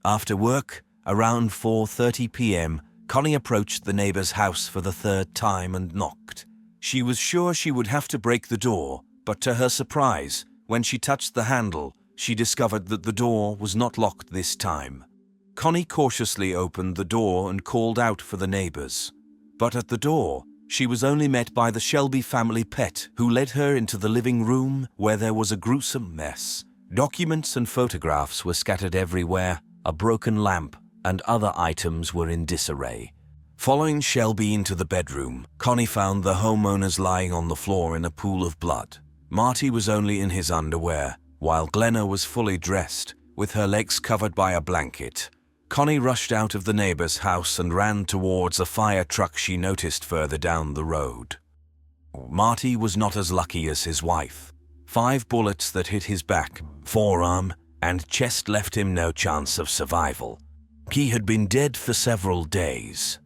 After work, around 4:30 p.m., Connie approached the neighbor's house for the third time and knocked. She was sure she would have to break the door, but to her surprise, when she touched the handle, she discovered that the door was not locked this time. Connie cautiously opened the door and called out for the neighbors. But at the door, she was only met by the Shelby family pet, who led her into the living room where there was a gruesome mess. Documents and photographs were scattered everywhere, a broken lamp and other items were in disarray. Following Shelby into the bedroom, Connie found the homeowners lying on the floor in a pool of blood. Marty was only in his underwear, while Glenna was fully dressed, with her legs covered by a blanket. Connie rushed out of the neighbor's house and ran towards a fire truck she noticed further down the road. Marty was not as lucky as his wife. 5 bullets that hit his back, forearm, and chest left him no chance of survival. He had been dead for several days.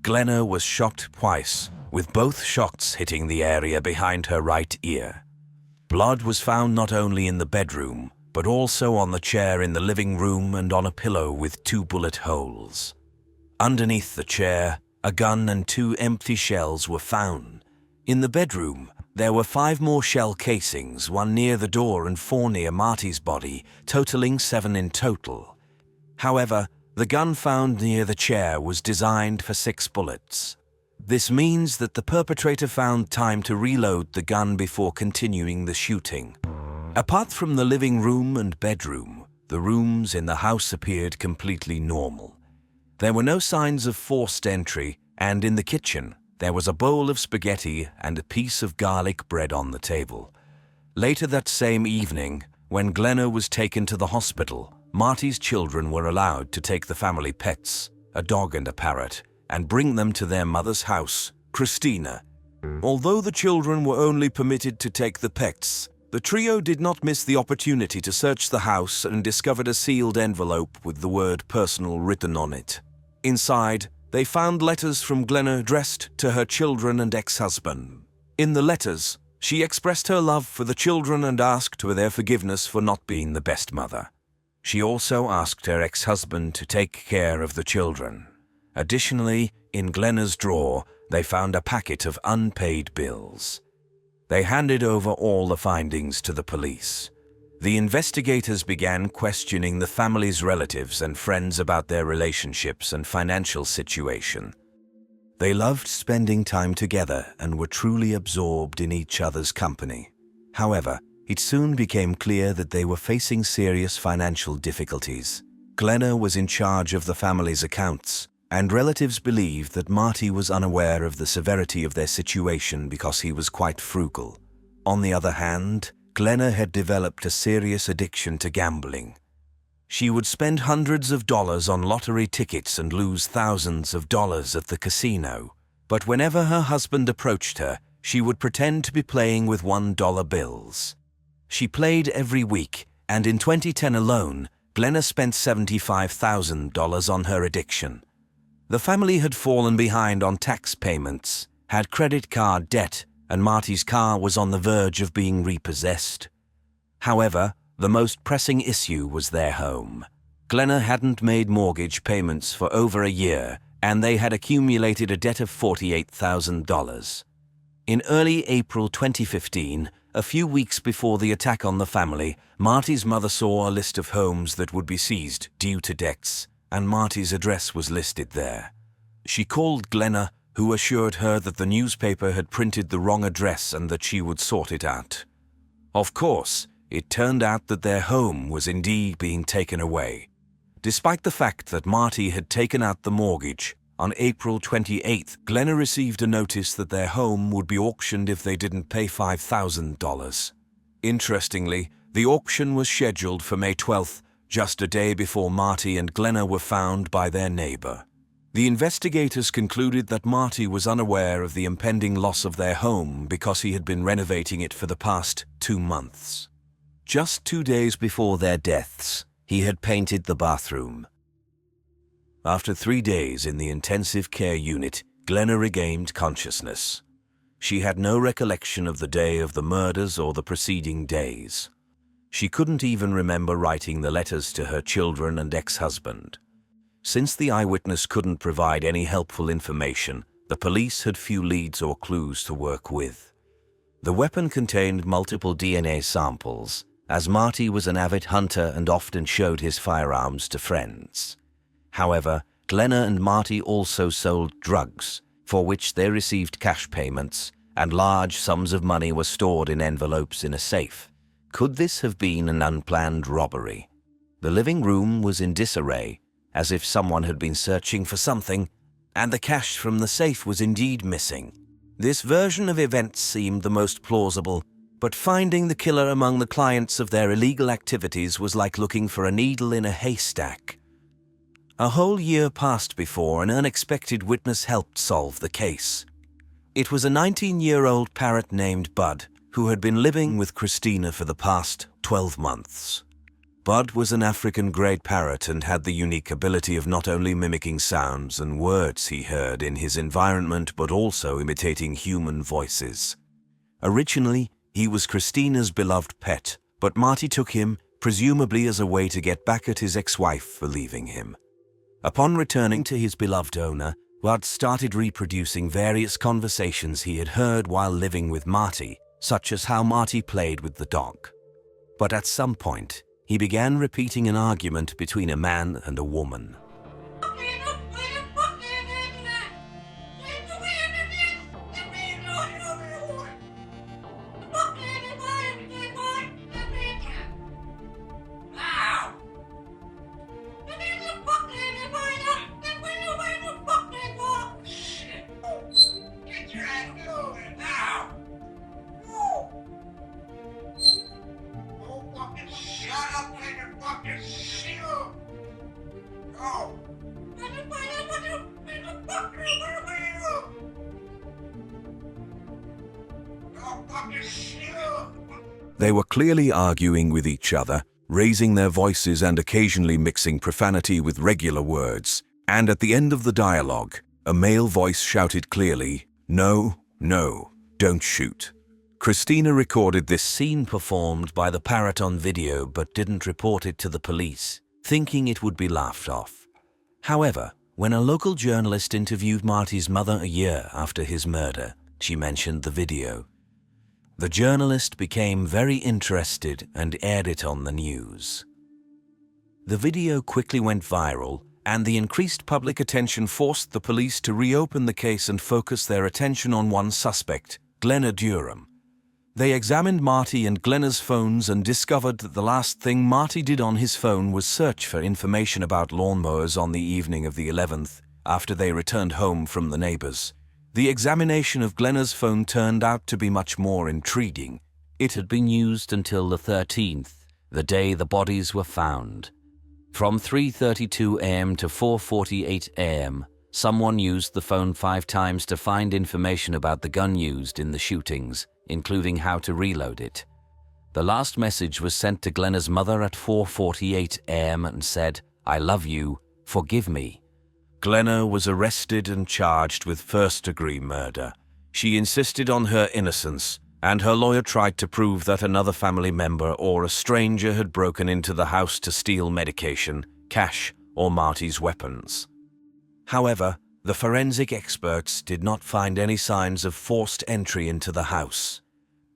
Glenna was shot twice, with both shots hitting the area behind her right ear. Blood was found not only in the bedroom, but also on the chair in the living room and on a pillow with 2 bullet holes. Underneath the chair, a gun and 2 empty shells were found. In the bedroom, there were 5 more shell casings, 1 near the door and 4 near Marty's body, totaling 7 in total. However, the gun found near the chair was designed for 6 bullets. This means that the perpetrator found time to reload the gun before continuing the shooting. Apart from the living room and bedroom, the rooms in the house appeared completely normal. There were no signs of forced entry, and in the kitchen, there was a bowl of spaghetti and a piece of garlic bread on the table. Later that same evening, when Glenna was taken to the hospital, Marty's children were allowed to take the family pets, a dog and a parrot, and bring them to their mother's house, Christina. Although the children were only permitted to take the pets, the trio did not miss the opportunity to search the house and discovered a sealed envelope with the word personal written on it. Inside, they found letters from Glenna addressed to her children and ex-husband. In the letters, She expressed her love for the children and asked for their forgiveness for not being the best mother. She also asked her ex-husband to take care of the children. Additionally, in Glenna's drawer, they found a packet of unpaid bills. They handed over all the findings to the police. The investigators began questioning the family's relatives and friends about their relationships and financial situation. They loved spending time together and were truly absorbed in each other's company. However, it soon became clear that they were facing serious financial difficulties. Glenna was in charge of the family's accounts, and relatives believed that Marty was unaware of the severity of their situation because he was quite frugal. On the other hand, Glenna had developed a serious addiction to gambling. She would spend hundreds of dollars on lottery tickets and lose thousands of dollars at the casino. But whenever her husband approached her, she would pretend to be playing with $1 bills. She played every week, and in 2010 alone, Glenna spent $75,000 on her addiction. The family had fallen behind on tax payments, had credit card debt, and Marty's car was on the verge of being repossessed. However, the most pressing issue was their home. Glenna hadn't made mortgage payments for over a year, and they had accumulated a debt of $48,000. In early April 2015, a few weeks before the attack on the family, Marty's mother saw a list of homes that would be seized due to debts, and Marty's address was listed there. She called Glenna, who assured her that the newspaper had printed the wrong address and that she would sort it out. Of course, it turned out that their home was indeed being taken away. Despite the fact that Marty had taken out the mortgage, on April 28th, Glenna received a notice that their home would be auctioned if they didn't pay $5,000. Interestingly, the auction was scheduled for May 12th, just a day before Marty and Glenna were found by their neighbor. The investigators concluded that Marty was unaware of the impending loss of their home because he had been renovating it for the past 2 months. Just 2 days before their deaths, he had painted the bathroom. After 3 days in the intensive care unit, Glenna regained consciousness. She had no recollection of the day of the murders or the preceding days. She couldn't even remember writing the letters to her children and ex-husband. Since the eyewitness couldn't provide any helpful information, the police had few leads or clues to work with. The weapon contained multiple DNA samples, as Marty was an avid hunter and often showed his firearms to friends. However, Glenna and Marty also sold drugs, for which they received cash payments, and large sums of money were stored in envelopes in a safe. Could this have been an unplanned robbery? The living room was in disarray, as if someone had been searching for something, and the cash from the safe was indeed missing. This version of events seemed the most plausible, but finding the killer among the clients of their illegal activities was like looking for a needle in a haystack. A whole year passed before an unexpected witness helped solve the case. It was a 19-year-old parrot named Bud, who had been living with Christina for the past 12 months. Bud was an African greyed parrot and had the unique ability of not only mimicking sounds and words he heard in his environment but also imitating human voices. Originally, he was Christina's beloved pet, but Marty took him, presumably as a way to get back at his ex-wife for leaving him. Upon returning to his beloved owner, Bud started reproducing various conversations he had heard while living with Marty, such as how Marty played with the dog. But at some point, he began repeating an argument between a man and a woman. They were clearly arguing with each other, raising their voices and occasionally mixing profanity with regular words. And at the end of the dialogue, a male voice shouted clearly, "No, no, don't shoot." Christina recorded this scene performed by the parrot on video but didn't report it to the police, thinking it would be laughed off. However, when a local journalist interviewed Marty's mother a year after his murder, she mentioned the video. The journalist became very interested and aired it on the news. The video quickly went viral, and the increased public attention forced the police to reopen the case and focus their attention on one suspect, Glenna Durham. They examined Marty and Glenna's phones and discovered that the last thing Marty did on his phone was search for information about lawnmowers on the evening of the 11th, after they returned home from the neighbors. The examination of Glenna's phone turned out to be much more intriguing. It had been used until the 13th, the day the bodies were found. From 3:32 a.m. to 4:48 a.m., someone used the phone 5 times to find information about the gun used in the shootings, including how to reload it. The last message was sent to Glenna's mother at 4:48 a.m. and said, "I love you, forgive me." Glenna was arrested and charged with first-degree murder. She insisted on her innocence, and her lawyer tried to prove that another family member or a stranger had broken into the house to steal medication, cash, or Marty's weapons. However, the forensic experts did not find any signs of forced entry into the house.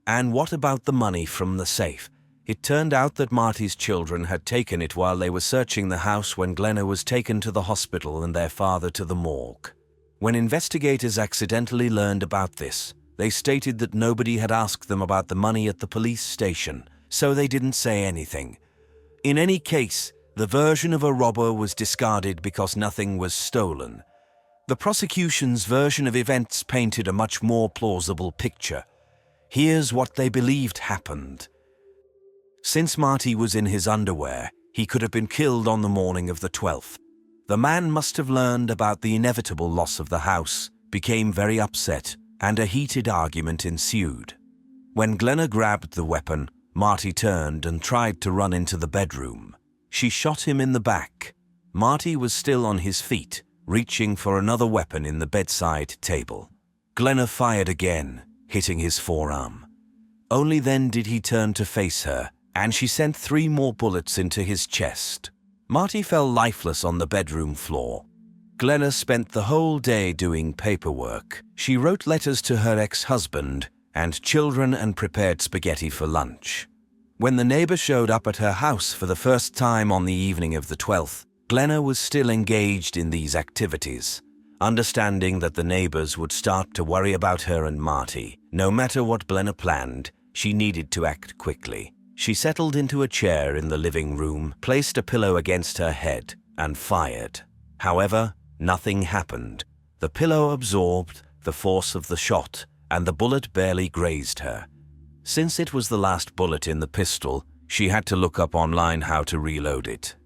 And what about the money from the safe? It turned out that Marty's children had taken it while they were searching the house when Glenna was taken to the hospital and their father to the morgue. When investigators accidentally learned about this, they stated that nobody had asked them about the money at the police station, so they didn't say anything. In any case, the version of a robber was discarded because nothing was stolen. The prosecution's version of events painted a much more plausible picture. Here's what they believed happened. Since Marty was in his underwear, he could have been killed on the morning of the 12th. The man must have learned about the inevitable loss of the house, became very upset, and a heated argument ensued. When Glenna grabbed the weapon, Marty turned and tried to run into the bedroom. She shot him in the back. Marty was still on his feet, reaching for another weapon in the bedside table. Glenna fired again, hitting his forearm. Only then did he turn to face her, and she sent 3 more bullets into his chest. Marty fell lifeless on the bedroom floor. Glenna spent the whole day doing paperwork. She wrote letters to her ex-husband and children and prepared spaghetti for lunch. When the neighbor showed up at her house for the first time on the evening of the 12th, Glenna was still engaged in these activities. Understanding that the neighbors would start to worry about her and Marty, no matter what Glenna planned, she needed to act quickly. She settled into a chair in the living room, placed a pillow against her head, and fired. However, nothing happened. The pillow absorbed the force of the shot, and the bullet barely grazed her. Since it was the last bullet in the pistol, she had to look up online how to reload it.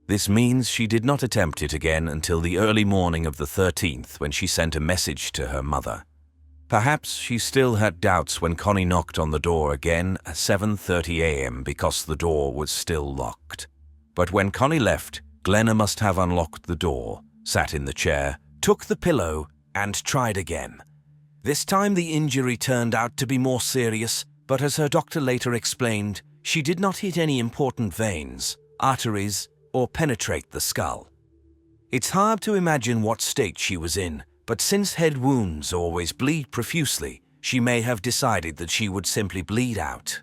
This means she did not attempt it again until the early morning of the 13th when she sent a message to her mother. Perhaps she still had doubts when Connie knocked on the door again at 7:30 a.m. because the door was still locked. But when Connie left, Glenna must have unlocked the door, sat in the chair, took the pillow, and tried again. This time the injury turned out to be more serious, but as her doctor later explained, she did not hit any important veins, arteries, or penetrate the skull. It's hard to imagine what state she was in, but since head wounds always bleed profusely, she may have decided that she would simply bleed out.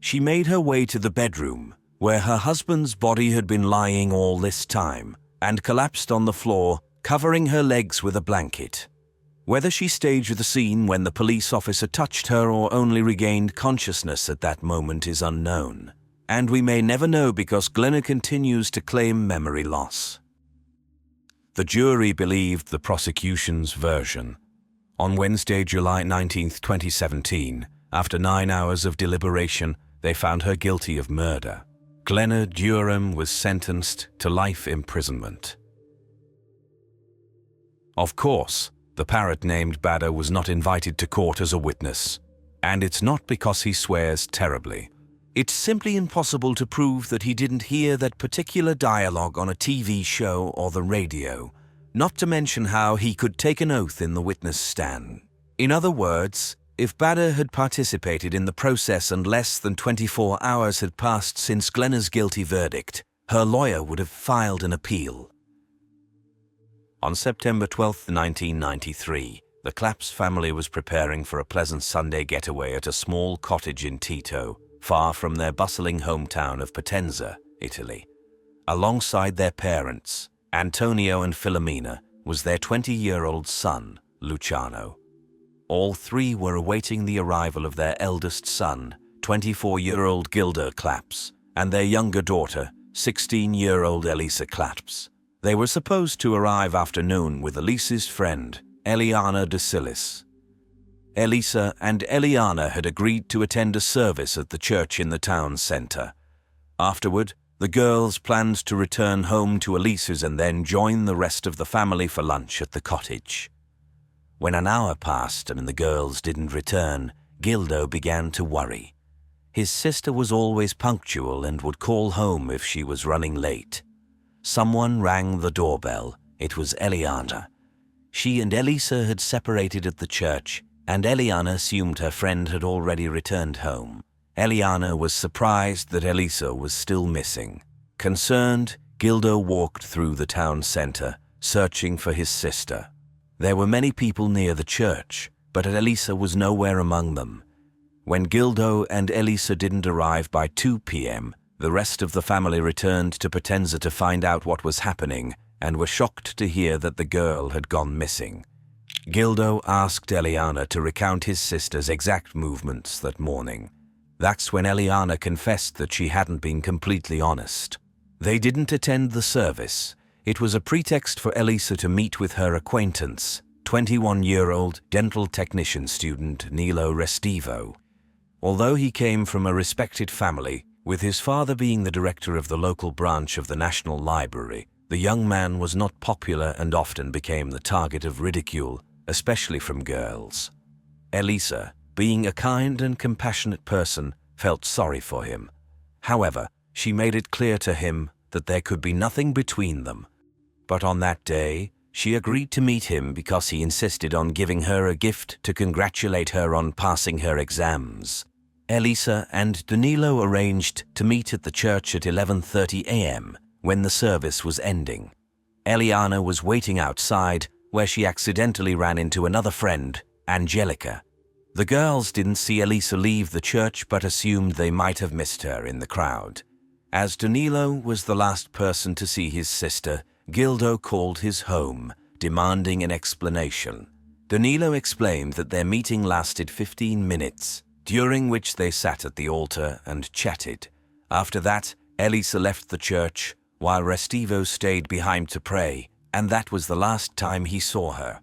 She made her way to the bedroom, where her husband's body had been lying all this time, and collapsed on the floor, covering her legs with a blanket. Whether she staged the scene when the police officer touched her or only regained consciousness at that moment is unknown. And we may never know because Glenna continues to claim memory loss. The jury believed the prosecution's version. On Wednesday, July 19, 2017, after 9 hours of deliberation, they found her guilty of murder. Glenna Durham was sentenced to life imprisonment. Of course, the parrot named Badder was not invited to court as a witness. And it's not because he swears terribly. It's simply impossible to prove that he didn't hear that particular dialogue on a TV show or the radio, not to mention how he could take an oath in the witness stand. In other words, If Bader had participated in the process and less than 24 hours had passed since Glenna's guilty verdict, her lawyer would have filed an appeal. On September 12, 1993, the Claps family was preparing for a pleasant Sunday getaway at a small cottage in Tito, far from their bustling hometown of Potenza, Italy. Alongside their parents, Antonio and Filomena, was their 20-year-old son, Luciano. All three were awaiting the arrival of their eldest son, 24-year-old Gildo Claps, and their younger daughter, 16-year-old Elisa Claps. They were supposed to arrive after noon with Elisa's friend, Eliana de Silis. Elisa and Eliana had agreed to attend a service at the church in the town centre. Afterward, the girls planned to return home to Elisa's and then join the rest of the family for lunch at the cottage. When an hour passed and the girls didn't return, Gildo began to worry. His sister was always punctual and would call home if she was running late. Someone rang the doorbell. It was Eliana. She and Elisa had separated at the church, and Eliana assumed her friend had already returned home. Eliana was surprised that Elisa was still missing. Concerned, Gildo walked through the town centre, searching for his sister. There were many people near the church, but Elisa was nowhere among them. When Gildo and Elisa didn't arrive by 2 p.m., the rest of the family returned to Potenza to find out what was happening and were shocked to hear that the girl had gone missing. Gildo asked Eliana to recount his sister's exact movements that morning. That's when Eliana confessed that she hadn't been completely honest. They didn't attend the service. It was a pretext for Elisa to meet with her acquaintance, 21-year-old dental technician student Nilo Restivo. Although he came from a respected family, with his father being the director of the local branch of the National Library, the young man was not popular and often became the target of ridicule, especially from girls. Elisa, being a kind and compassionate person, felt sorry for him. However, she made it clear to him that there could be nothing between them. But on that day, she agreed to meet him because he insisted on giving her a gift to congratulate her on passing her exams. Elisa and Danilo arranged to meet at the church at 11:30 a.m. when the service was ending. Eliana was waiting outside, where she accidentally ran into another friend, Angelica. The girls didn't see Elisa leave the church but assumed they might have missed her in the crowd. As Danilo was the last person to see his sister, Gildo called his home, demanding an explanation. Danilo explained that their meeting lasted 15 minutes, during which they sat at the altar and chatted. After that, Elisa left the church, while Restivo stayed behind to pray, and that was the last time he saw her.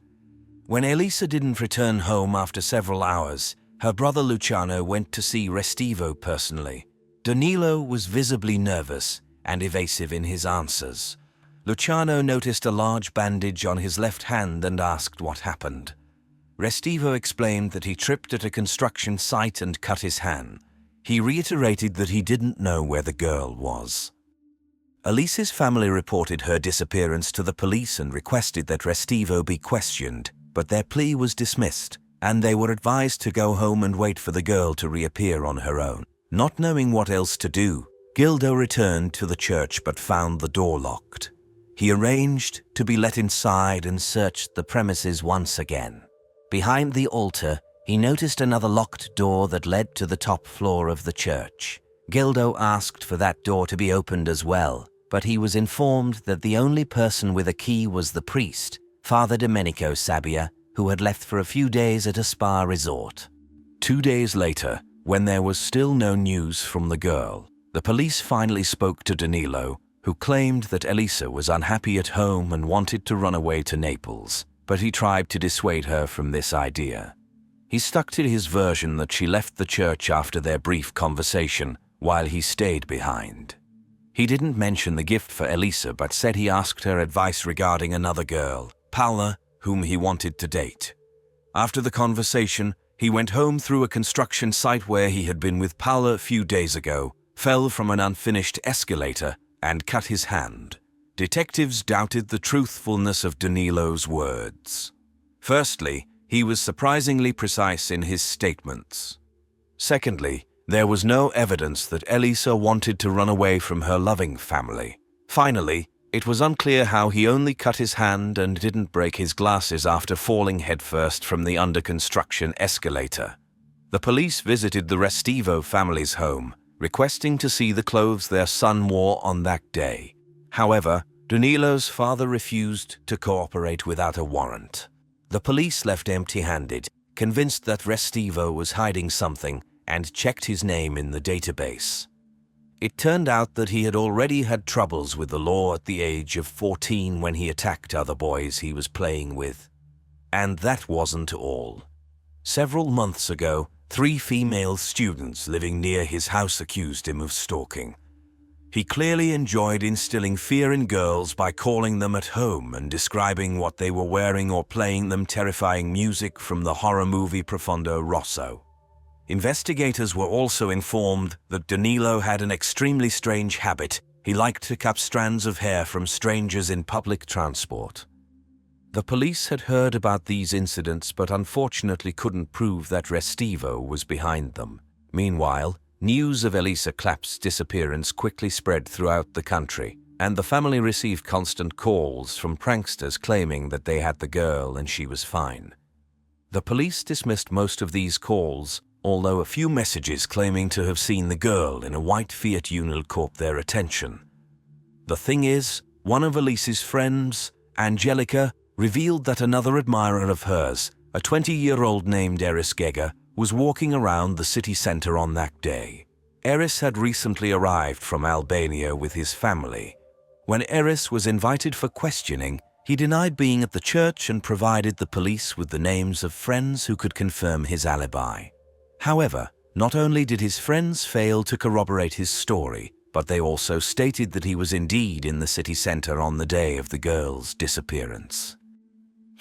When Elisa didn't return home after several hours, her brother Luciano went to see Restivo personally. Danilo was visibly nervous and evasive in his answers. Luciano noticed a large bandage on his left hand and asked what happened. Restivo explained that he tripped at a construction site and cut his hand. He reiterated that he didn't know where the girl was. Elisa's family reported her disappearance to the police and requested that Restivo be questioned, but their plea was dismissed, and they were advised to go home and wait for the girl to reappear on her own. Not knowing what else to do, Gildo returned to the church but found the door locked. He arranged to be let inside and searched the premises once again. Behind the altar, he noticed another locked door that led to the top floor of the church. Gildo asked for that door to be opened as well, but he was informed that the only person with a key was the priest, Father Domenico Sabbia, who had left for a few days at a spa resort. 2 days later, when there was still no news from the girl, the police finally spoke to Danilo, who claimed that Elisa was unhappy at home and wanted to run away to Naples, but he tried to dissuade her from this idea. He stuck to his version that she left the church after their brief conversation, while he stayed behind. He didn't mention the gift for Elisa, but said he asked her advice regarding another girl, Paula, whom he wanted to date. After the conversation, he went home through a construction site where he had been with Paula a few days ago, fell from an unfinished escalator, and cut his hand. Detectives doubted the truthfulness of Danilo's words. Firstly, he was surprisingly precise in his statements. Secondly, there was no evidence that Elisa wanted to run away from her loving family. Finally, it was unclear how he only cut his hand and didn't break his glasses after falling headfirst from the under-construction escalator. The police visited the Restivo family's home, requesting to see the clothes their son wore on that day. However, Danilo's father refused to cooperate without a warrant. The police left empty-handed, convinced that Restivo was hiding something, and checked his name in the database. It turned out that he had already had troubles with the law at the age of 14 when he attacked other boys he was playing with. And that wasn't all. Several months ago, 3 female students living near his house accused him of stalking. He clearly enjoyed instilling fear in girls by calling them at home and describing what they were wearing or playing them terrifying music from the horror movie Profondo Rosso. Investigators were also informed that Danilo had an extremely strange habit. He liked to cut strands of hair from strangers in public transport. The police had heard about these incidents but unfortunately couldn't prove that Restivo was behind them. Meanwhile, news of Elisa Clapp's disappearance quickly spread throughout the country, and the family received constant calls from pranksters claiming that they had the girl and she was fine. The police dismissed most of these calls, although a few messages claiming to have seen the girl in a white Fiat Uno caught their attention. The thing is, one of Elise's friends, Angelica, revealed that another admirer of hers, a 20-year-old named Eris Gega, was walking around the city center on that day. Eris had recently arrived from Albania with his family. When Eris was invited for questioning, he denied being at the church and provided the police with the names of friends who could confirm his alibi. However, not only did his friends fail to corroborate his story, but they also stated that he was indeed in the city center on the day of the girl's disappearance.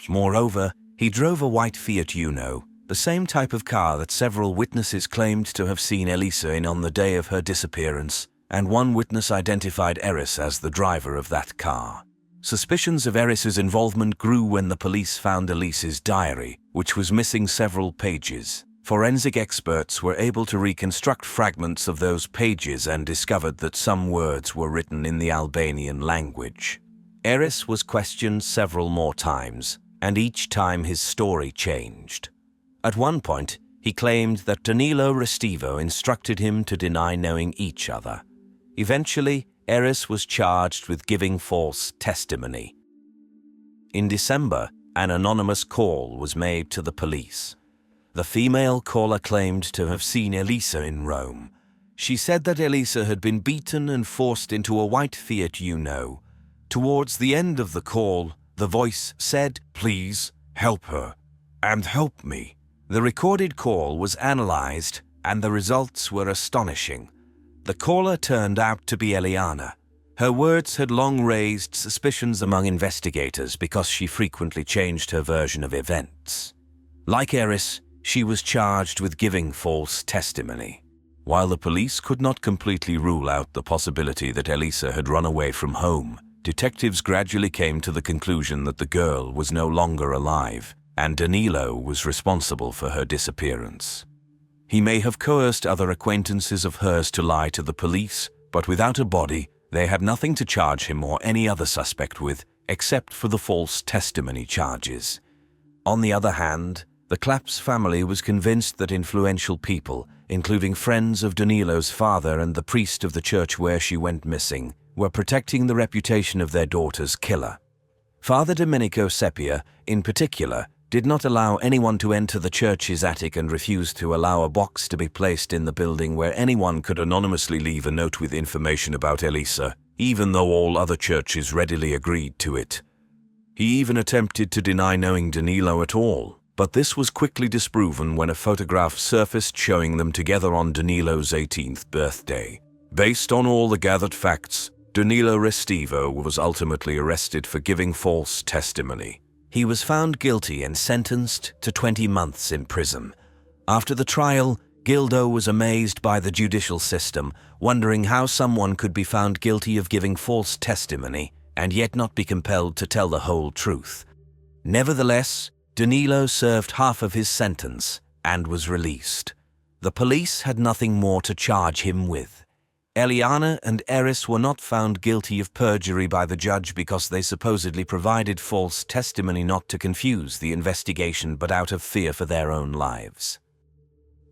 Moreover, he drove a white Fiat Uno, the same type of car that several witnesses claimed to have seen Elisa in on the day of her disappearance, and one witness identified Eris as the driver of that car. Suspicions of Eris's involvement grew when the police found Elisa's diary, which was missing several pages. Forensic experts were able to reconstruct fragments of those pages and discovered that some words were written in the Albanian language. Eris was questioned several more times, and each time his story changed. At one point, he claimed that Danilo Restivo instructed him to deny knowing each other. Eventually, Eris was charged with giving false testimony. In December, an anonymous call was made to the police. The female caller claimed to have seen Elisa in Rome. She said that Elisa had been beaten and forced into a white Fiat Uno. Towards the end of the call, the voice said, "Please, help her, and help me." The recorded call was analyzed, and the results were astonishing. The caller turned out to be Eliana. Her words had long raised suspicions among investigators because she frequently changed her version of events. Like Eris, she was charged with giving false testimony. While the police could not completely rule out the possibility that Elisa had run away from home, detectives gradually came to the conclusion that the girl was no longer alive, and Danilo was responsible for her disappearance. He may have coerced other acquaintances of hers to lie to the police, but without a body, they had nothing to charge him or any other suspect with, except for the false testimony charges. On the other hand, the Claps family was convinced that influential people, including friends of Danilo's father and the priest of the church where she went missing, were protecting the reputation of their daughter's killer. Father Domenico Seppia, in particular, did not allow anyone to enter the church's attic and refused to allow a box to be placed in the building where anyone could anonymously leave a note with information about Elisa, even though all other churches readily agreed to it. He even attempted to deny knowing Danilo at all, but this was quickly disproven when a photograph surfaced showing them together on Danilo's 18th birthday. Based on all the gathered facts, Danilo Restivo was ultimately arrested for giving false testimony. He was found guilty and sentenced to 20 months in prison. After the trial, Gildo was amazed by the judicial system, wondering how someone could be found guilty of giving false testimony and yet not be compelled to tell the whole truth. Nevertheless, Danilo served half of his sentence and was released. The police had nothing more to charge him with. Eliana and Eris were not found guilty of perjury by the judge because they supposedly provided false testimony not to confuse the investigation but out of fear for their own lives.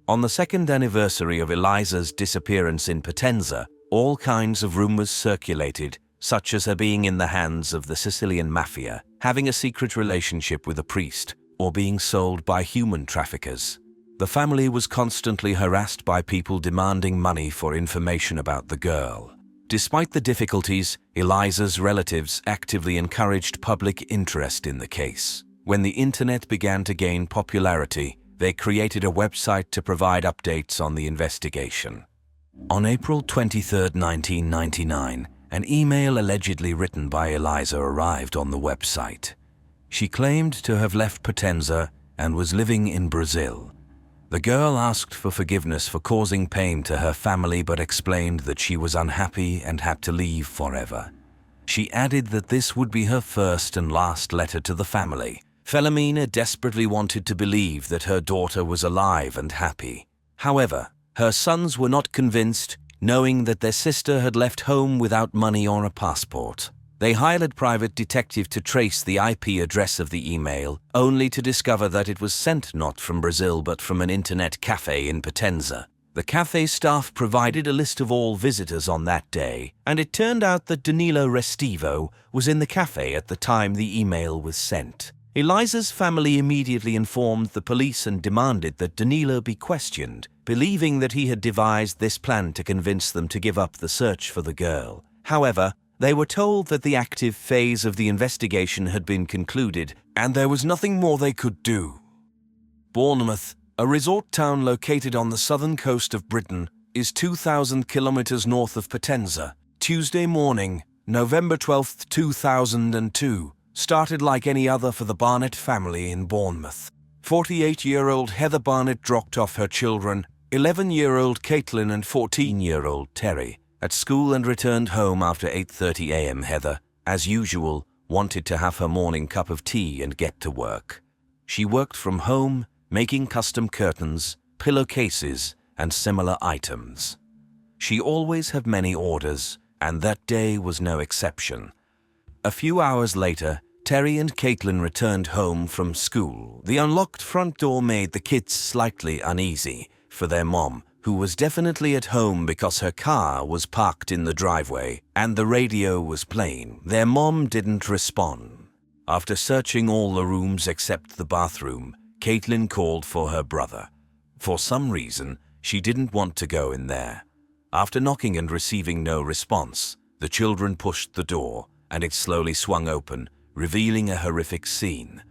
On the second anniversary of Eliza's disappearance in Potenza, all kinds of rumors circulated, such as her being in the hands of the Sicilian mafia, having a secret relationship with a priest, or being sold by human traffickers. The family was constantly harassed by people demanding money for information about the girl. Despite the difficulties, Eliza's relatives actively encouraged public interest in the case. When the internet began to gain popularity, they created a website to provide updates on the investigation. On April 23, 1999, an email allegedly written by Eliza arrived on the website. She claimed to have left Potenza and was living in Brazil. The girl asked for forgiveness for causing pain to her family but explained that she was unhappy and had to leave forever. She added that this would be her first and last letter to the family. Filomena desperately wanted to believe that her daughter was alive and happy. However, her sons were not convinced, knowing that their sister had left home without money or a passport. They hired a private detective to trace the IP address of the email, only to discover that it was sent not from Brazil but from an internet cafe in Potenza. The cafe staff provided a list of all visitors on that day, and it turned out that Danilo Restivo was in the cafe at the time the email was sent. Eliza's family immediately informed the police and demanded that Danilo be questioned, believing that he had devised this plan to convince them to give up the search for the girl. However, they were told that the active phase of the investigation had been concluded and there was nothing more they could do. Bournemouth, a resort town located on the southern coast of Britain, is 2,000 kilometers north of Potenza. Tuesday morning, November 12, 2002, started like any other for the Barnett family in Bournemouth. 48-year-old Heather Barnett dropped off her children, 11-year-old Caitlin and 14-year-old Terry, at school and returned home after 8:30 a.m. Heather, as usual, wanted to have her morning cup of tea and get to work. She worked from home, making custom curtains, pillowcases, and similar items. She always had many orders, and that day was no exception. A few hours later, Terry and Caitlin returned home from school. The unlocked front door made the kids slightly uneasy for their mom, who was definitely at home because her car was parked in the driveway and the radio was playing. Their mom didn't respond. After searching all the rooms except the bathroom, Caitlin called for her brother. For some reason, she didn't want to go in there. After knocking and receiving no response, the children pushed the door and it slowly swung open, revealing a horrific scene.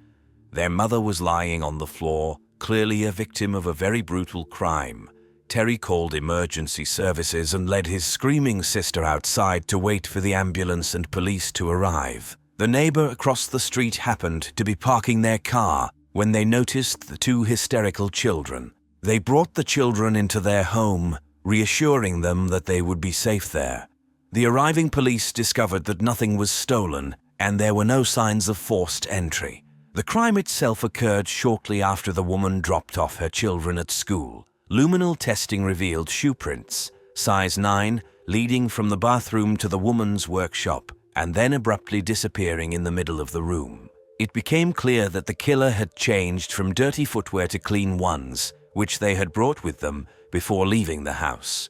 Their mother was lying on the floor, clearly a victim of a very brutal crime. Terry called emergency services and led his screaming sister outside to wait for the ambulance and police to arrive. The neighbor across the street happened to be parking their car when they noticed the two hysterical children. They brought the children into their home, reassuring them that they would be safe there. The arriving police discovered that nothing was stolen and there were no signs of forced entry. The crime itself occurred shortly after the woman dropped off her children at school. Luminal testing revealed shoe prints, size 9, leading from the bathroom to the woman's workshop and then abruptly disappearing in the middle of the room. It became clear that the killer had changed from dirty footwear to clean ones, which they had brought with them before leaving the house.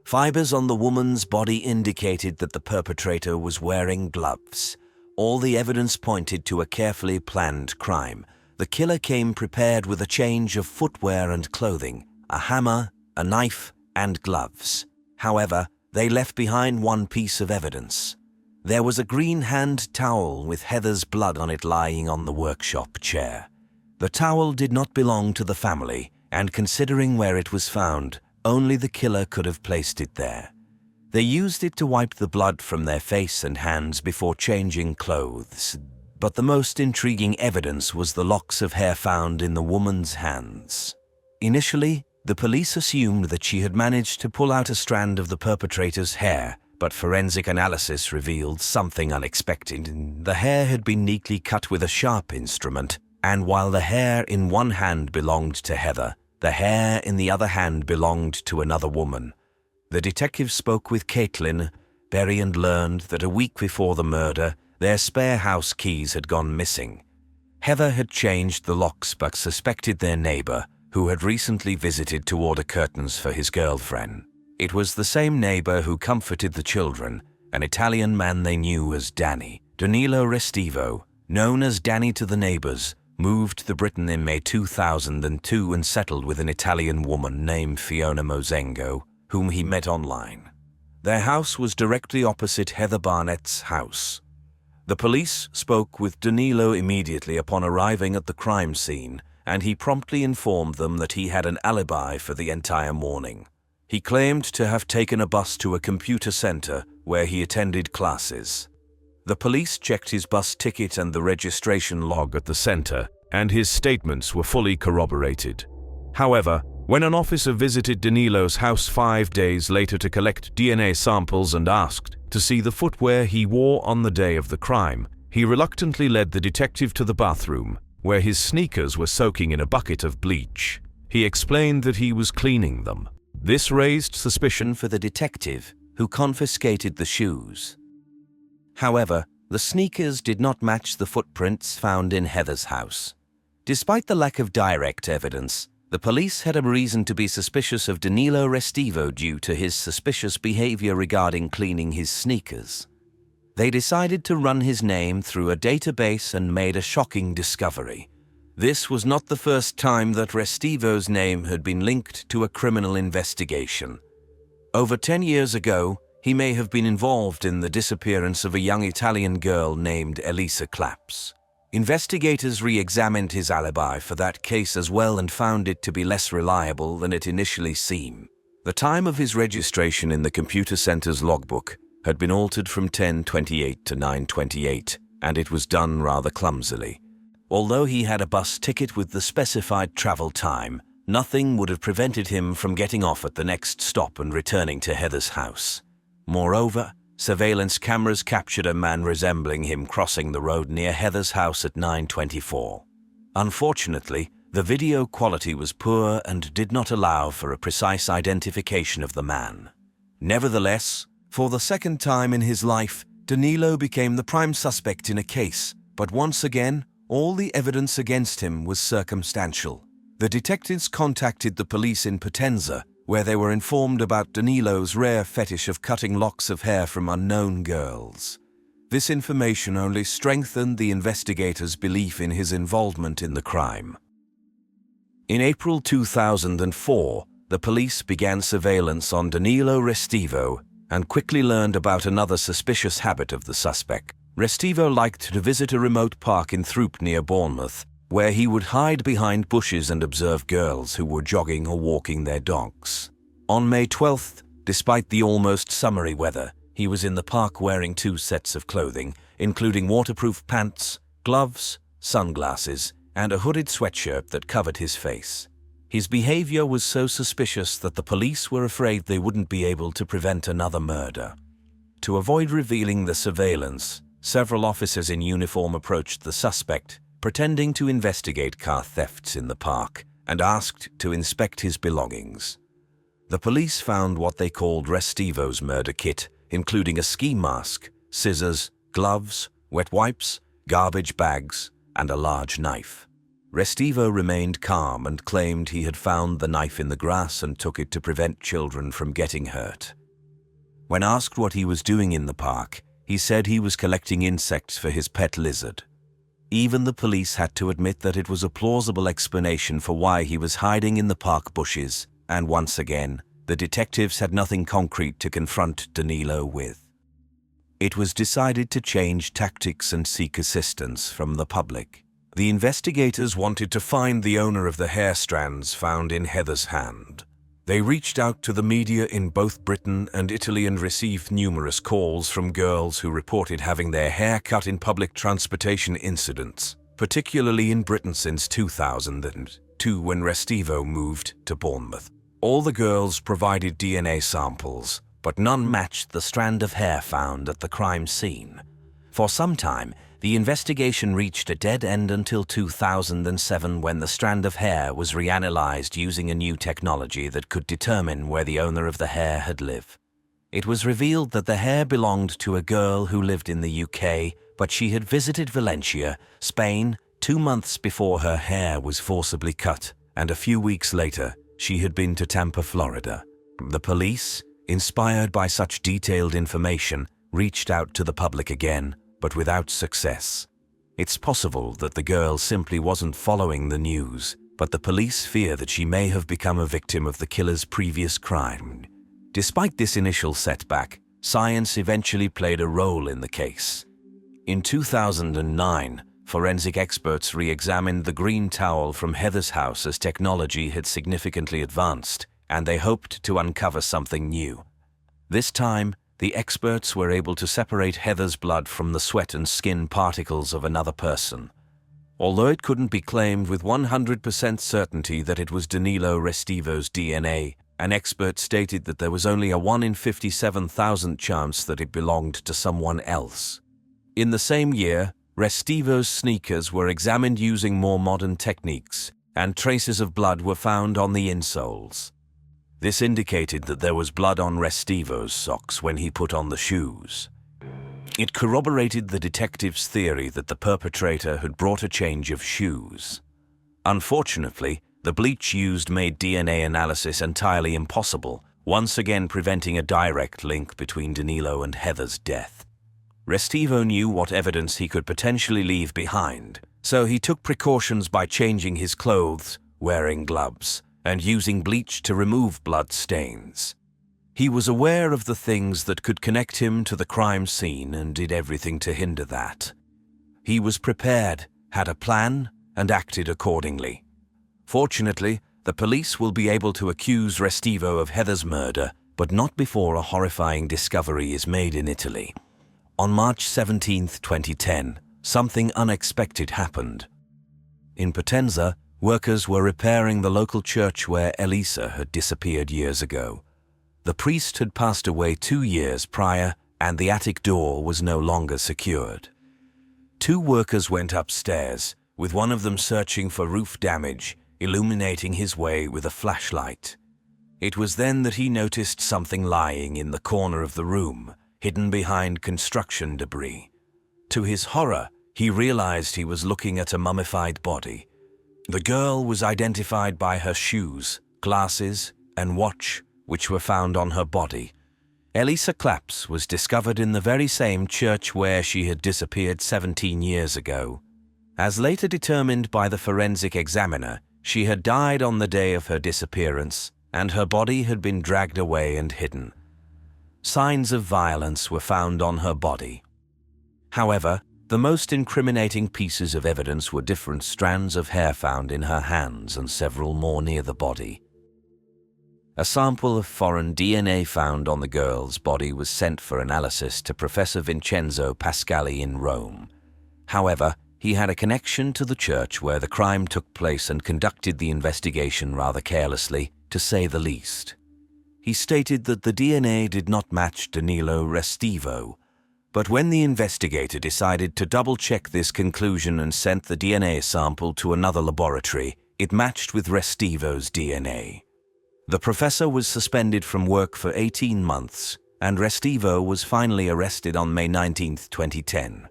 Fibers on the woman's body indicated that the perpetrator was wearing gloves. All the evidence pointed to a carefully planned crime. The killer came prepared with a change of footwear and clothing, a hammer, a knife, and gloves. However, they left behind one piece of evidence. There was a green hand towel with Heather's blood on it lying on the workshop chair. The towel did not belong to the family, and considering where it was found, only the killer could have placed it there. They used it to wipe the blood from their face and hands before changing clothes. But the most intriguing evidence was the locks of hair found in the woman's hands. Initially, the police assumed that she had managed to pull out a strand of the perpetrator's hair, but forensic analysis revealed something unexpected. The hair had been neatly cut with a sharp instrument, And while the hair in one hand belonged to Heather, the hair in the other hand belonged to another woman. The detective spoke with Caitlin Berry and learned that a week before the murder, their spare house keys had gone missing. Heather had changed the locks but suspected their neighbor, who had recently visited to order curtains for his girlfriend. It was the same neighbor who comforted the children, an Italian man they knew as Danny. Danilo Restivo, known as Danny to the neighbors, moved to Britain in May 2002 and settled with an Italian woman named Fiona Mozengo, whom he met online. Their house was directly opposite Heather Barnett's house. The police spoke with Danilo immediately upon arriving at the crime scene, and he promptly informed them that he had an alibi for the entire morning. He claimed to have taken a bus to a computer center where he attended classes. The police checked his bus ticket and the registration log at the center, and his statements were fully corroborated. However, when an officer visited Danilo's house 5 days later to collect DNA samples and asked to see the footwear he wore on the day of the crime, he reluctantly led the detective to the bathroom, where his sneakers were soaking in a bucket of bleach. He explained that he was cleaning them. This raised suspicion for the detective, who confiscated the shoes. However, the sneakers did not match the footprints found in Heather's house. Despite the lack of direct evidence, the police had a reason to be suspicious of Danilo Restivo due to his suspicious behavior regarding cleaning his sneakers. They decided to run his name through a database and made a shocking discovery. This was not the first time that Restivo's name had been linked to a criminal investigation. Over 10 years ago, he may have been involved in the disappearance of a young Italian girl named Elisa Claps. Investigators re-examined his alibi for that case as well and found it to be less reliable than it initially seemed. The time of his registration in the computer center's logbook had been altered from 10:28 to 9:28, and it was done rather clumsily. Although he had a bus ticket with the specified travel time, nothing would have prevented him from getting off at the next stop and returning to Heather's house. Moreover, surveillance cameras captured a man resembling him crossing the road near Heather's house at 9:24. Unfortunately, the video quality was poor and did not allow for a precise identification of the man. Nevertheless, for the second time in his life, Danilo became the prime suspect in a case, but once again, all the evidence against him was circumstantial. The detectives contacted the police in Potenza, where they were informed about Danilo's rare fetish of cutting locks of hair from unknown girls. This information only strengthened the investigators' belief in his involvement in the crime. In April 2004, the police began surveillance on Danilo Restivo and quickly learned about another suspicious habit of the suspect. Restivo liked to visit a remote park in Throop near Bournemouth, where he would hide behind bushes and observe girls who were jogging or walking their dogs. On May 12th, despite the almost summery weather, he was in the park wearing 2 sets of clothing, including waterproof pants, gloves, sunglasses, and a hooded sweatshirt that covered his face. His behavior was so suspicious that the police were afraid they wouldn't be able to prevent another murder. To avoid revealing the surveillance, several officers in uniform approached the suspect, pretending to investigate car thefts in the park, and asked to inspect his belongings. The police found what they called Restivo's murder kit, including a ski mask, scissors, gloves, wet wipes, garbage bags, and a large knife. Restivo remained calm and claimed he had found the knife in the grass and took it to prevent children from getting hurt. When asked what he was doing in the park, he said he was collecting insects for his pet lizard. Even the police had to admit that it was a plausible explanation for why he was hiding in the park bushes, and once again, the detectives had nothing concrete to confront Danilo with. It was decided to change tactics and seek assistance from the public. The investigators wanted to find the owner of the hair strands found in Heather's hand. They reached out to the media in both Britain and Italy and received numerous calls from girls who reported having their hair cut in public transportation incidents, particularly in Britain since 2002 when Restivo moved to Bournemouth. All the girls provided DNA samples, but none matched the strand of hair found at the crime scene. For some time, the investigation reached a dead end until 2007 when the strand of hair was reanalyzed using a new technology that could determine where the owner of the hair had lived. It was revealed that the hair belonged to a girl who lived in the UK, but she had visited Valencia, Spain, 2 months before her hair was forcibly cut, and a few weeks later, she had been to Tampa, Florida. The police, inspired by such detailed information, reached out to the public again, but without success. It's possible that the girl simply wasn't following the news, but the police fear that she may have become a victim of the killer's previous crime. Despite this initial setback, science eventually played a role in the case. In 2009, forensic experts re-examined the green towel from Heather's house as technology had significantly advanced, and they hoped to uncover something new. This time, the experts were able to separate Heather's blood from the sweat and skin particles of another person. Although it couldn't be claimed with 100% certainty that it was Danilo Restivo's DNA, an expert stated that there was only a 1 in 57,000 chance that it belonged to someone else. In the same year, Restivo's sneakers were examined using more modern techniques, and traces of blood were found on the insoles. This indicated that there was blood on Restivo's socks when he put on the shoes. It corroborated the detective's theory that the perpetrator had brought a change of shoes. Unfortunately, the bleach used made DNA analysis entirely impossible, once again preventing a direct link between Danilo and Heather's death. Restivo knew what evidence he could potentially leave behind, so he took precautions by changing his clothes, wearing gloves, and using bleach to remove blood stains. He was aware of the things that could connect him to the crime scene and did everything to hinder that. He was prepared, had a plan, and acted accordingly. Fortunately, the police will be able to accuse Restivo of Heather's murder, but not before a horrifying discovery is made in Italy. On March 17, 2010, something unexpected happened. In Potenza, workers were repairing the local church where Elisa had disappeared years ago. The priest had passed away 2 years prior, and the attic door was no longer secured. 2 workers went upstairs, with one of them searching for roof damage, illuminating his way with a flashlight. It was then that he noticed something lying in the corner of the room, hidden behind construction debris. To his horror, he realized he was looking at a mummified body. The girl was identified by her shoes, glasses, and watch, which were found on her body. Elisa Claps was discovered in the very same church where she had disappeared 17 years ago. As later determined by the forensic examiner, she had died on the day of her disappearance, and her body had been dragged away and hidden. Signs of violence were found on her body. However, the most incriminating pieces of evidence were different strands of hair found in her hands and several more near the body. A sample of foreign DNA found on the girl's body was sent for analysis to Professor Vincenzo Pascali in Rome. However, he had a connection to the church where the crime took place and conducted the investigation rather carelessly, to say the least. He stated that the DNA did not match Danilo Restivo, but when the investigator decided to double-check this conclusion and sent the DNA sample to another laboratory, it matched with Restivo's DNA. The professor was suspended from work for 18 months, and Restivo was finally arrested on May 19, 2010.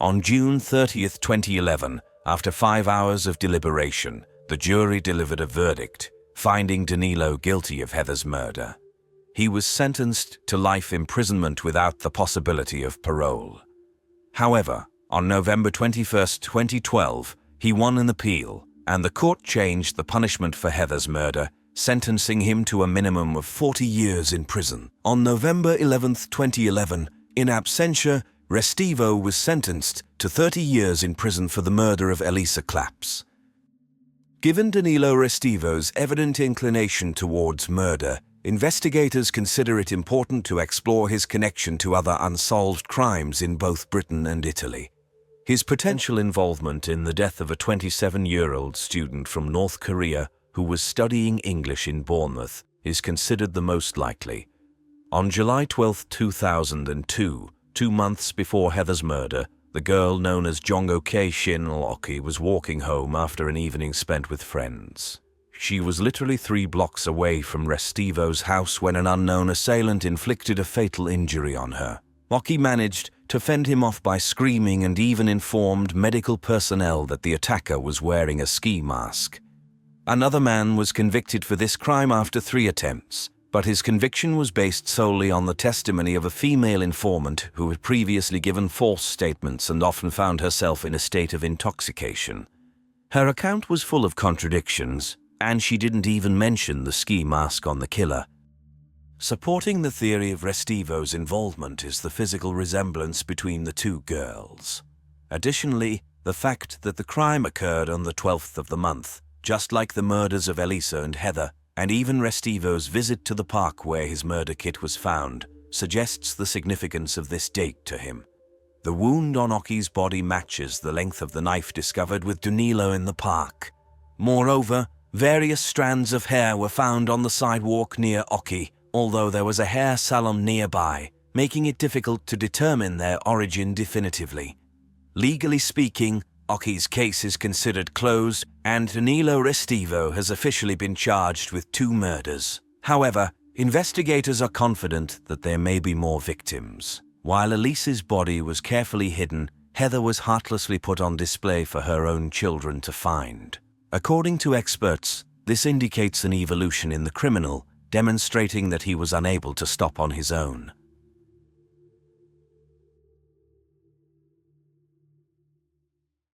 On June 30, 2011, after 5 hours of deliberation, the jury delivered a verdict, finding Danilo guilty of Heather's murder. He was sentenced to life imprisonment without the possibility of parole. However, on November 21, 2012, he won an appeal, and the court changed the punishment for Heather's murder, sentencing him to a minimum of 40 years in prison. On November 11, 2011, in absentia, Restivo was sentenced to 30 years in prison for the murder of Elisa Claps. Given Danilo Restivo's evident inclination towards murder, investigators consider it important to explore his connection to other unsolved crimes in both Britain and Italy. His potential involvement in the death of a 27-year-old student from North Korea who was studying English in Bournemouth is considered the most likely. On July 12, 2002, 2 months before Heather's murder, The girl known as Jongoke Shin-Oki was walking home after an evening spent with friends. She was literally 3 blocks away from Restivo's house when an unknown assailant inflicted a fatal injury on her. Oki managed to fend him off by screaming and even informed medical personnel that the attacker was wearing a ski mask. Another man was convicted for this crime after 3 attempts, but his conviction was based solely on the testimony of a female informant who had previously given false statements and often found herself in a state of intoxication. Her account was full of contradictions, and she didn't even mention the ski mask on the killer. Supporting the theory of Restivo's involvement is the physical resemblance between the 2 girls. Additionally, the fact that the crime occurred on the 12th of the month, just like the murders of Elisa and Heather, and even Restivo's visit to the park where his murder kit was found, suggests the significance of this date to him. The wound on Oki's body matches the length of the knife discovered with Danilo in the park. Moreover, various strands of hair were found on the sidewalk near Oki, although there was a hair salon nearby, making it difficult to determine their origin definitively. Legally speaking, Oki's case is considered closed, and Danilo Restivo has officially been charged with 2 murders. However, investigators are confident that there may be more victims. While Elise's body was carefully hidden, Heather was heartlessly put on display for her own children to find. According to experts, this indicates an evolution in the criminal, demonstrating that he was unable to stop on his own.